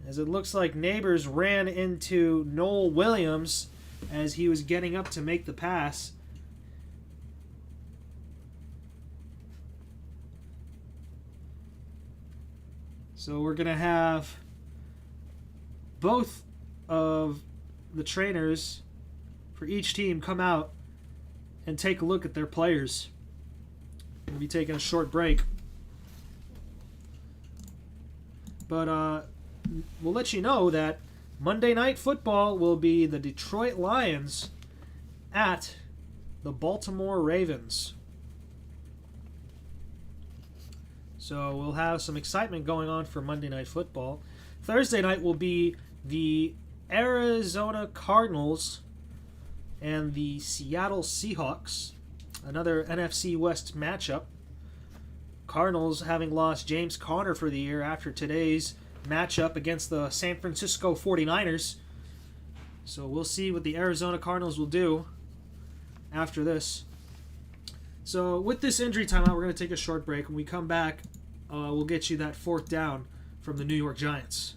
as it looks like Neighbors ran into Noel Williams as he was getting up to make the pass. So we're going to have both of the trainers for each team come out and take a look at their players. We'll be taking a short break. But we'll let you know that Monday Night Football will be the Detroit Lions at the Baltimore Ravens. So we'll have some excitement going on for Monday Night Football. Thursday night will be the Arizona Cardinals and the Seattle Seahawks, another NFC West matchup. Cardinals having lost James Conner for the year after today's matchup against the San Francisco 49ers. So we'll see what the Arizona Cardinals will do after this. So with this injury timeout, we're going to take a short break. When we come back, we'll get you that 4th down from the New York Giants.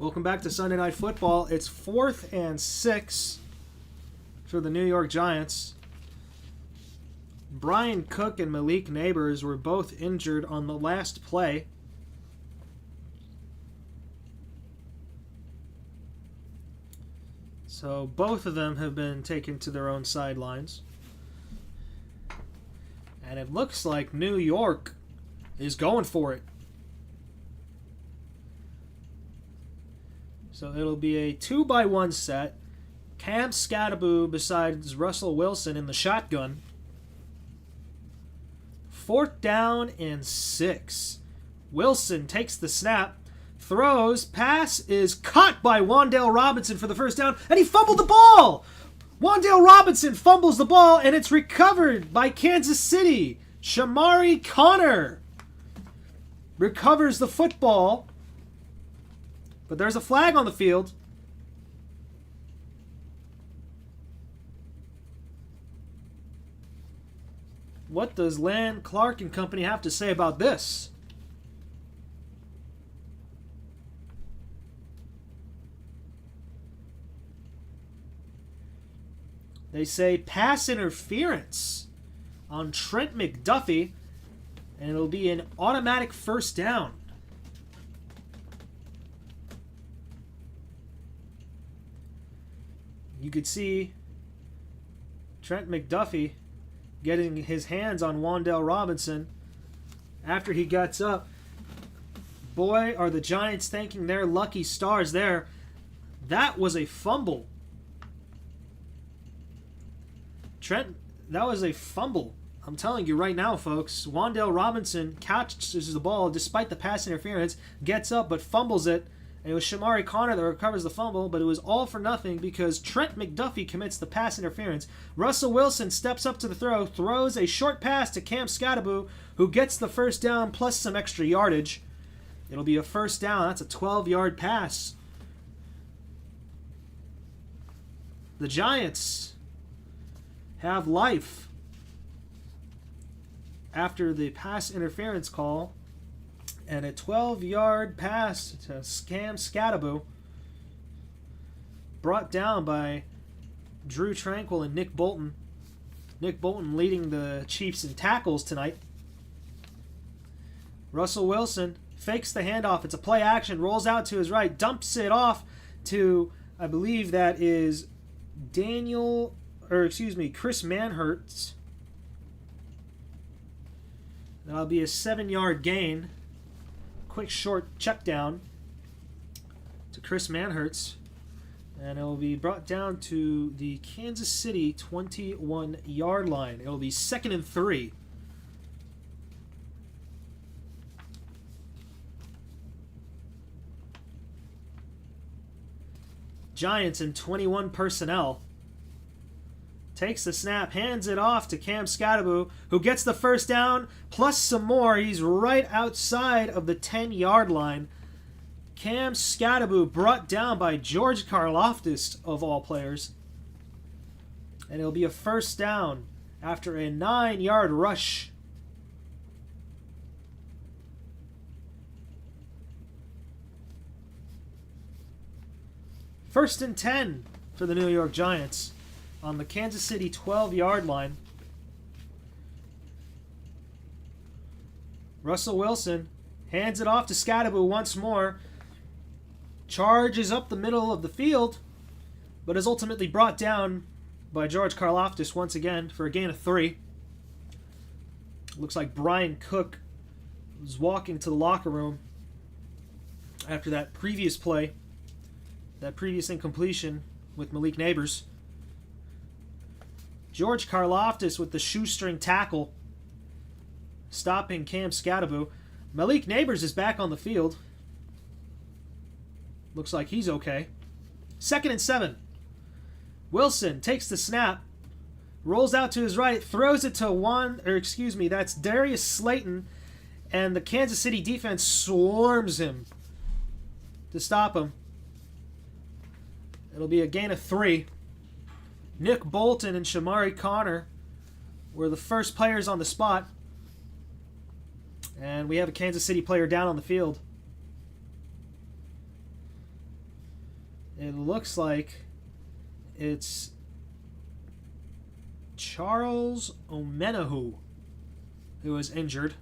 Welcome back to Sunday Night Football. It's 4th and 6 for the New York Giants. Brian Cook and Malik Neighbors were both injured on the last play. So both of them have been taken to their own sidelines. And it looks like New York is going for it. So it'll be a 2-by-1 set. Cam Skattebo besides Russell Wilson in the shotgun. 4th down and 6. Wilson takes the snap, throws, pass is caught by Wan'Dale Robinson for the first down, and he fumbled the ball! Wan'Dale Robinson fumbles the ball, and it's recovered by Kansas City. Shamari Connor recovers the football. But there's a flag on the field. What does Land, Clark and company have to say about this? They say pass interference on Trent McDuffie, and it'll be an automatic first down. You could see Trent McDuffie getting his hands on Wan'Dale Robinson after he gets up. Boy, are the Giants thanking their lucky stars there. That was a fumble. Trent, that was a fumble. I'm telling you right now, folks. Wan'Dale Robinson catches the ball despite the pass interference, gets up but fumbles it. And it was Shamari Connor that recovers the fumble, but it was all for nothing because Trent McDuffie commits the pass interference. Russell Wilson steps up to the throw, throws a short pass to Cam Skattebo, who gets the first down plus some extra yardage. It'll be a first down. That's a 12-yard pass. The Giants have life after the pass interference call. And a 12-yard pass to Cam Skattebo, brought down by Drew Tranquill and Nick Bolton. Nick Bolton leading the Chiefs in tackles tonight. Russell Wilson fakes the handoff. It's a play action, rolls out to his right, dumps it off to, I believe that is Chris Manhertz. That'll be a 7-yard gain. Quick short check down to Chris Manhertz, and it will be brought down to the Kansas City 21-yard line. It will be 2nd and 3. Giants in 21 personnel. Takes the snap, hands it off to Cam Skattebo, who gets the first down, plus some more. He's right outside of the 10-yard line. Cam Skattebo brought down by George Karlaftis, of all players. And it'll be a first down after a 9-yard rush. First and 10 for the New York Giants on the Kansas City 12-yard line. Russell Wilson hands it off to Skattebo once more. Charges up the middle of the field, but is ultimately brought down by George Karlaftis once again for a gain of 3. Looks like Brian Cook was walking to the locker room after that previous play, that previous incompletion with Malik Neighbors. George Karlaftis with the shoestring tackle, stopping Cam Skattebo. Malik Neighbors is back on the field. Looks like he's okay. 2nd and 7. Wilson takes the snap, rolls out to his right, throws it to that's Darius Slayton, and the Kansas City defense swarms him to stop him. It'll be a gain of 3. Nick Bolton and Shamari Connor were the first players on the spot. And we have a Kansas City player down on the field. It looks like it's Charles Omenihu who is injured.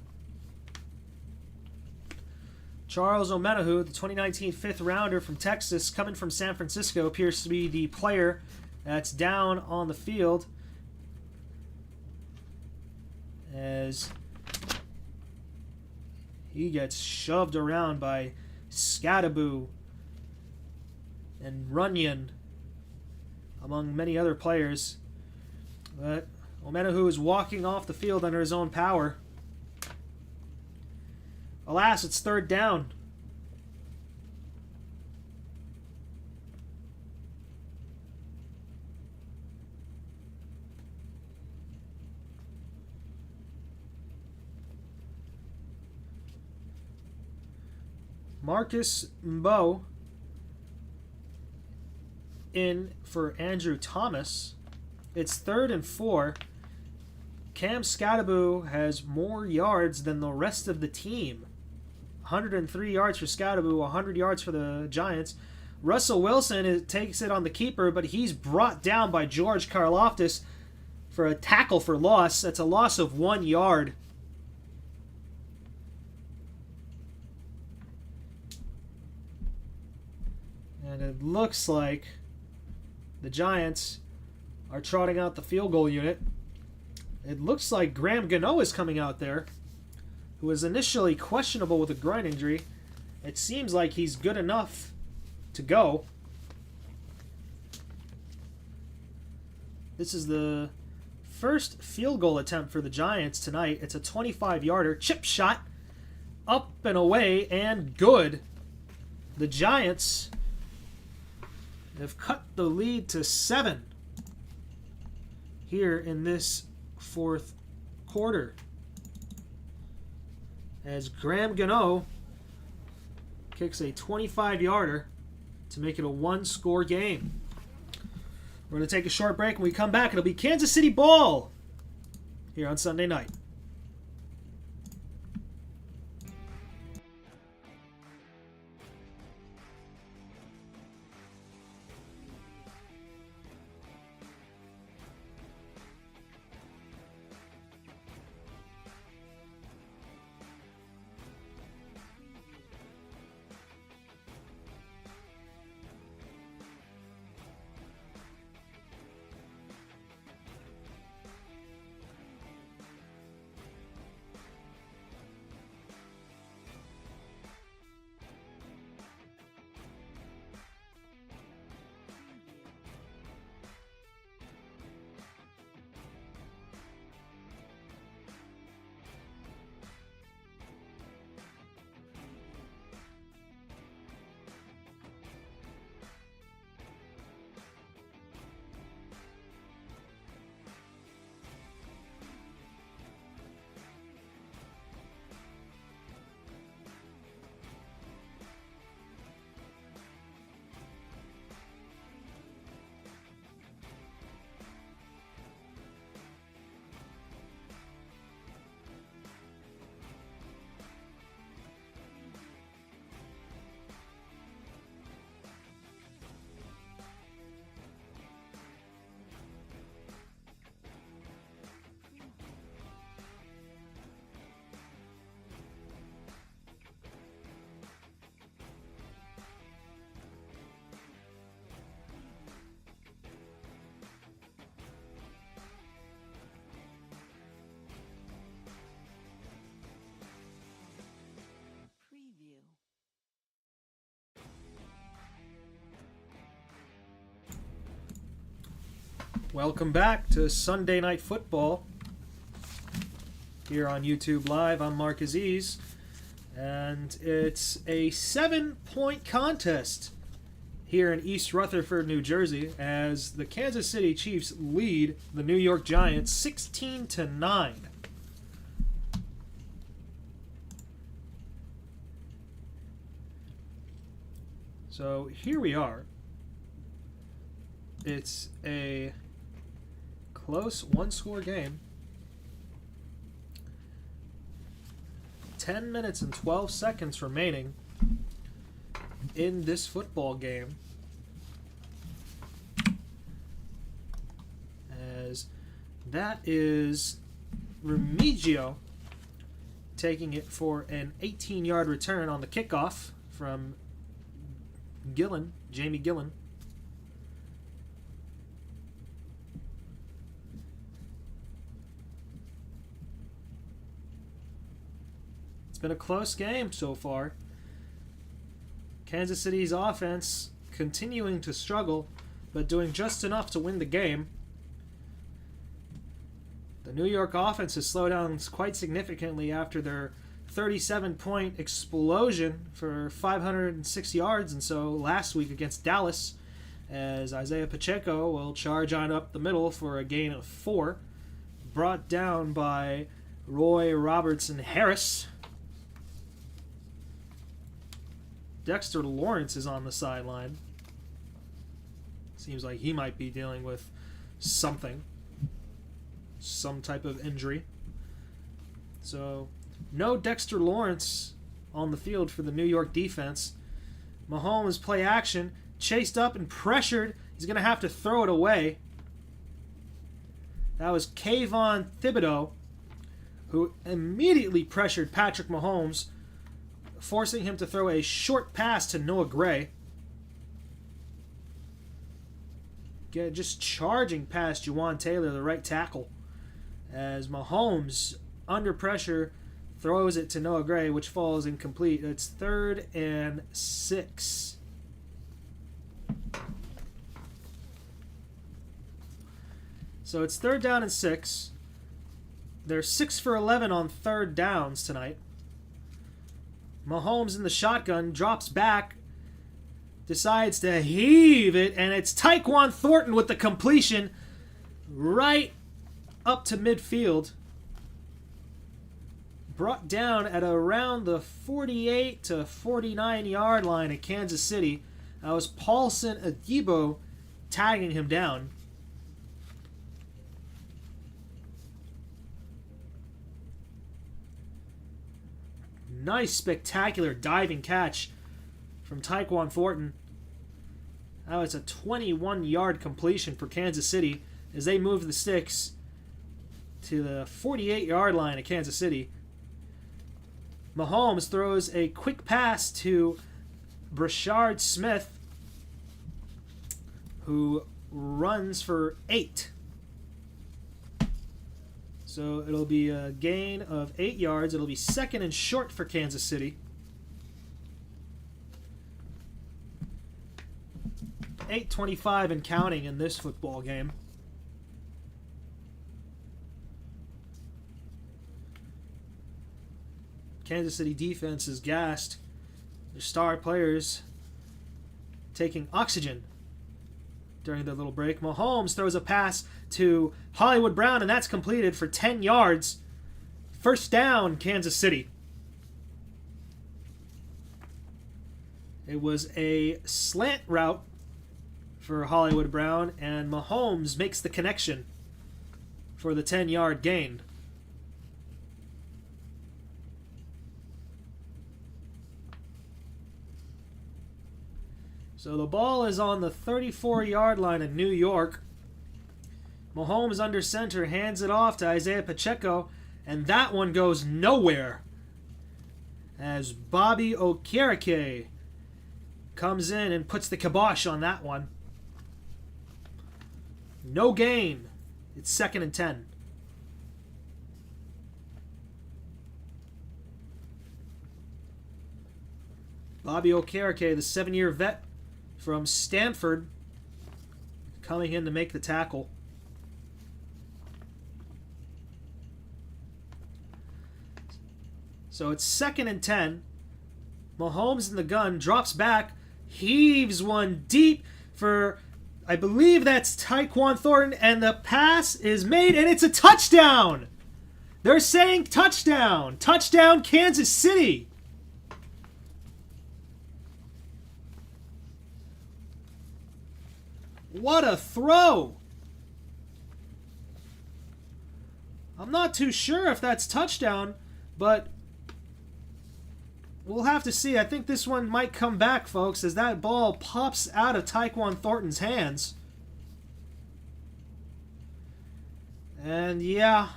Charles Omenihu, the 2019 fifth rounder from Texas, coming from San Francisco, appears to be the player that's down on the field as he gets shoved around by Scadaboo and Runyon, among many other players. But Omenihu is walking off the field under his own power. Alas, it's third down. Marcus Mbow in for Andrew Thomas. It's 3rd and 4. Cam Scadaboo has more yards than the rest of the team. 103 yards for Scadaboo, 100 yards for the Giants. Russell Wilson takes it on the keeper, but he's brought down by George Karlaftis for a tackle for loss. That's a loss of 1 yard. And it looks like the Giants are trotting out the field goal unit. It looks like Graham Gano is coming out there, who was initially questionable with a groin injury. It seems like he's good enough to go. This is the first field goal attempt for the Giants tonight. It's a 25-yarder chip shot, up and away, and good. The Giants have cut the lead to 7 here in this fourth quarter, as Graham Gano kicks a 25-yarder to make it a one-score game. We're going to take a short break. When we come back, it'll be Kansas City ball here on Sunday night. Welcome back to Sunday Night Football here on YouTube Live. I'm Mark Aziz, and it's a 7-point contest here in East Rutherford, New Jersey, as the Kansas City Chiefs lead the New York Giants 16-9. So here we are. It's a close one-score game. 10 minutes and 12 seconds remaining in this football game. That is Remigio taking it for an 18-yard return on the kickoff from Jamie Gillen. It's been a close game so far. Kansas City's offense continuing to struggle, but doing just enough to win the game. The New York offense has slowed down quite significantly after their 37-point explosion for 506 yards and so last week against Dallas, as Isaiah Pacheco will charge on up the middle for a gain of 4, brought down by Roy Robertson Harris. Dexter Lawrence is on the sideline. Seems like he might be dealing with some type of injury. So, no Dexter Lawrence on the field for the New York defense. Mahomes play action, chased up and pressured. He's going to have to throw it away. That was Kayvon Thibodeau, who immediately pressured Patrick Mahomes, forcing him to throw a short pass to Noah Gray. Just charging past Juwan Taylor, the right tackle, as Mahomes, under pressure, throws it to Noah Gray, which falls incomplete. It's 3rd and 6. So it's 3rd down and 6. They're 6 for 11 on 3rd downs tonight. Mahomes in the shotgun, drops back, decides to heave it, and it's Tyquan Thornton with the completion right up to midfield. Brought down at around the 48 to 49 yard line at Kansas City. That was Paulson Adebo tagging him down. Nice, spectacular diving catch from Tyquan Thornton. That was a 21-yard completion for Kansas City as they move the sticks to the 48-yard line at Kansas City. Mahomes throws a quick pass to Brashard Smith, who runs for 8. So it'll be a gain of 8 yards. It'll be 2nd and short for Kansas City. 8:25 and counting in this football game. Kansas City defense is gassed. Their star players taking oxygen during their little break. Mahomes throws a pass to Hollywood Brown, and that's completed for 10 yards. 1st down, Kansas City. It was a slant route for Hollywood Brown, and Mahomes makes the connection for the 10-yard gain. So the ball is on the 34-yard line in New York. Mahomes under center hands it off to Isaiah Pacheco, and that one goes nowhere as Bobby Okereke comes in and puts the kibosh on that one. No gain. It's 2nd and 10. Bobby Okereke, the 7-year vet from Stanford, coming in to make the tackle. So it's 2nd and 10. Mahomes in the gun, drops back, heaves one deep for, I believe that's Tyquan Thornton, and the pass is made, and it's a touchdown! They're saying touchdown! Touchdown, Kansas City! What a throw! I'm not too sure if that's touchdown, but we'll have to see. I think this one might come back, folks, as that ball pops out of Tyquan Thornton's hands. And yeah,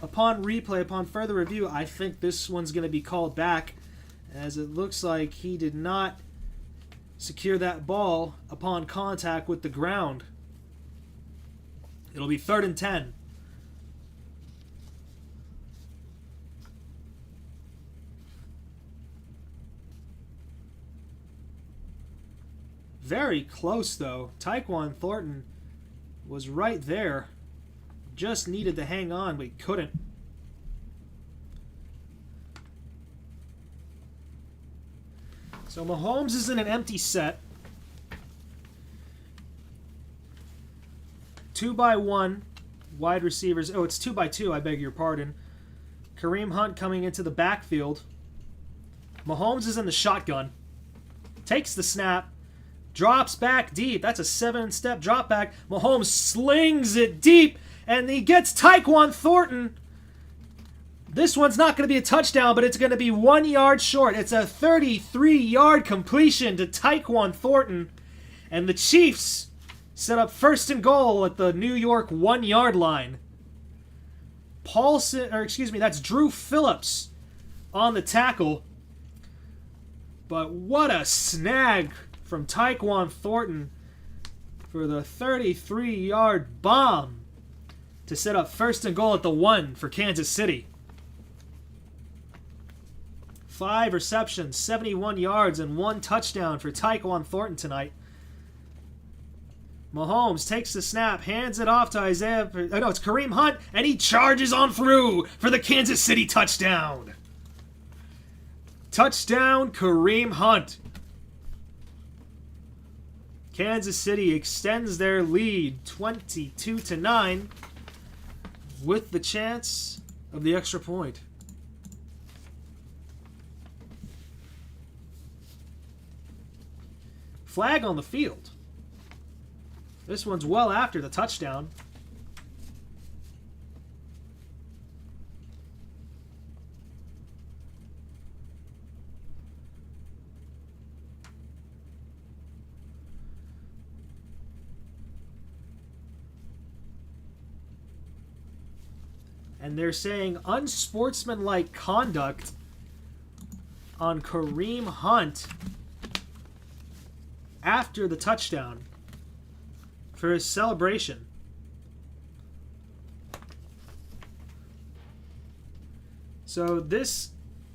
upon replay, upon further review, I think this one's going to be called back, as it looks like he did not secure that ball upon contact with the ground. It'll be 3rd and 10. Very close, though. Tyquan Thornton was right there. Just needed to hang on, but he couldn't. So Mahomes is in an empty set. 2-by-1 wide receivers. Oh, it's 2-by-2, I beg your pardon. Kareem Hunt coming into the backfield. Mahomes is in the shotgun. Takes the snap. Drops back deep. That's a 7-step drop back. Mahomes slings it deep, and he gets Tyquan Thornton. This one's not going to be a touchdown, but it's going to be 1 yard short. It's a 33-yard completion to Tyquan Thornton, and the Chiefs set up 1st and goal at the New York 1-yard line. That's Drew Phillips on the tackle. But what a snag from Tyquan Thornton for the 33-yard bomb to set up 1st and goal at the 1 for Kansas City. 5 receptions, 71 yards, and 1 touchdown for Tyquan Thornton tonight. Mahomes takes the snap, hands it off to it's Kareem Hunt, and he charges on through for the Kansas City touchdown. Touchdown, Kareem Hunt. Kansas City extends their lead 22-9 with the chance of the extra point. Flag on the field. This one's well after the touchdown. And they're saying unsportsmanlike conduct on Kareem Hunt after the touchdown for his celebration. So this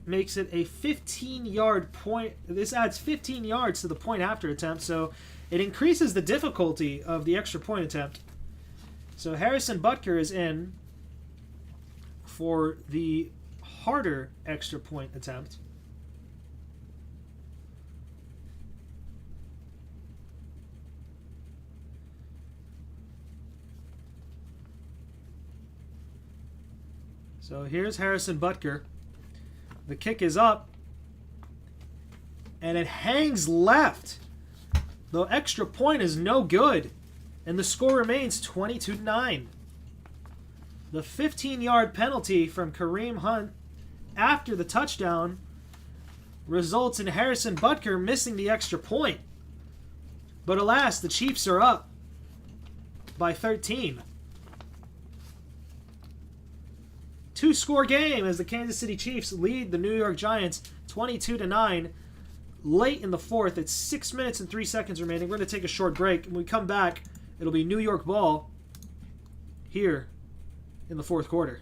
makes it a 15-yard point. This adds 15 yards to the point after attempt, so it increases the difficulty of the extra point attempt. So Harrison Butker is in for the harder extra point attempt. So here's Harrison Butker. The kick is up, and it hangs left. The extra point is no good, and the score remains 22-9. The 15-yard penalty from Kareem Hunt after the touchdown results in Harrison Butker missing the extra point. But alas, the Chiefs are up by 13. 2-score game as the Kansas City Chiefs lead the New York Giants 22-9 late in the 4th. It's 6 minutes and 3 seconds remaining. We're going to take a short break. When we come back, it'll be New York ball here in the 4th quarter.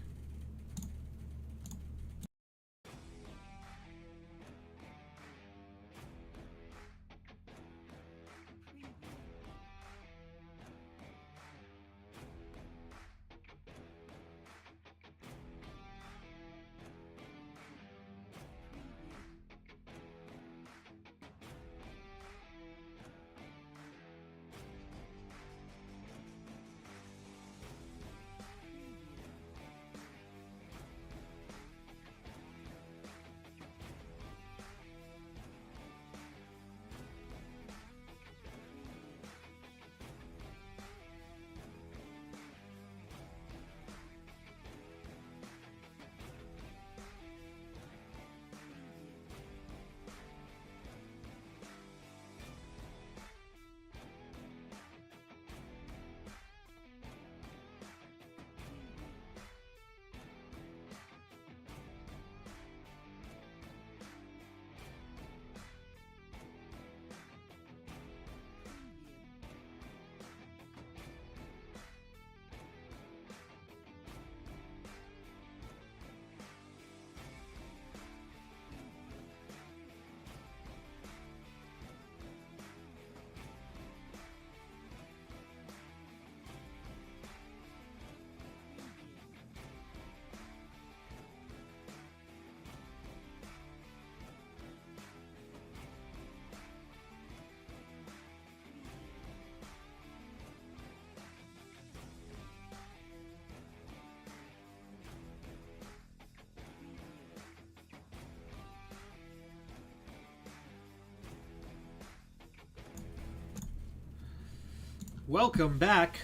Welcome back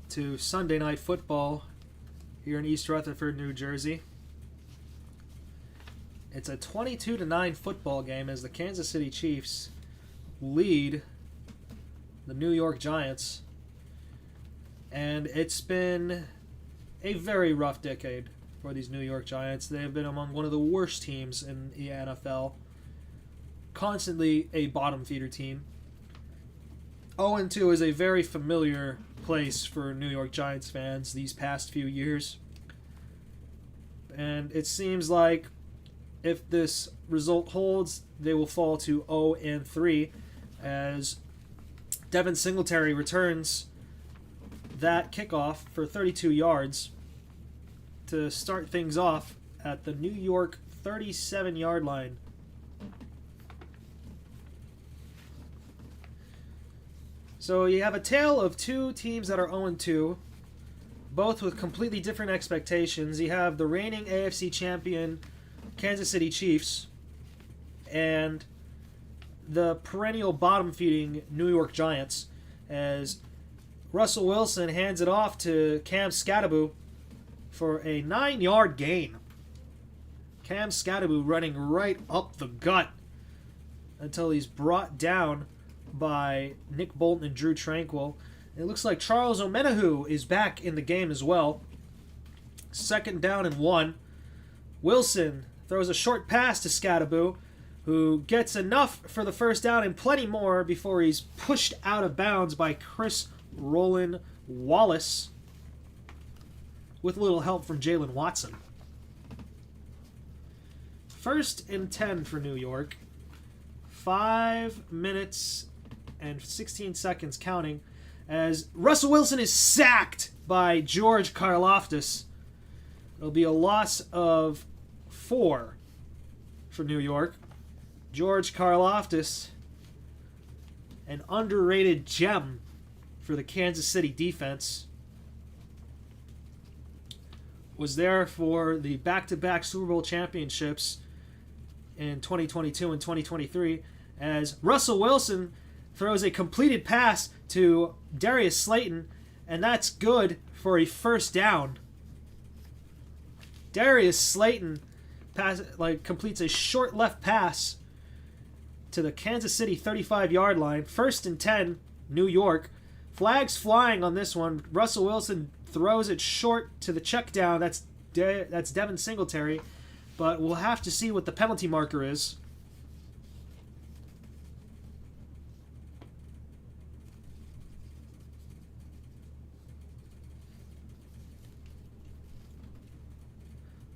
to Sunday Night Football here in East Rutherford, New Jersey. It's a 22-9 football game as the Kansas City Chiefs lead the New York Giants. And it's been a very rough decade for these New York Giants. They have been among one of the worst teams in the NFL. Constantly a bottom feeder team. 0-2 is a very familiar place for New York Giants fans these past few years. And it seems like if this result holds, they will fall to 0-3 as Devin Singletary returns that kickoff for 32 yards to start things off at the New York 37-yard line. So you have a tale of two teams that are 0-2, both with completely different expectations. You have the reigning AFC champion Kansas City Chiefs and the perennial bottom-feeding New York Giants as Russell Wilson hands it off to Cam Skattebo for a 9-yard gain. Cam Skattebo running right up the gut until he's brought down by Nick Bolton and Drew Tranquill. It looks like Charles Omenihu is back in the game as well. 2nd down and 1. Wilson throws a short pass to Skattebo, who gets enough for the first down and plenty more before he's pushed out of bounds by Chris Roland Wallace with a little help from Jalen Watson. 1st and 10 for New York. 5 minutes and 16 seconds counting as Russell Wilson is sacked by George Karlaftis. It'll be a loss of 4 for New York. George Karlaftis, an underrated gem for the Kansas City defense, was there for the back-to-back Super Bowl championships in 2022 and 2023 as Russell Wilson throws a completed pass to Darius Slayton, and that's good for a first down. Darius Slayton completes a short left pass to the Kansas City 35-yard line. 1st and 10, New York. Flags flying on this one. Russell Wilson throws it short to the check down. That's Devin Singletary, but we'll have to see what the penalty marker is.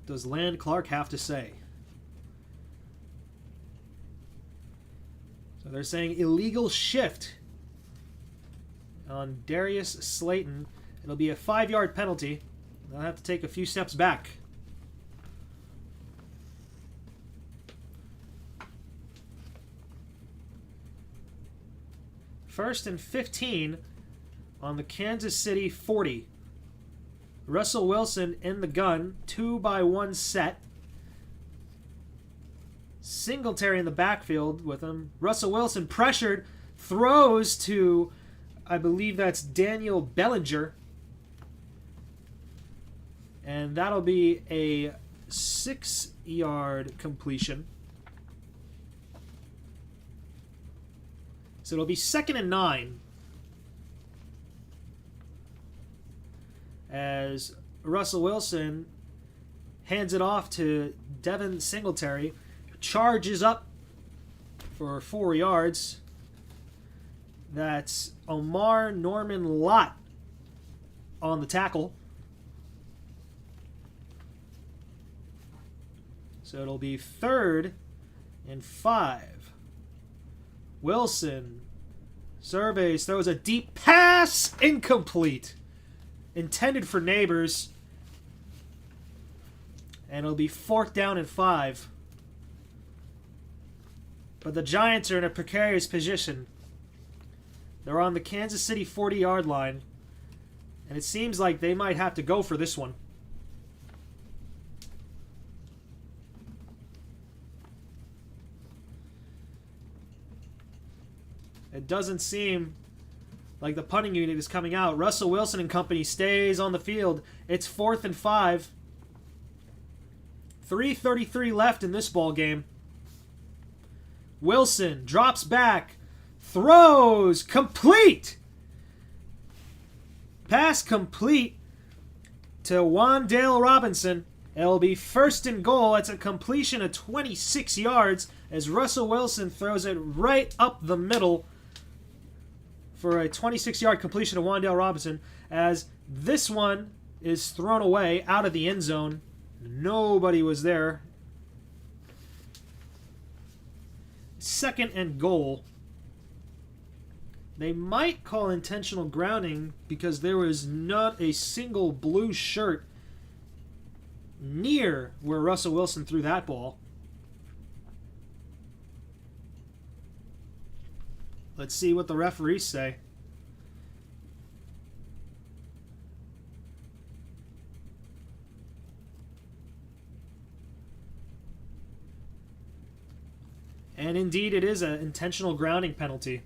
Does Land Clark have to say? So they're saying illegal shift on Darius Slayton. It'll be a 5-yard penalty. They'll have to take a few steps back. First and 15 on the Kansas City 40. Russell Wilson in the gun, 2-by-1 set. Singletary in the backfield with him. Russell Wilson pressured, throws to, I believe that's Daniel Bellinger. And that'll be a 6-yard completion. So it'll be 2nd and 9. As Russell Wilson hands it off to Devin Singletary, charges up for 4 yards. That's Omar Norman Lott on the tackle. So it'll be 3rd and 5. Wilson surveys, throws a deep pass, incomplete. Intended for Neighbors. And it'll be 4th down and 5. But the Giants are in a precarious position. They're on the Kansas City 40-yard line. And it seems like they might have to go for this one. It doesn't seem like the punting unit is coming out. Russell Wilson and company stays on the field. It's 4th and 5. 3:33 left in this ball game. Wilson drops back, throws, complete. Pass complete to Wan'Dale Robinson. It'll be 1st and goal. It's a completion of 26 yards as Russell Wilson throws it right up the middle for a 26-yard completion to Wan'Dale Robinson, as this one is thrown away out of the end zone. Nobody was there. 2nd and goal. They might call intentional grounding because there was not a single blue shirt near where Russell Wilson threw that ball. Let's see what the referees say. And indeed, it is an intentional grounding penalty.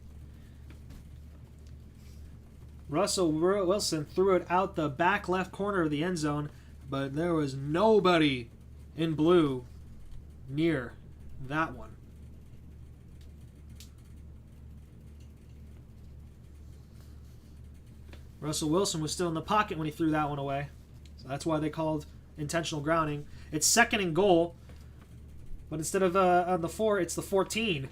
Russell Wilson threw it out the back left corner of the end zone, but there was nobody in blue near that one. Russell Wilson was still in the pocket when he threw that one away. So that's why they called intentional grounding. It's 2nd and goal, but instead of on the 4, it's the 14.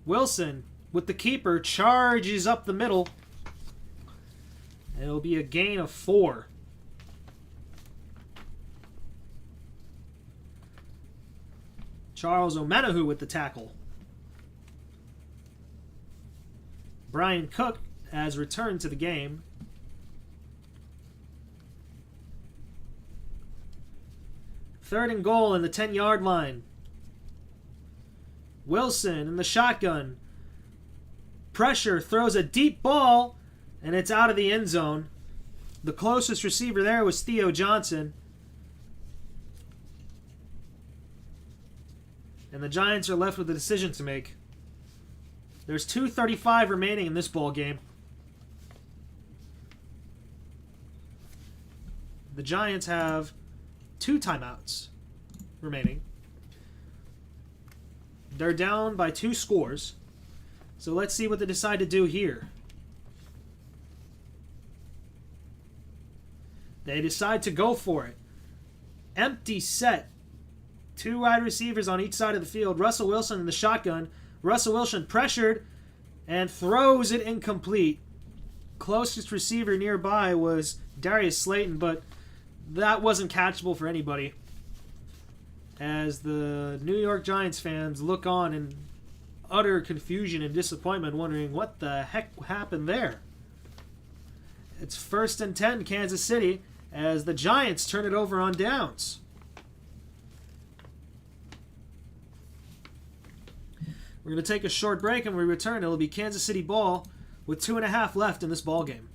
Wilson, with the keeper, charges up the middle. It'll be a gain of 4. Charles Omenihu with the tackle. Brian Cook has returned to the game. Third and goal in the 10-yard line. Wilson in the shotgun. Pressure, throws a deep ball, and it's out of the end zone. The closest receiver there was Theo Johnson. And the Giants are left with a decision to make. There's 2:35 remaining in this ball game. The Giants have 2 timeouts remaining. They're down by 2 scores. So let's see what they decide to do here. They decide to go for it. Empty set. 2 wide receivers on each side of the field. Russell Wilson in the shotgun. Russell Wilson pressured and throws it incomplete. Closest receiver nearby was Darius Slayton, but that wasn't catchable for anybody. As the New York Giants fans look on in utter confusion and disappointment, wondering what the heck happened there. It's 1st and 10, Kansas City, as the Giants turn it over on downs. We're going to take a short break, and when we return, it'll be Kansas City ball with 2.5 left in this ball game.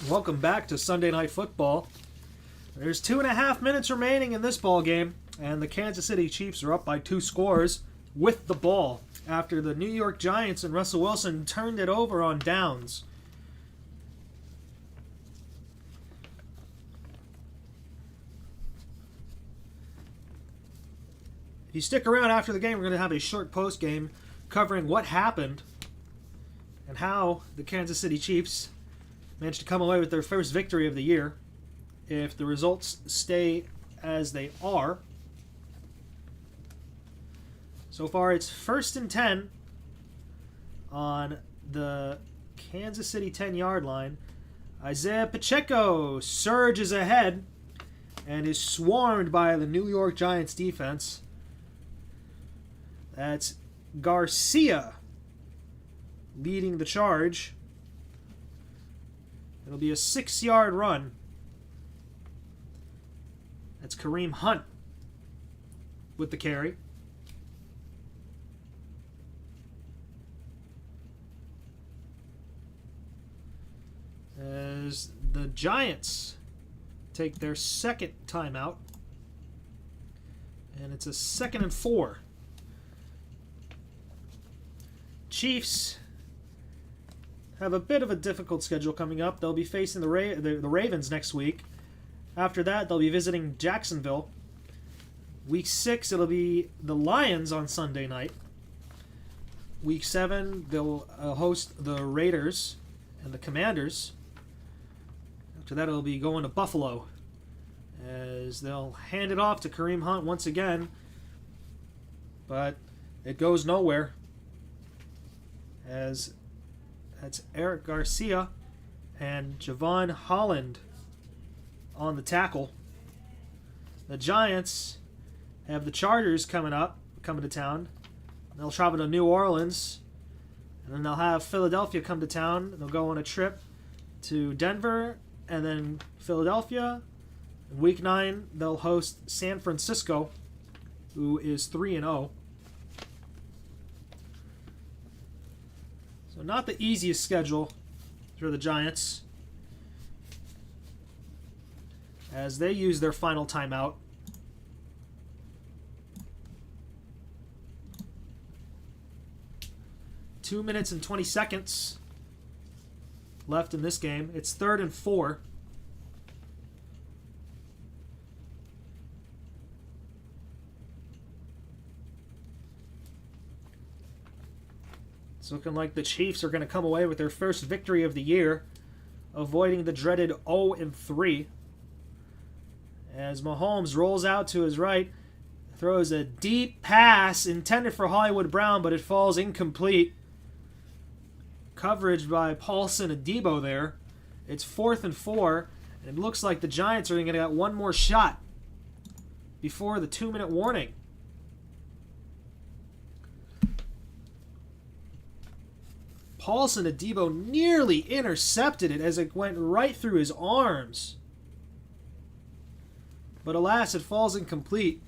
Welcome back to Sunday Night Football. There's 2.5 minutes remaining in this ball game, and the Kansas City Chiefs are up by 2 scores with the ball after the New York Giants and Russell Wilson turned it over on downs. If you stick around after the game, we're going to have a short post game covering what happened and how the Kansas City Chiefs managed to come away with their first victory of the year. If the results stay as they are. So far, it's 1st and 10 on the Kansas City 10-yard line. Isaiah Pacheco surges ahead and is swarmed by the New York Giants defense. That's Garcia leading the charge. It'll be a 6-yard run. That's Kareem Hunt with the carry. As the Giants take their second timeout. And it's a 2nd and 4. Chiefs have a bit of a difficult schedule coming up. They'll be facing the Ravens next week. After that, they'll be visiting Jacksonville. Week 6, it'll be the Lions on Sunday night. Week 7, they'll host the Raiders and the Commanders. After that, it'll be going to Buffalo, as they'll hand it off to Kareem Hunt once again. But it goes nowhere, as that's Eric Garcia and Javon Holland on the tackle. The Giants have the Chargers coming to town. They'll travel to New Orleans, and then they'll have Philadelphia come to town. They'll go on a trip to Denver and then Philadelphia. In Week 9, they'll host San Francisco, who is 3-0. So not the easiest schedule for the Giants, as they use their final timeout. Two minutes and 20 seconds left in this game. It's 3rd and 4. It's looking like the Chiefs are going to come away with their first victory of the year, avoiding the dreaded 0-3. As Mahomes rolls out to his right, throws a deep pass intended for Hollywood Brown, but it falls incomplete. Coverage by Paulson and Debo there. It's 4th and 4, and it looks like the Giants are going to get one more shot before the 2-minute warning. Paulson and Debo nearly intercepted it as it went right through his arms. But alas, it falls incomplete,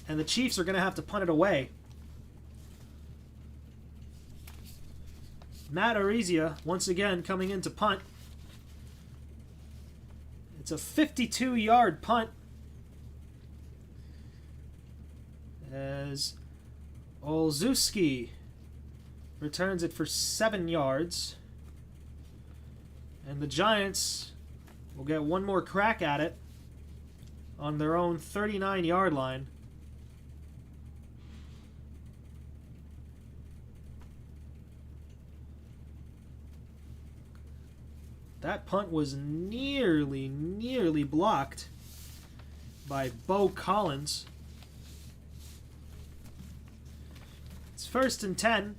and the Chiefs are going to have to punt it away. Matt Arezia, once again, coming in to punt. It's a 52-yard punt, as Olszewski returns it for 7 yards. And the Giants will get one more crack at it on their own 39-yard line. That punt was nearly blocked by Bo Collins. It's 1st and 10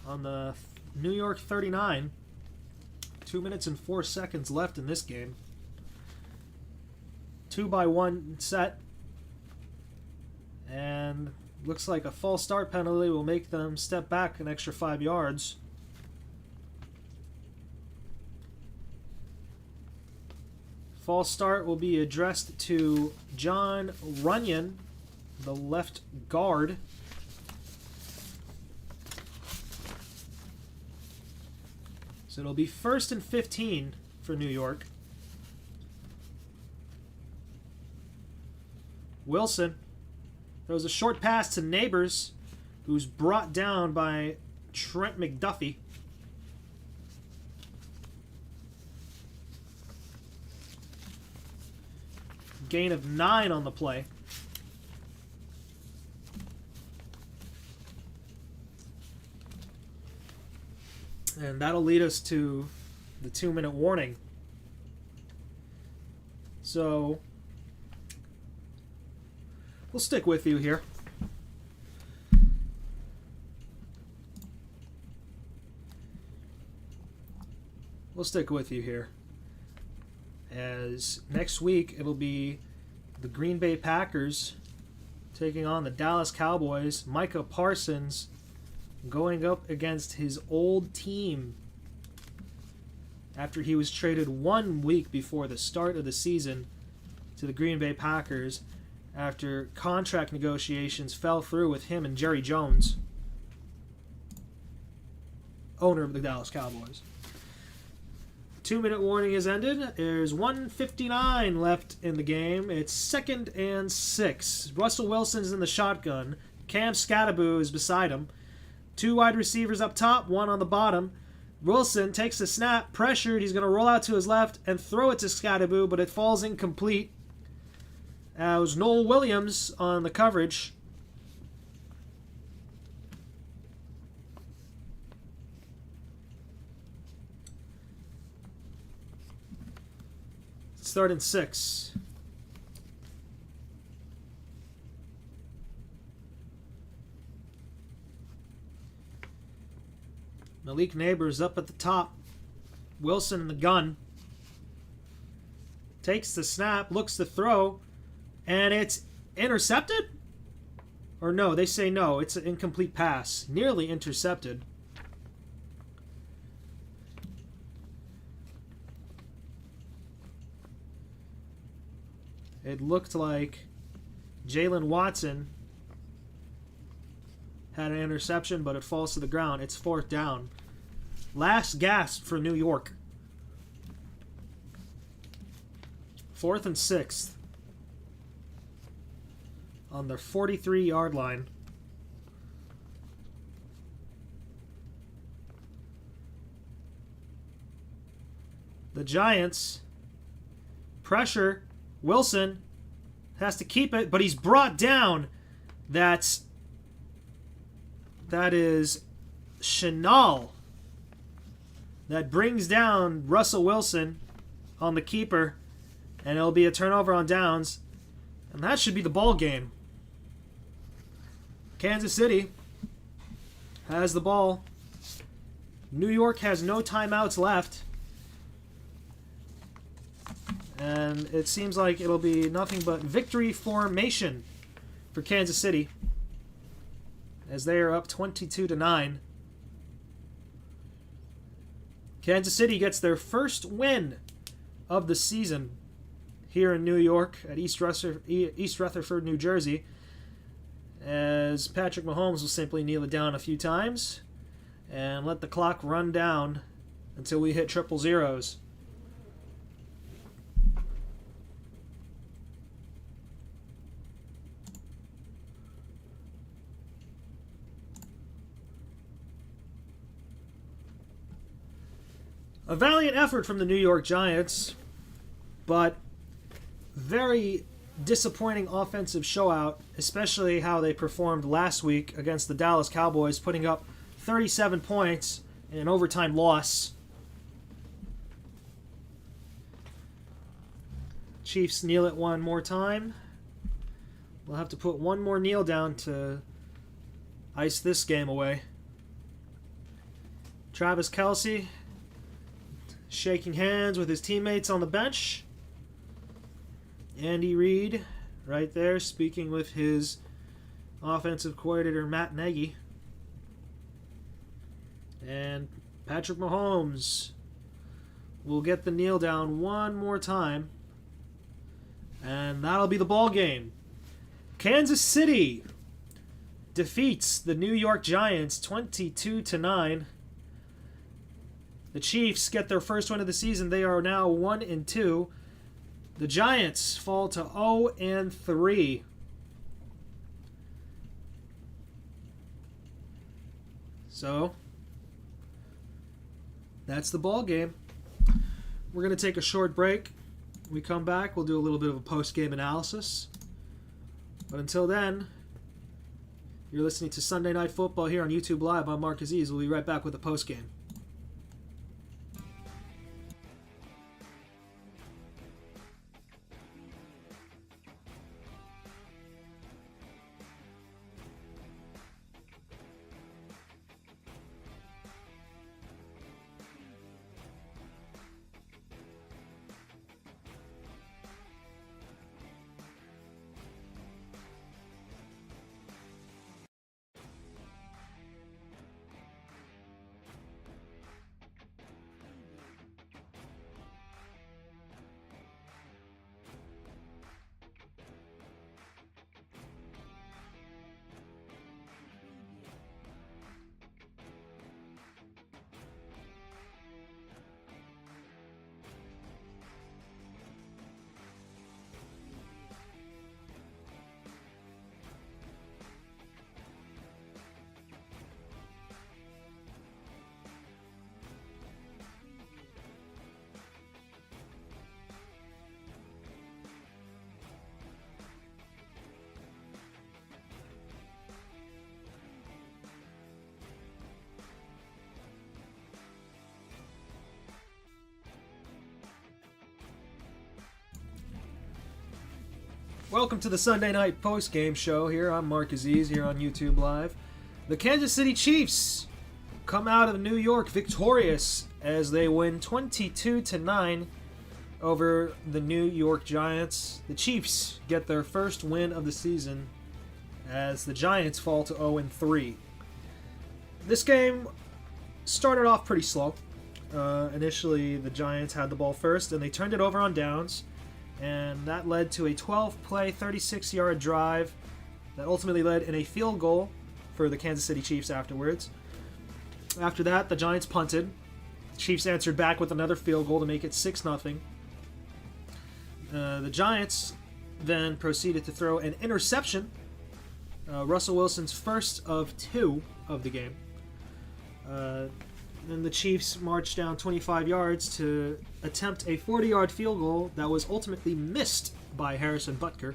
on the New York 39. 2 minutes and 4 seconds left in this game. 2-by-1 set. And looks like a false start penalty will make them step back an extra 5 yards. False start will be addressed to John Runyon, the left guard. So it'll be 1st and 15 for New York. Wilson throws a short pass to Neighbors, who's brought down by Trent McDuffie. Gain of 9 on the play. And that'll lead us to the 2-minute warning. So we'll stick with you here. We'll stick with you here. As next week it'll be the Green Bay Packers taking on the Dallas Cowboys. Micah Parsons going up against his old team after he was traded 1 week before the start of the season to the Green Bay Packers after contract negotiations fell through with him and Jerry Jones, owner of the Dallas Cowboys. 2-minute warning has ended. There's 1:59 left in the game. It's 2nd and 6. Russell Wilson's in the shotgun. Cam Scattaboo is beside him. 2 wide receivers up top, 1 on the bottom. Wilson takes the snap, pressured. He's going to roll out to his left and throw it to Scattaboo, but it falls incomplete. It was Noel Williams on the coverage. It's 3rd and 6. Malik Neighbors up at the top. Wilson in the gun. Takes the snap, looks to throw, and it's intercepted? Or no, they say no. It's an incomplete pass. Nearly intercepted. It looked like Jalen Watson had an interception, but it falls to the ground. It's 4th down. Last gasp for New York. 4th and 6th. On their 43-yard line. The Giants pressure. Wilson has to keep it, but he's brought down. That is Chenal. That brings down Russell Wilson on the keeper, and it'll be a turnover on downs, and that should be the ball game. Kansas City has the ball. New York has no timeouts left, and it seems like it'll be nothing but victory formation for Kansas City as they are up 22-9. Kansas City gets their first win of the season here in New York at East Rutherford, New Jersey, as Patrick Mahomes will simply kneel it down a few times and let the clock run down until we hit triple zeros. A valiant effort from the New York Giants, but very disappointing offensive showout, especially how they performed last week against the Dallas Cowboys, putting up 37 points in an overtime loss. Chiefs kneel it one more time. We'll have to put one more kneel down to ice this game away. Travis Kelce shaking hands with his teammates on the bench. Andy Reid right there speaking with his offensive coordinator Matt Nagy. And Patrick Mahomes will get the kneel down one more time. And that'll be the ball game. Kansas City defeats the New York Giants 22-9. The Chiefs get their first win of the season. They are now 1-2. The Giants fall to 0-3. So, that's the ball game. We're going to take a short break. When we come back, we'll do a little bit of a post-game analysis. But until then, you're listening to Sunday Night Football here on YouTube Live. I'm Mark Aziz. We'll be right back with the post-game. Welcome to the Sunday Night Post-Game Show here. I'm Mark Aziz here on YouTube Live. The Kansas City Chiefs come out of New York victorious as they win 22-9 over the New York Giants. The Chiefs get their first win of the season as the Giants fall to 0-3. This game started off pretty slow. Initially, the Giants had the ball first, and they turned it over on downs. And that led to a 12-play, 36-yard drive that ultimately led in a field goal for the Kansas City Chiefs afterwards. After that, the Giants punted. The Chiefs answered back with another field goal to make it 6-0. The Giants then proceeded to throw an interception, Russell Wilson's first of 2 of the game. Then the Chiefs marched down 25 yards to attempt a 40-yard field goal that was ultimately missed by Harrison Butker.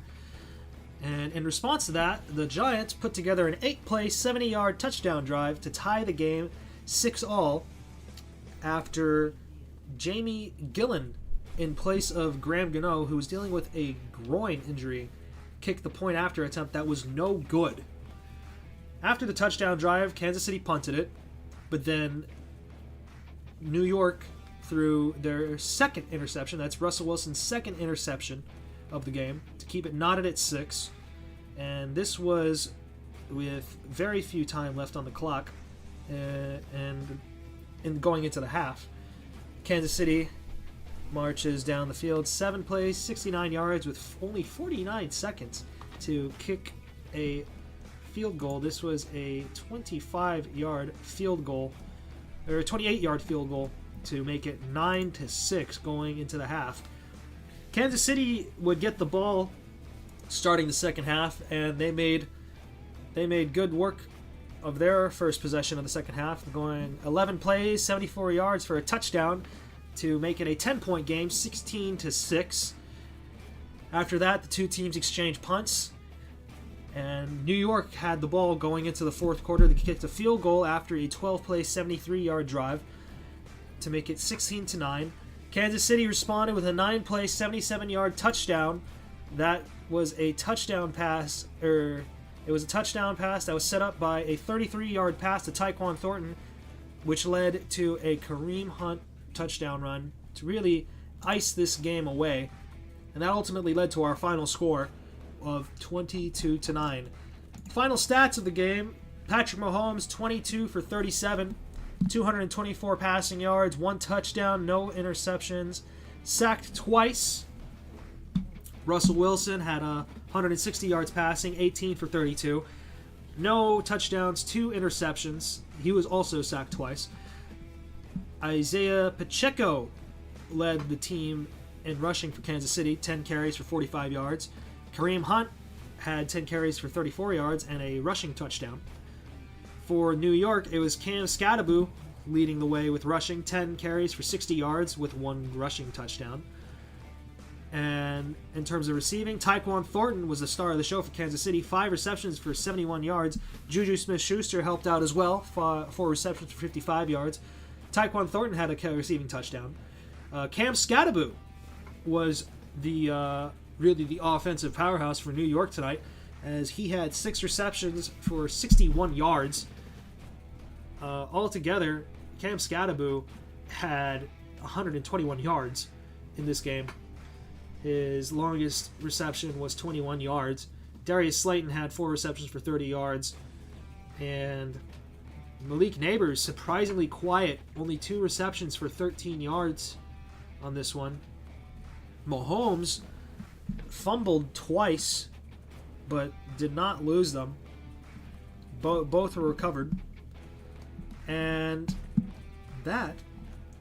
And in response to that, the Giants put together an 8-play, 70-yard touchdown drive to tie the game 6-all after Jamie Gillen, in place of Graham Gano, who was dealing with a groin injury, kicked the point-after attempt that was no good. After the touchdown drive, Kansas City punted it, but then New York threw their second interception. That's Russell Wilson's second interception of the game to keep it knotted at 6. And this was with very few time left on the clock and going into the half. Kansas City marches down the field 7 plays, 69 yards with only 49 seconds to kick a field goal. This was a 25-yard field goal, or a 28-yard field goal to make it 9-6 going into the half. Kansas City would get the ball starting the second half, and they made good work of their first possession of the second half, going 11 plays, 74 yards for a touchdown to make it a 10-point game, 16-6. After that, the two teams exchanged punts, and New York had the ball going into the fourth quarter. They kicked a field goal after a 12-play, 73-yard drive to make it 16-9. Kansas City responded with a 9-play, 77-yard touchdown. That was a touchdown pass, that was set up by a 33-yard pass to Tyquan Thornton, which led to a Kareem Hunt touchdown run to really ice this game away. And that ultimately led to our final score of 22-9. Final stats of the game: Patrick Mahomes 22 for 37, 224 passing yards, 1 touchdown, no interceptions, sacked twice. Russell Wilson had 160 yards passing, 18 for 32, no touchdowns, 2 interceptions. He was also sacked twice. Isaiah Pacheco led the team in rushing for Kansas City, 10 carries for 45 yards. Kareem Hunt had 10 carries for 34 yards and a rushing touchdown. For New York, it was Cam Skattebo leading the way with rushing, 10 carries for 60 yards with one rushing touchdown. And in terms of receiving, Tyquan Thornton was the star of the show for Kansas City, 5 receptions for 71 yards. Juju Smith-Schuster helped out as well, 4 receptions for 55 yards. Tyquan Thornton had a receiving touchdown. Cam Skattebo was really the offensive powerhouse for New York tonight, as he had 6 receptions for 61 yards. Altogether, Cam Skattebo had 121 yards in this game. His longest reception was 21 yards. Darius Slayton had 4 receptions for 30 yards. And Malik Neighbors, surprisingly quiet, only 2 receptions for 13 yards on this one. Mahomes fumbled twice, but did not lose them. Both were recovered. And that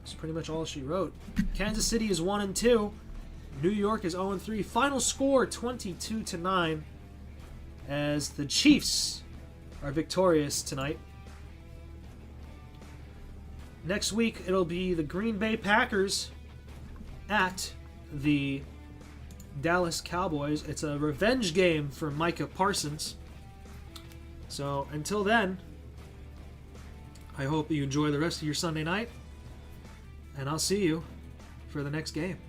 is pretty much all she wrote. Kansas City is 1-2. New York is 0-3. Final score 22-9, as the Chiefs are victorious tonight. Next week it'll be the Green Bay Packers at the Dallas Cowboys. It's a revenge game for Micah Parsons. So until then, I hope you enjoy the rest of your Sunday night, and I'll see you for the next game.